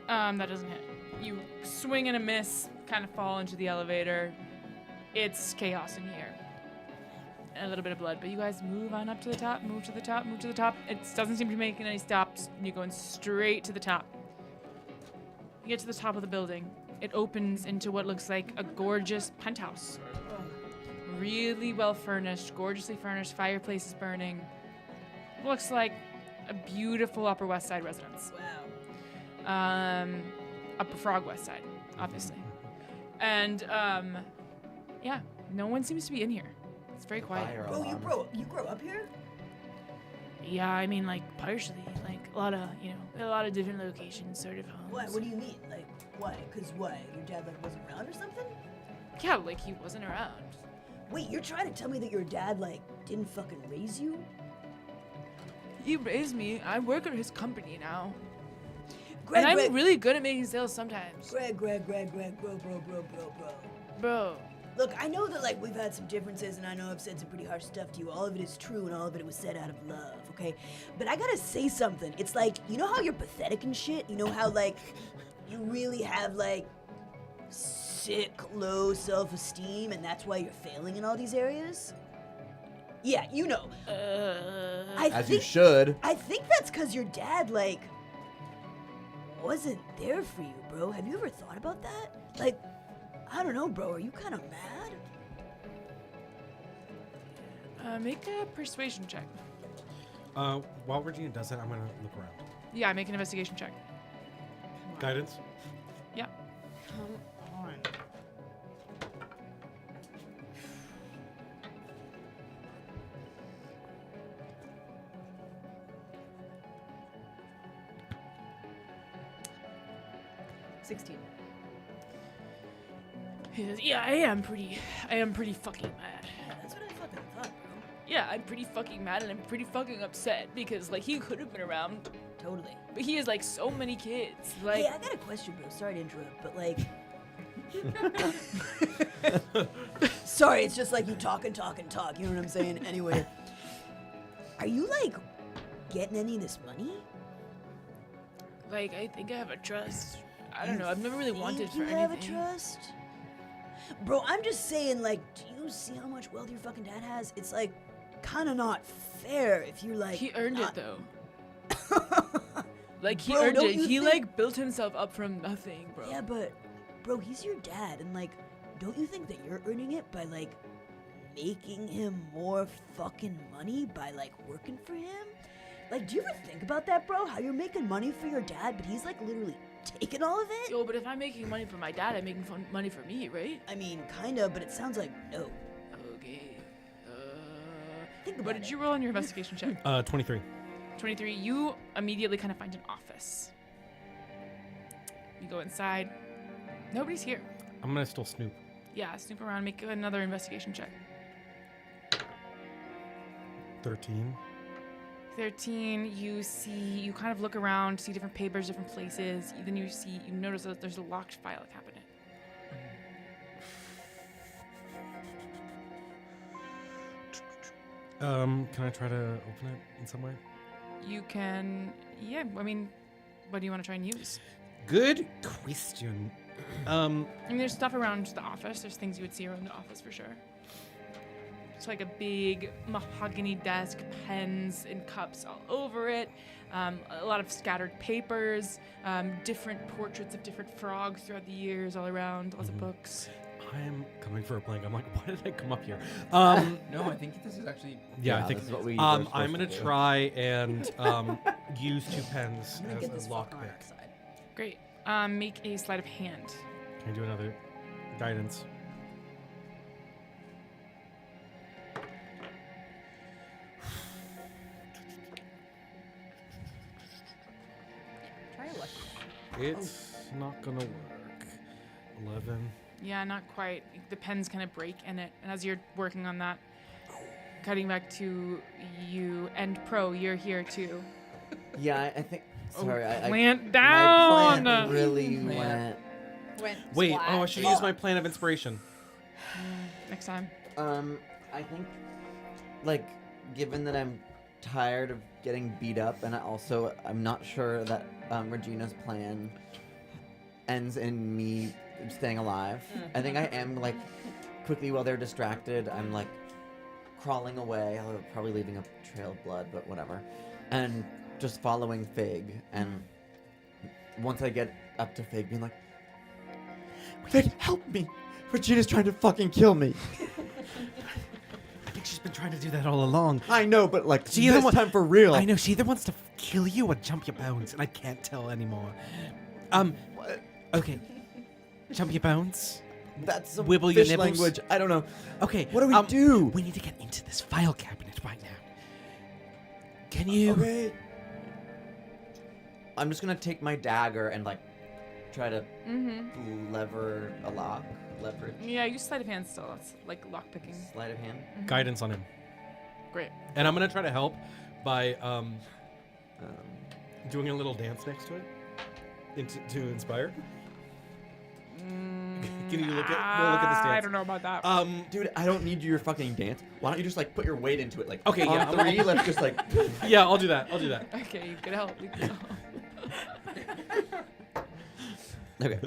That doesn't hit. You swing and a miss, kind of fall into the elevator. It's chaos in here. And a little bit of blood, but you guys move on up to the top, move to the top, move to the top. It doesn't seem to be making any stops. You're going straight to the top. You get to the top of the building. It opens into what looks like a gorgeous penthouse. Really well furnished, gorgeously furnished, fireplace is burning. Looks like a beautiful Upper West Side residence. Upper Frog West Side, obviously. And yeah, no one seems to be in here. It's very quiet. Fire Bro, alarm. you grow up here? Yeah, I mean like partially, like a lot of different locations, sort of homes. What do you mean? Like, why? Cause what? Your dad like wasn't around or something? Yeah, like he wasn't around. Wait, you're trying to tell me that your dad like didn't fucking raise you? He raised me. I work at his company now. And I'm Greg. really good at making sales sometimes. Greg, bro. Bro. Look, I know that, like, we've had some differences, and I know I've said some pretty harsh stuff to you. All of it is true, and all of it was said out of love, okay? But I gotta say something. It's like, you know how you're pathetic and shit? You know how, like, you really have, like, sick, low self-esteem, and that's why you're failing in all these areas? Yeah, you know. As you should. I think that's because your dad, like, wasn't there for you, bro. Have you ever thought about that? Like, I don't know, bro. Are you kind of mad? Make a persuasion check. While Regina does that, I'm gonna look around. Yeah, make an investigation check. Guidance. Yeah. Come on. He says, yeah, I am pretty fucking mad. That's what I fucking thought, bro. Yeah, I'm pretty fucking mad and I'm pretty fucking upset because, like, he could have been around, Totally. but he has, like, so many kids. Like, Hey, I got a question, bro. Sorry to interrupt, but like. Sorry, it's just like you talk. You know what I'm saying? Anyway, are you like getting any of this money? I think I have a trust. I don't know. I've never really wanted for you anything. have a trust? Bro, I'm just saying, like, do you see how much wealth your fucking dad has? It's like kind of not fair if you're like. He earned not- it though. Like he Bro, earned don't it. you He think- like built himself up from nothing, bro. Yeah, but bro, he's your dad, and like, don't you think that you're earning it by like making him more fucking money by like working for him? Like, do you ever think about that, bro? How you're making money for your dad, but he's like literally taking all of it? Yo, but if I'm making money for my dad, I'm making money for me, right? I mean, kinda, but it sounds like no. Okay. Think about What it. did you roll on your investigation check? 23. 23. You immediately kind of find an office. You go inside. Nobody's here. I'm gonna still snoop. Yeah, snoop around, make another investigation check. 13. 13, you kind of look around, see different papers, different places. Then you notice that there's a locked file cabinet. Can I try to open it in some way? You can, yeah, I mean, what do you want to try and use? Good question. I mean, there's stuff around the office. There's things you would see around the office for sure. It's like a big mahogany desk, pens and cups all over it, a lot of scattered papers, different portraits of different frogs throughout the years all around, lots of books. I'm coming for a blank. I'm like, why did I come up here? No, I think this is actually. Yeah, I think this is what we. I'm gonna try and use 2 pens I'm gonna as get a this fucker on our lockpick. side. Great. Make a sleight of hand. Can I do another guidance? Try your luck. It's not gonna work. 11. Yeah, not quite. The pens kind of break in it. And as you're working on that, cutting back to you and Pro, you're here too. Yeah, I think. Sorry, I Plant my down! plan really Man. went. Wait, Splat. I should use my plan of inspiration. Next time. I think, like, given that I'm tired of getting beat up, and I'm not sure that Regina's plan ends in me staying alive. I think I am like quickly while they're distracted. I'm like crawling away. I'm probably leaving a trail of blood, but whatever. And just following Fig. And once I get up to Fig, being like, Fig, help me! Regina's trying to fucking kill me. I think she's been trying to do that all along. I know, but like She either this wa- time for real. I know she either wants to kill you or jump your bones, and I can't tell anymore. Okay. Jump your bones. That's some Wibble your fish nipples? language. I don't know. Okay. What do we do? We need to get into this file cabinet right now. Can you? Okay. I'm just gonna take my dagger and like try to lever a lock. Leverage. Yeah, use sleight of hand still. That's like lockpicking. Sleight of hand. Guidance on him. Great. And I'm gonna try to help by doing a little dance next to it. to inspire? Can you look at? We'll look at the stance. I don't know about that. Dude, I don't need your fucking dance. Why don't you just like put your weight into it? Like, Okay, on yeah, three, let's just like. Yeah, I'll do that. Okay, you could help. You could help. Okay.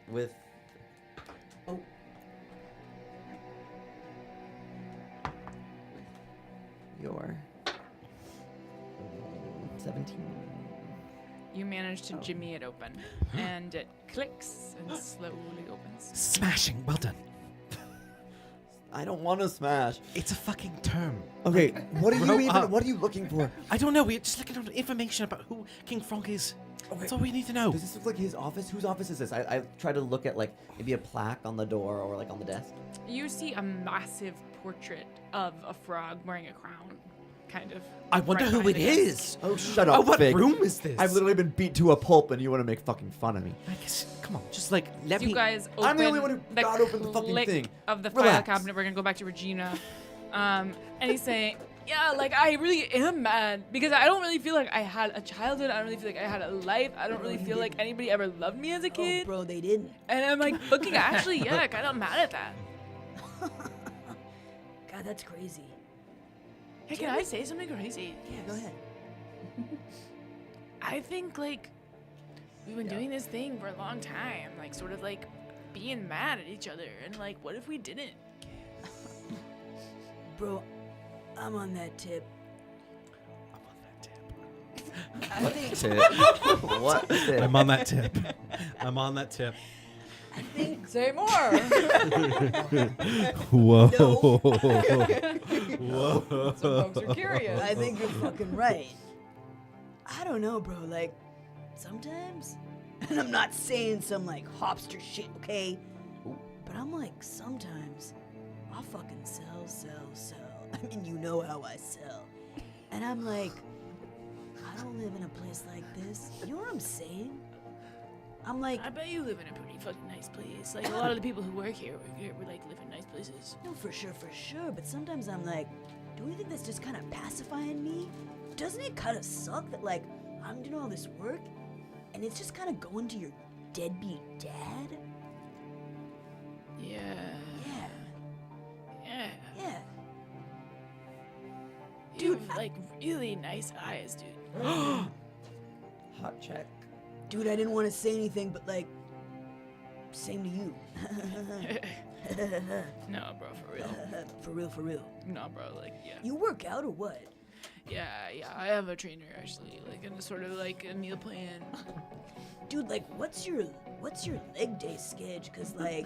With. Oh. Your. 17. You manage to jimmy it open, and it clicks and slowly opens. Smashing. Well done. I don't want to smash. It's a fucking term. Okay, what are grow you even? up. What are you looking for? I don't know. We're just looking at information about who King Frank is. That's all we need to know. Does this look like his office? Whose office is this? I try to look at like maybe a plaque on the door or like on the desk. You see a massive portrait of a frog wearing a crown, kind of. I wonder right who behind it the desk. is. Oh, shut up, what Fig. room is this? I've literally been beat to a pulp, and you want to make fucking fun of me. I guess. Come on. Just like let So me. you guys open I'm the only one who got open the fucking click thing. of the file Relax. cabinet. We're gonna go back to Regina, and he's saying, "Yeah, like I really am mad because I don't really feel like I had a childhood. I don't really feel like I had a life. I don't really feel like anybody ever loved me as a kid. Bro, they didn't. And I'm like, fucking actually, yeah, kind of mad at that. God, that's crazy. Hey, can I say something crazy? Yeah, go ahead. I think like we've been doing this thing for a long time, like sort of like being mad at each other, and like, what if we didn't? Bro, I'm on that tip. What tip? What tip? I'm on that tip. I'm on that tip. Say more. Whoa. Some folks are curious. I think you're fucking right. I don't know, bro. Like, sometimes, and I'm not saying some like hopster shit, okay? But I'm like, sometimes I'll fucking sell. I mean, you know how I sell. And I'm like, I don't live in a place like this. You know what I'm saying? I'm like, I bet you live in a pretty fucking nice place. Like a lot of the people who work here, we like live in nice places. no, for sure. But sometimes I'm like, do you think that's just kind of pacifying me? Doesn't it kind of suck that like I'm doing all this work and it's just kind of going to your deadbeat dad? Yeah. Yeah. Yeah. Yeah. You have like really nice eyes, dude. Hot check. Dude, I didn't want to say anything, but like, same to you. No, bro, for real. For real. No, bro, like, yeah. You work out or what? Yeah, I have a trainer actually, like, in a sort of like a meal plan. Dude, like, what's your leg day sketch? Cause like,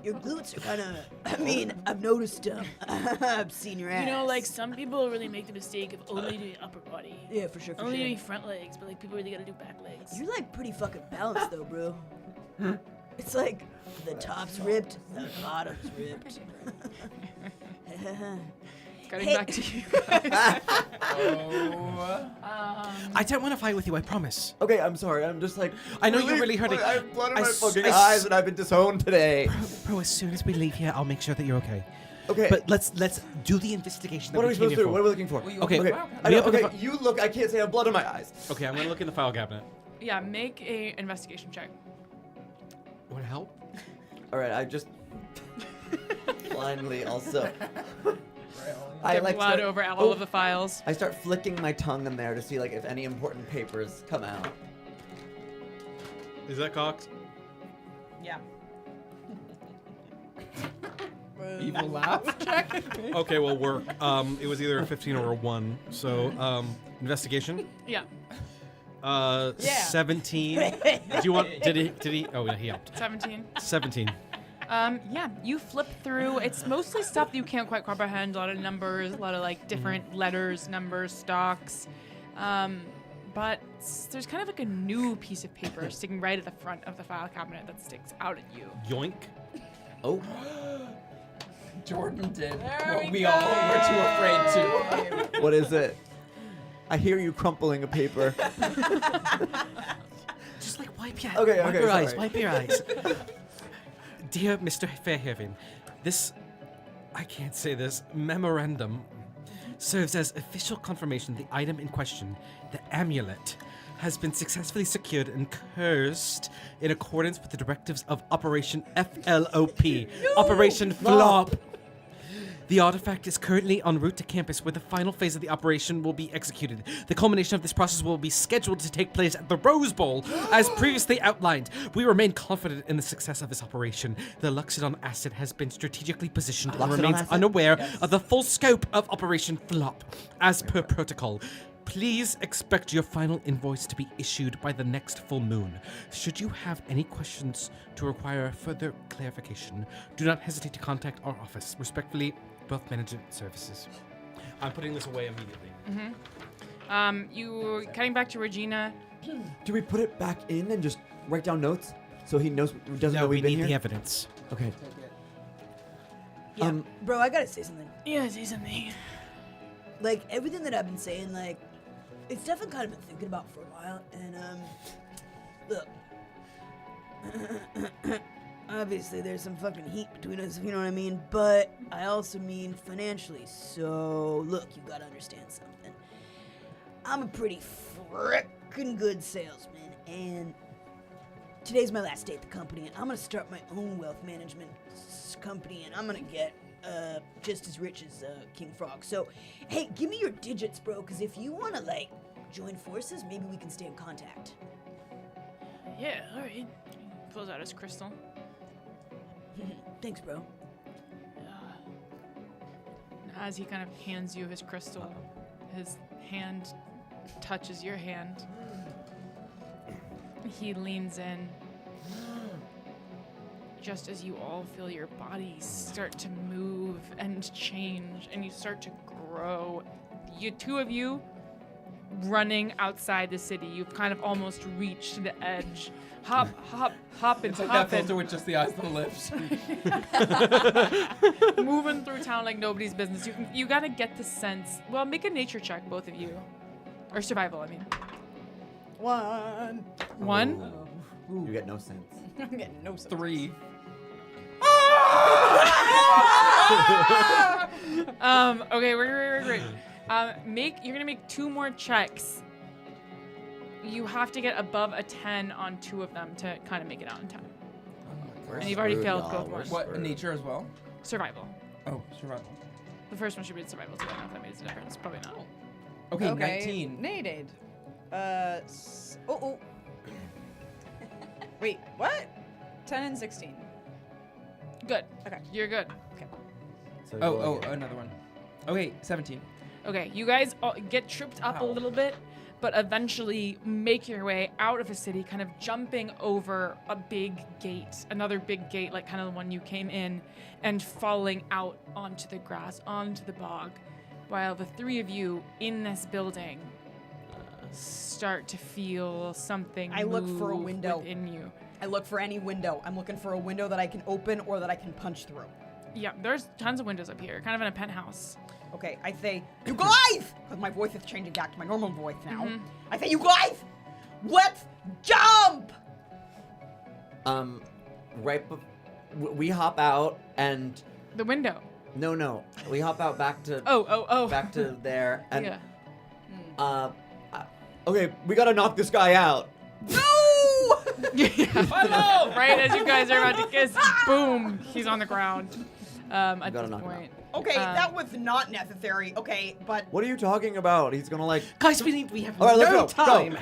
your glutes are kind of. I mean, I've noticed them. I've seen your ass. You know, like, some people really make the mistake of only doing upper body. Yeah, for sure. Only doing front legs, but like people really gotta do back legs. You're like pretty fucking balanced though, bro. It's like the top's ripped, the bottom's ripped. Getting Hey. back to you. I don't want to fight with you. I promise. Okay, I'm sorry. I'm just like. I know you're really hurting. I have blood in I my s- fucking I s- eyes, and I've been disowned today. Bro, as soon as we leave here, I'll make sure that you're okay. Okay. But let's do the investigation. What that are we came supposed to here do? for. What are we looking for? Okay. Okay. I We know, open the okay. You look. I can't say I have blood in my eyes. Okay, I'm gonna look in the file cabinet. Yeah, make a investigation check. Want to help? All right. I just blindly also. I Get like blood start, over all of the files. I start flicking my tongue in there to see like if any important papers come out. Is that Cox? Yeah. Evil laugh check. Okay, well, work. It was either a 15 or a 1. So, investigation. Yeah, Yeah. 17. Do you want? Did he? Oh, yeah, he helped. 17. 17. Yeah, you flip through. It's mostly stuff that you can't quite comprehend. A lot of numbers, a lot of like different letters, numbers, stocks. But there's kind of like a new piece of paper sticking right at the front of the file cabinet that sticks out at you. Yoink. Oh. Jordan did There what we we go. all were too afraid to. What is it? I hear you crumpling a paper. Just like wipe your Okay, wipe okay, your eyes. sorry. Wipe your eyes. Dear Mr. Fairhaven, this I can't say this memorandum serves as official confirmation the item in question, the amulet, has been successfully secured and cursed in accordance with the directives of Operation FLOP, Operation Flop. The artifact is currently en route to campus, where the final phase of the operation will be executed. The culmination of this process will be scheduled to take place at the Rose Bowl, as previously outlined. We remain confident in the success of this operation. The Loxodon asset has been strategically positioned and remains unaware of the full scope of Operation Flop, as per protocol. Please expect your final invoice to be issued by the next full moon. Should you have any questions to require further clarification, do not hesitate to contact our office. Respectfully, Wealth Management Services. I'm putting this away immediately. You cutting back to Regina. Do we put it back in and just write down notes so he knows doesn't know No, we we've been need here? the evidence. Okay. Yeah, bro, I gotta say something. Yeah, say something. Like, everything that I've been saying, like, it's stuff I've kind of been thinking about for a while, and, look. Obviously, there's some fucking heat between us, if you know what I mean, but I also mean financially, so, look, you gotta understand something. I'm a pretty frickin' good salesman, and today's my last day at the company, and I'm gonna start my own wealth management company, and I'm gonna get just as rich as King Frog. So, hey, give me your digits, bro, because if you want to, like, join forces, maybe we can stay in contact. Yeah, all right. Pulls out his crystal. Thanks, bro. As he kind of hands you his crystal, his hand touches your hand. He leans in. Just as you all feel your bodies start to move and change, and you start to grow. You two of you running outside the city. You've kind of almost reached the edge. Hop, hop, hop, and It's like that hop. filter with just the eyes and the lips. Moving through town like nobody's business. You gotta get the sense. Well, make a nature check, both of you, or survival. I mean, 1. 1. You get no sense. I'm getting no sense. 3. Okay, wait. You're gonna make 2 more checks. You have to get above a 10 on 2 of them to kind of make it out in time. And you've already failed both ones. What, nature as well? Survival. Oh, survival. The first one should be survival too. I don't know if that makes a difference. Probably not. Okay, 19. Nated. Wait, what? 10 and 16. Good. Okay. You're good. So Oh, another one. Okay, 17. Okay, you guys all get tripped up a little bit, but eventually make your way out of the city, kind of jumping over a big gate, another big gate, like kind of the one you came in, and falling out onto the grass, onto the bog, while the 3 of you in this building start to feel something I look for a move window. within you. I look for any window. I'm looking for a window that I can open or that I can punch through. Yeah, there's tons of windows up here, kind of in a penthouse. Okay, I say, you guys! Because my voice is changing back to my normal voice now. I say, you guys, let's jump! We hop out and The window. no, we hop out back to back to there and Yeah. okay, we gotta knock this guy out. No! Hello! Right as you guys are about to kiss, boom, he's on the ground. At gotta this knock him point. Okay, that was not necessary. Okay, but What are you talking about? He's gonna like. Guys, we have All right, let's no go. time.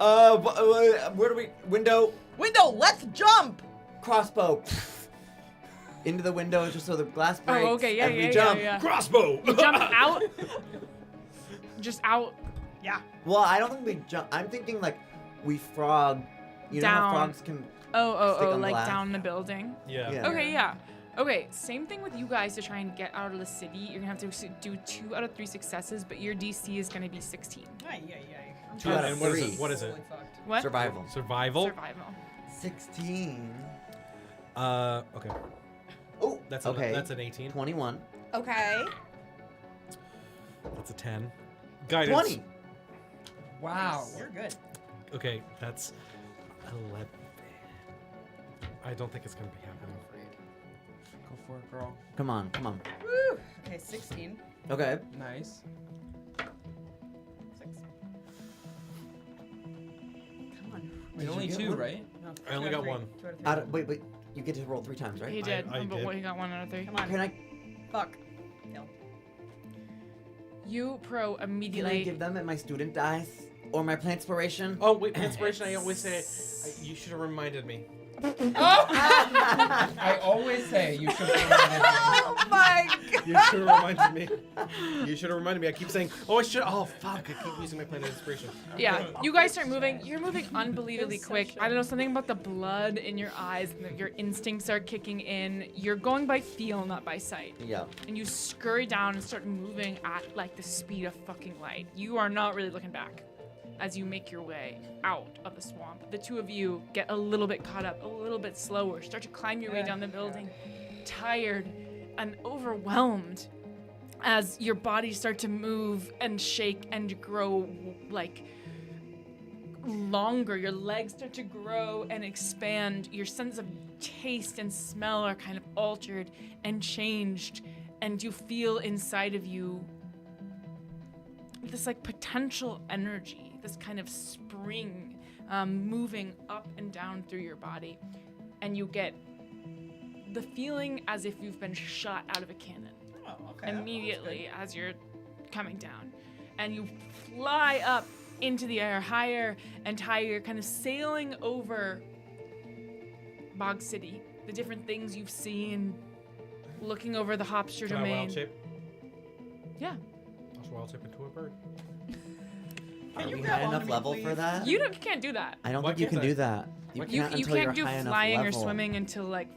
Go. Where do we? Window. window, let's jump! Crossbow. Into the window just so the glass breaks. Oh, okay, yeah, and yeah, we jump. yeah. Crossbow. You jump out. Just out. Yeah. Well, I don't think we jump. I'm thinking like we frog. You know Down. how frogs can. Stick Oh, on like glass. down the building. Yeah. Yeah. Okay, yeah. Okay, same thing with you guys to try and get out of the city. You're gonna have to do 2 out of 3 successes, but your DC is gonna be 16. Ay. 2 out of And what is 3. it? What is it? What? Survival. Survival? Survival. 16. Okay. Oh. That's okay. that's an 18. 21. Okay. That's a 10. Guidance. 20. Wow. You're good. Okay, that's 11. I don't think it's gonna be happening. Go for it, girl. Come on. Woo! Okay, 16. Okay. Nice. 6. Wait, only you get 2, one? right? No, I only got 1. Wait, you get to roll 3 times, right? He did, I but did. what, he got 1 out of 3. Come on. Can I Fuck. No. You pro can I immediately. give them my student dice or my plant inspiration? Oh wait, inspiration! I always say you should have reminded me. I always say you should have reminded me. Oh my god. You should have reminded me. You should have reminded me. I keep saying, oh, I should. Oh, fuck! I keep using my planet inspiration. Yeah, you guys start moving. You're moving unbelievably quick. I don't know, something about the blood in your eyes, and your instincts are kicking in. You're going by feel, not by sight. Yeah. And you scurry down and start moving at like the speed of fucking light. You are not really looking back as you make your way out of the swamp. The two of you get a little bit caught up, a little bit slower, start to climb your way down the building, tired and overwhelmed as your bodies start to move and shake and grow like longer. Your legs start to grow and expand. Your sense of taste and smell are kind of altered and changed, and you feel inside of you this like potential energy, this kind of spring moving up and down through your body, and you get the feeling as if you've been shot out of a cannon immediately as you're coming down, and you fly up into the air higher and higher, kind of sailing over Bog City, the different things you've seen, looking over the Hopster Can I domain. wild shape? Yeah. I'll just wild shape into a bird. Are you we grab high onto enough me, level please? for that? You can't do that. I don't Why think you can't can I? do that. Why You until can't you're do high enough flying or level. swimming until like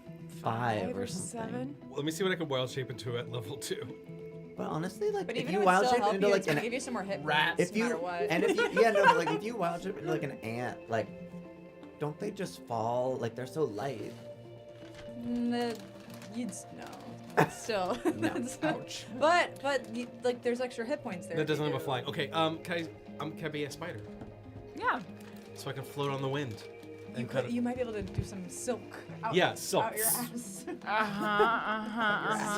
5 or something. 7. Let me see what I can wild shape into at level 2. But honestly, like But if even you if it wild still shape help into you, like it's gonna an give you some more hit rat. points if no you matter what. and if you yeah no but like if you wild shape into like an ant, like don't they just fall? Like they're so light. You'd no. Still. No. Ouch. But like there's extra hit points there. That if doesn't you have a do. flying. Okay, can I be a spider? Yeah. So I can float on the wind. You and could. kinda- You might be able to do some silk. Out, Yeah, silk. Out your ass.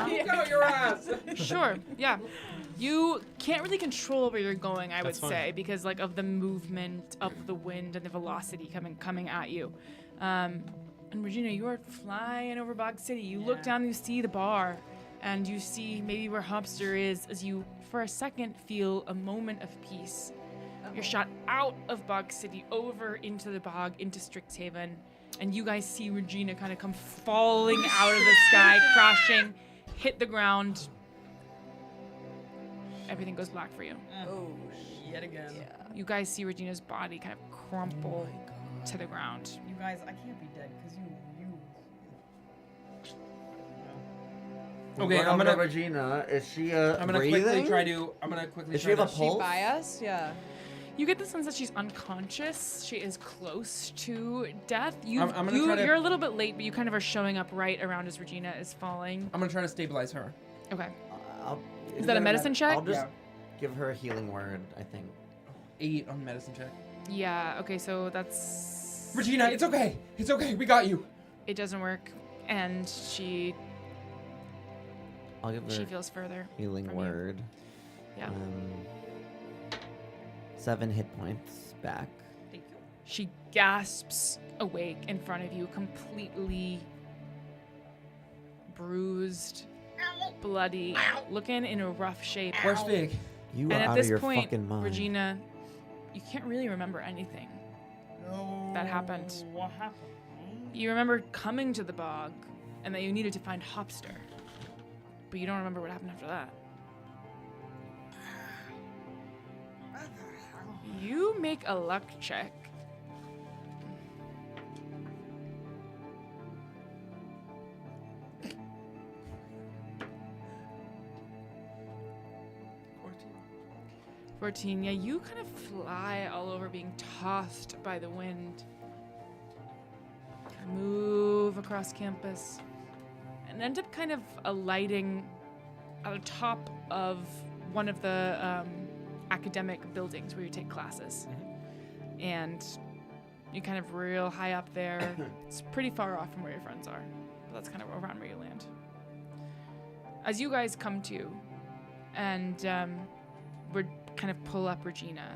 Sneak out your ass. Sure. Yeah. You can't really control where you're going, I would That's fine. say, because like of the movement of the wind and the velocity coming at you. And Regina, you are flying over Bog City. You look down, you see the bar, and you see maybe where Hopster is, as you, for a second, feel a moment of peace. You're shot out of Bog City, over into the bog, into Strixhaven, and you guys see Regina kind of come falling out of the sky, crashing, hit the ground. Everything goes black for you. Oh, yet again. You guys see Regina's body kind of crumple to the ground. You guys, I can't be dead because you. Okay, Run I'm over to gonna Regina. Is she I'm gonna quickly breathing? try to. I'm gonna quickly Does she try have a to. pulse? By us? Yeah. You get the sense that she's unconscious. She is close to death. I'm gonna try to- You're a little bit late, but you kind of are showing up right around as Regina is falling. I'm gonna try to stabilize her. Okay. I'll- Is that a there medicine check? I'll just Yeah. give her a healing word, I think. 8 on medicine check. Yeah, okay, so that's... Regina, it's okay. It's okay. We got you. It doesn't work, and she I'll give her feels further. healing from you. word. Yeah. 7 hit points back. She gasps awake in front of you, completely bruised, bloody, looking in a rough shape. Where's Fig? You And are at out this of your point, fucking mind. Regina, you can't really remember anything that happened. What happened? You remember coming to the bog and that you needed to find Hopster, but you don't remember what happened after that. You make a luck check. $14. Yeah, you kind of fly all over, being tossed by the wind. Move across campus and end up kind of alighting at the top of one of the academic buildings where you take classes. And you're kind of real high up there. It's pretty far off from where your friends are, but that's kind of around where you land. As you guys come to, and we're kind of pull up Regina,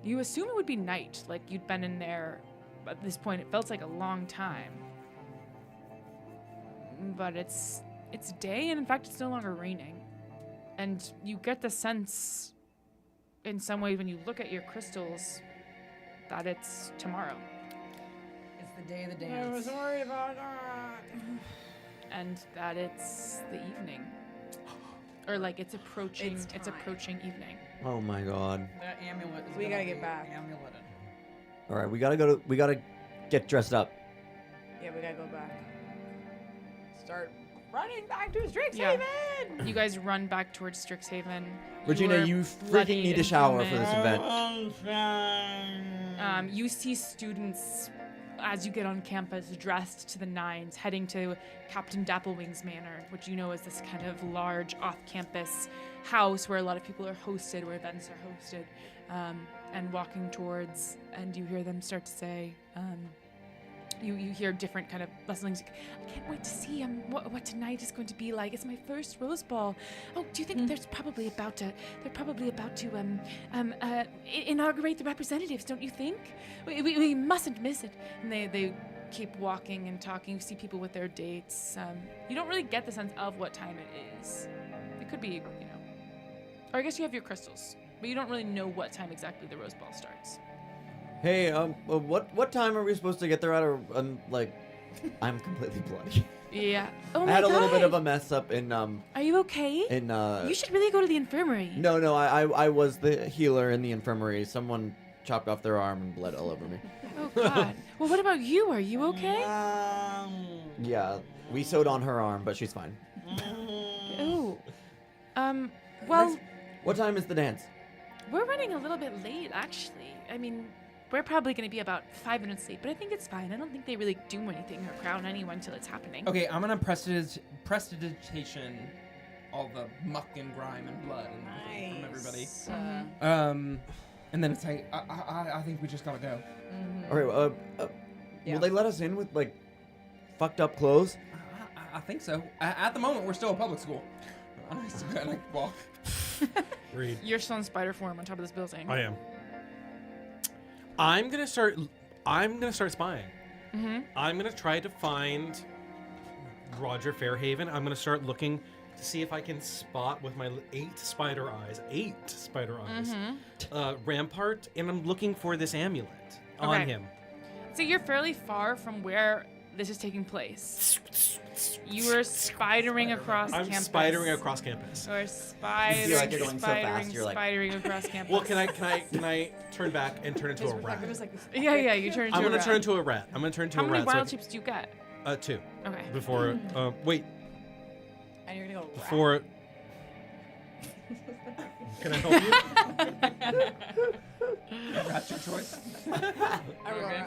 You assume it would be night, like you'd been in there. At this point, it felt like a long time. But it's day, and in fact, it's no longer raining. And you get the sense, in some way, when you look at your crystals, that it's tomorrow. It's the day of the dance. worried about that. And that it's the evening. Or like it's approaching. It's It's time. approaching evening. Oh my god. That amulet is We gonna gotta get be back. amuleted. All right, we gotta get dressed up. Yeah, we gotta go back. Start running back to Strixhaven. Yeah. You guys run back towards Strixhaven. Regina, are you freaking bloodied need a and shower for human. this event. You see students as you get on campus dressed to the nines, heading to Captain Dapplewing's Manor, which you know is this kind of large off-campus house where a lot of people are hosted, where events are hosted, and walking towards, and you hear them start to say, you hear different kind of bustlings. I can't wait to see what tonight is going to be like. It's my first Rose Ball. Oh, do you think they're probably about to inaugurate the representatives? Don't you think? We mustn't miss it. And they keep walking and talking. You see people with their dates. You don't really get the sense of what time it is. It could be, or I guess you have your crystals, but you don't really know what time exactly the Rose Ball starts. Hey, what time are we supposed to get there at? I'm completely bloody. Yeah. Oh I my had a God. little bit of a mess up in Are you okay? You should really go to the infirmary. No, I was the healer in the infirmary. Someone chopped off their arm and bled all over me. Oh God. Well, what about you? Are you okay? Yeah, we sewed on her arm, but she's fine. Oh. Well, What time is the dance? we're running a little bit late, actually. I mean, we're probably going to be about 5 minutes late, but I think it's fine. I don't think they really do anything or crown anyone until it's happening. Okay, I'm gonna prestidigitation all the muck and grime and blood and from everybody. And then it's like, I think we just gotta go. All right, will they let us in with fucked up clothes? I think so. At the moment, we're still a public school. I still gotta walk. Read. You're still in spider form on top of this building. I am. I'm gonna start spying. Mm-hmm. I'm gonna try to find Roger Fairhaven. I'm gonna start looking to see if I can spot with my 8 spider eyes, Rhampart, and I'm looking for this amulet on Okay. him. So you're fairly far from where this is taking place. You are spidering across I'm campus. spidering across campus. Or spidering, You feel like you're going so fast, you're like- spidering across campus. Well, can I turn back and turn into a rat? Yeah, you turn into I'm a gonna rat. turn into a rat. I'm gonna turn into How a many rat. wild shapes do you get? 2. Okay. Before wait. And you're gonna go. Before. Can I help you? Rat's your choice. Okay.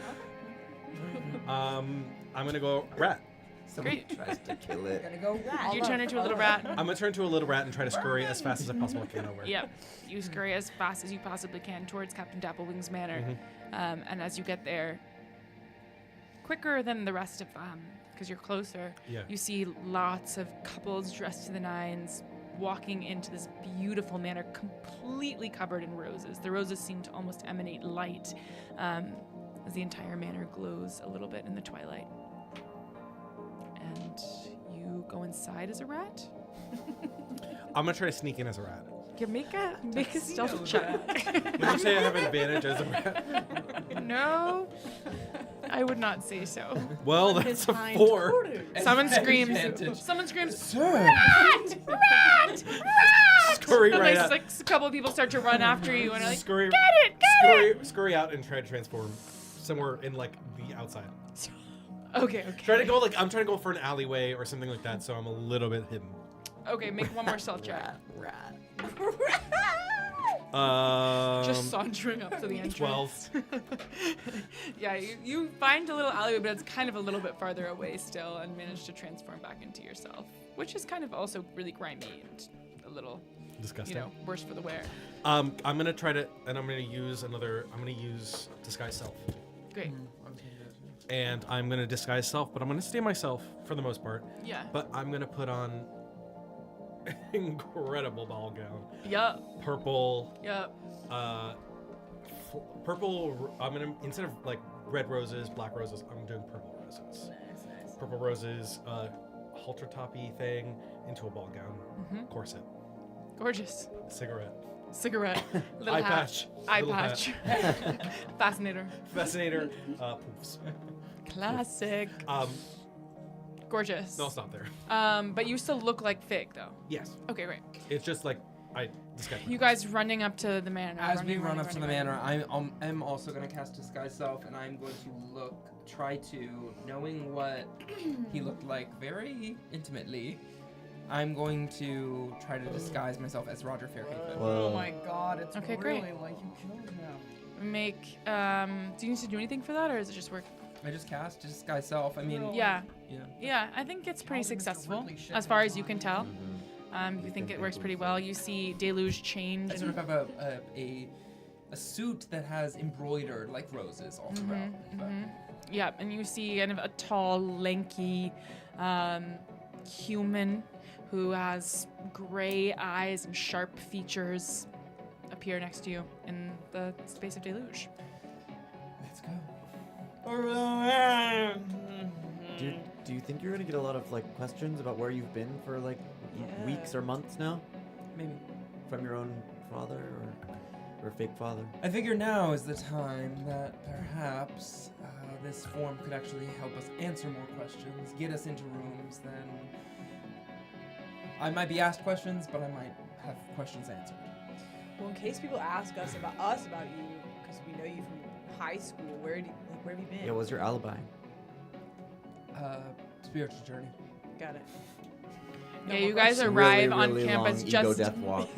I'm gonna go rat. Somebody tries to kill it. Gonna go rat. You turn into a little rat. I'm gonna turn into a little rat and try to scurry as fast as I possibly can over. Yep. You scurry as fast as you possibly can towards Captain Dapplewing's Manor. And as you get there, quicker than the rest of because you're closer, Yeah. you see lots of couples dressed to the nines walking into this beautiful manor completely covered in roses. The roses seem to almost emanate light as the entire manor glows a little bit in the twilight. And you go inside as a rat? I'm gonna try to sneak in as a rat. Make a stealth check. Would you say I have advantage as a rat? No, I would not say so. Well, that's a 4. Someone screams. Advantage. Someone screams. Sir. Rat! Scurry And right like, out. like a couple of people start to run after you and are like, Scurry. get it! Scurry out and try to transform somewhere in the outside. Okay. Try to go I'm trying to go for an alleyway or something like that, so I'm a little bit hidden. Okay, make one more stealth check. Rat. Just sauntering up to the entrance. 12. Yeah, you find a little alleyway, but it's kind of a little bit farther away still, and manage to transform back into yourself, which is kind of also really grimy and a little, Disgusting. worse for the wear. I'm gonna try to, and I'm gonna use disguise self. Great. And I'm gonna disguise self, but I'm gonna stay myself for the most part. Yeah. But I'm gonna put on incredible ball gown, Yup. purple, Yup. purple. I'm gonna instead of like red roses, black roses, I'm doing purple roses. Purple roses, halter toppy thing into a ball gown, corset, Gorgeous. cigarette, Little eye hat. patch, Eye little hat. patch. Fascinator. Fascinator, poofs. Classic. Gorgeous. No, it's not there. But you still look like Fig, though. Yes, Okay, great. it's just like this guy. You guys running up to the manor. As we running, run up to the running. manor, I'm also going to cast Disguise Self, and I'm going to try to, knowing what he looked like very intimately, I'm going to try to disguise myself as Roger Fairhaven. Oh my god, it's Okay, really great. like you killed him. Make. Do you need to do anything for that, or does it just work? I just cast Disguise Self. I mean, Yeah. yeah. Yeah, I think it's pretty Calvin Mr. successful, Wrigley shit as far was as you can on. tell. You think it works pretty well. You see Deluge change. I sort of have a suit that has embroidered like roses all throughout. but- Yeah, and you see kind of a tall, lanky human who has gray eyes and sharp features appear next to you in the space of Deluge. Let's go. Do you think you're gonna get a lot of like questions about where you've been for like weeks or months now Maybe. from your own father or fake father? I figure now is the time that perhaps this form could actually help us answer more questions, get us into rooms. Then I might be asked questions, but I might have questions answered. Well, in case people ask us about you, because we know you from high school, where have you been? Yeah, what's your alibi? Spiritual journey. Got it. Yeah, you guys arrive on campus ego just death walk.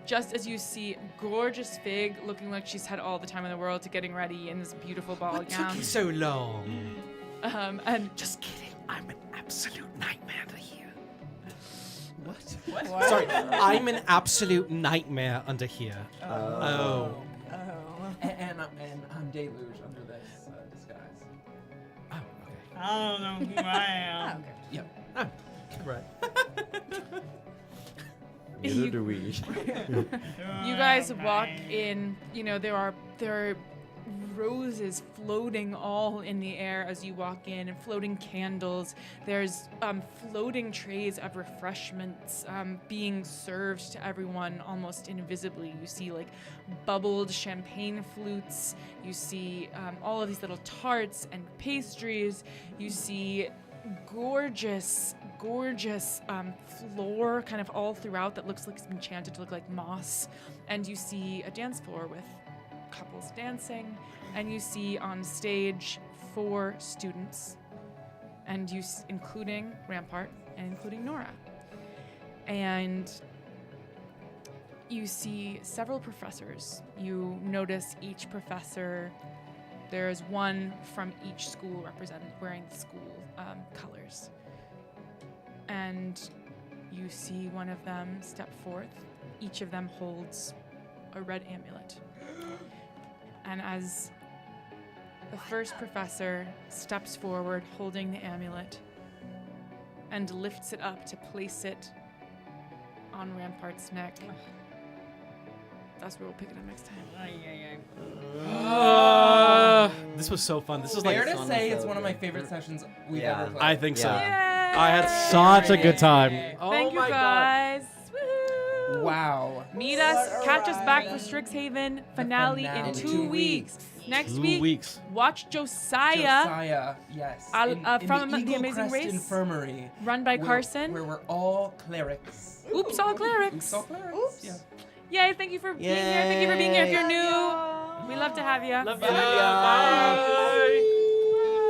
just as you see gorgeous Fig looking like she's had all the time in the world to getting ready in this beautiful ball What took gown. you so long? And Just kidding. I'm an absolute nightmare to hear. What? Sorry, I'm an absolute nightmare under here. Oh. Oh. And I'm Deluge under this disguise. Oh, okay. I don't know who I am. Okay. Yep. Right. Neither do we. you guys walk in, you know, there are roses floating all in the air as you walk in, and floating candles. There's floating trays of refreshments being served to everyone almost invisibly. You see like bubbled champagne flutes. You see all of these little tarts and pastries. You see gorgeous floor kind of all throughout that looks like it's been enchanted to look like moss. And you see a dance floor with couples dancing, and you see on stage 4 students, and including Rhampart and including Nora. And you see several professors. You notice each professor, there's one from each school represented wearing the school colors. And you see one of them step forth. Each of them holds a red amulet. And as the first professor steps forward holding the amulet and lifts it up to place it on Rampart's neck, that's where we'll pick it up next time. This was so fun. This was Fair like to say, it's one of my favorite sessions we've Yeah. ever played. I think so. Yeah. I had such a good time. Thank you guys. Woohoo. Wow. Meet us, catch us back for Strixhaven finale in finale. 2 weeks. Next 2 week, weeks. watch Josiah, yes. from the Eagle Amazing Crest Race, Infirmary, run by where- Carson. where we're all clerics. Oops, all clerics. Oops, all clerics. Oops. Yeah. Yay, thank you for being here. Thank you for being here if you're new. We love to have you. Love you. Bye.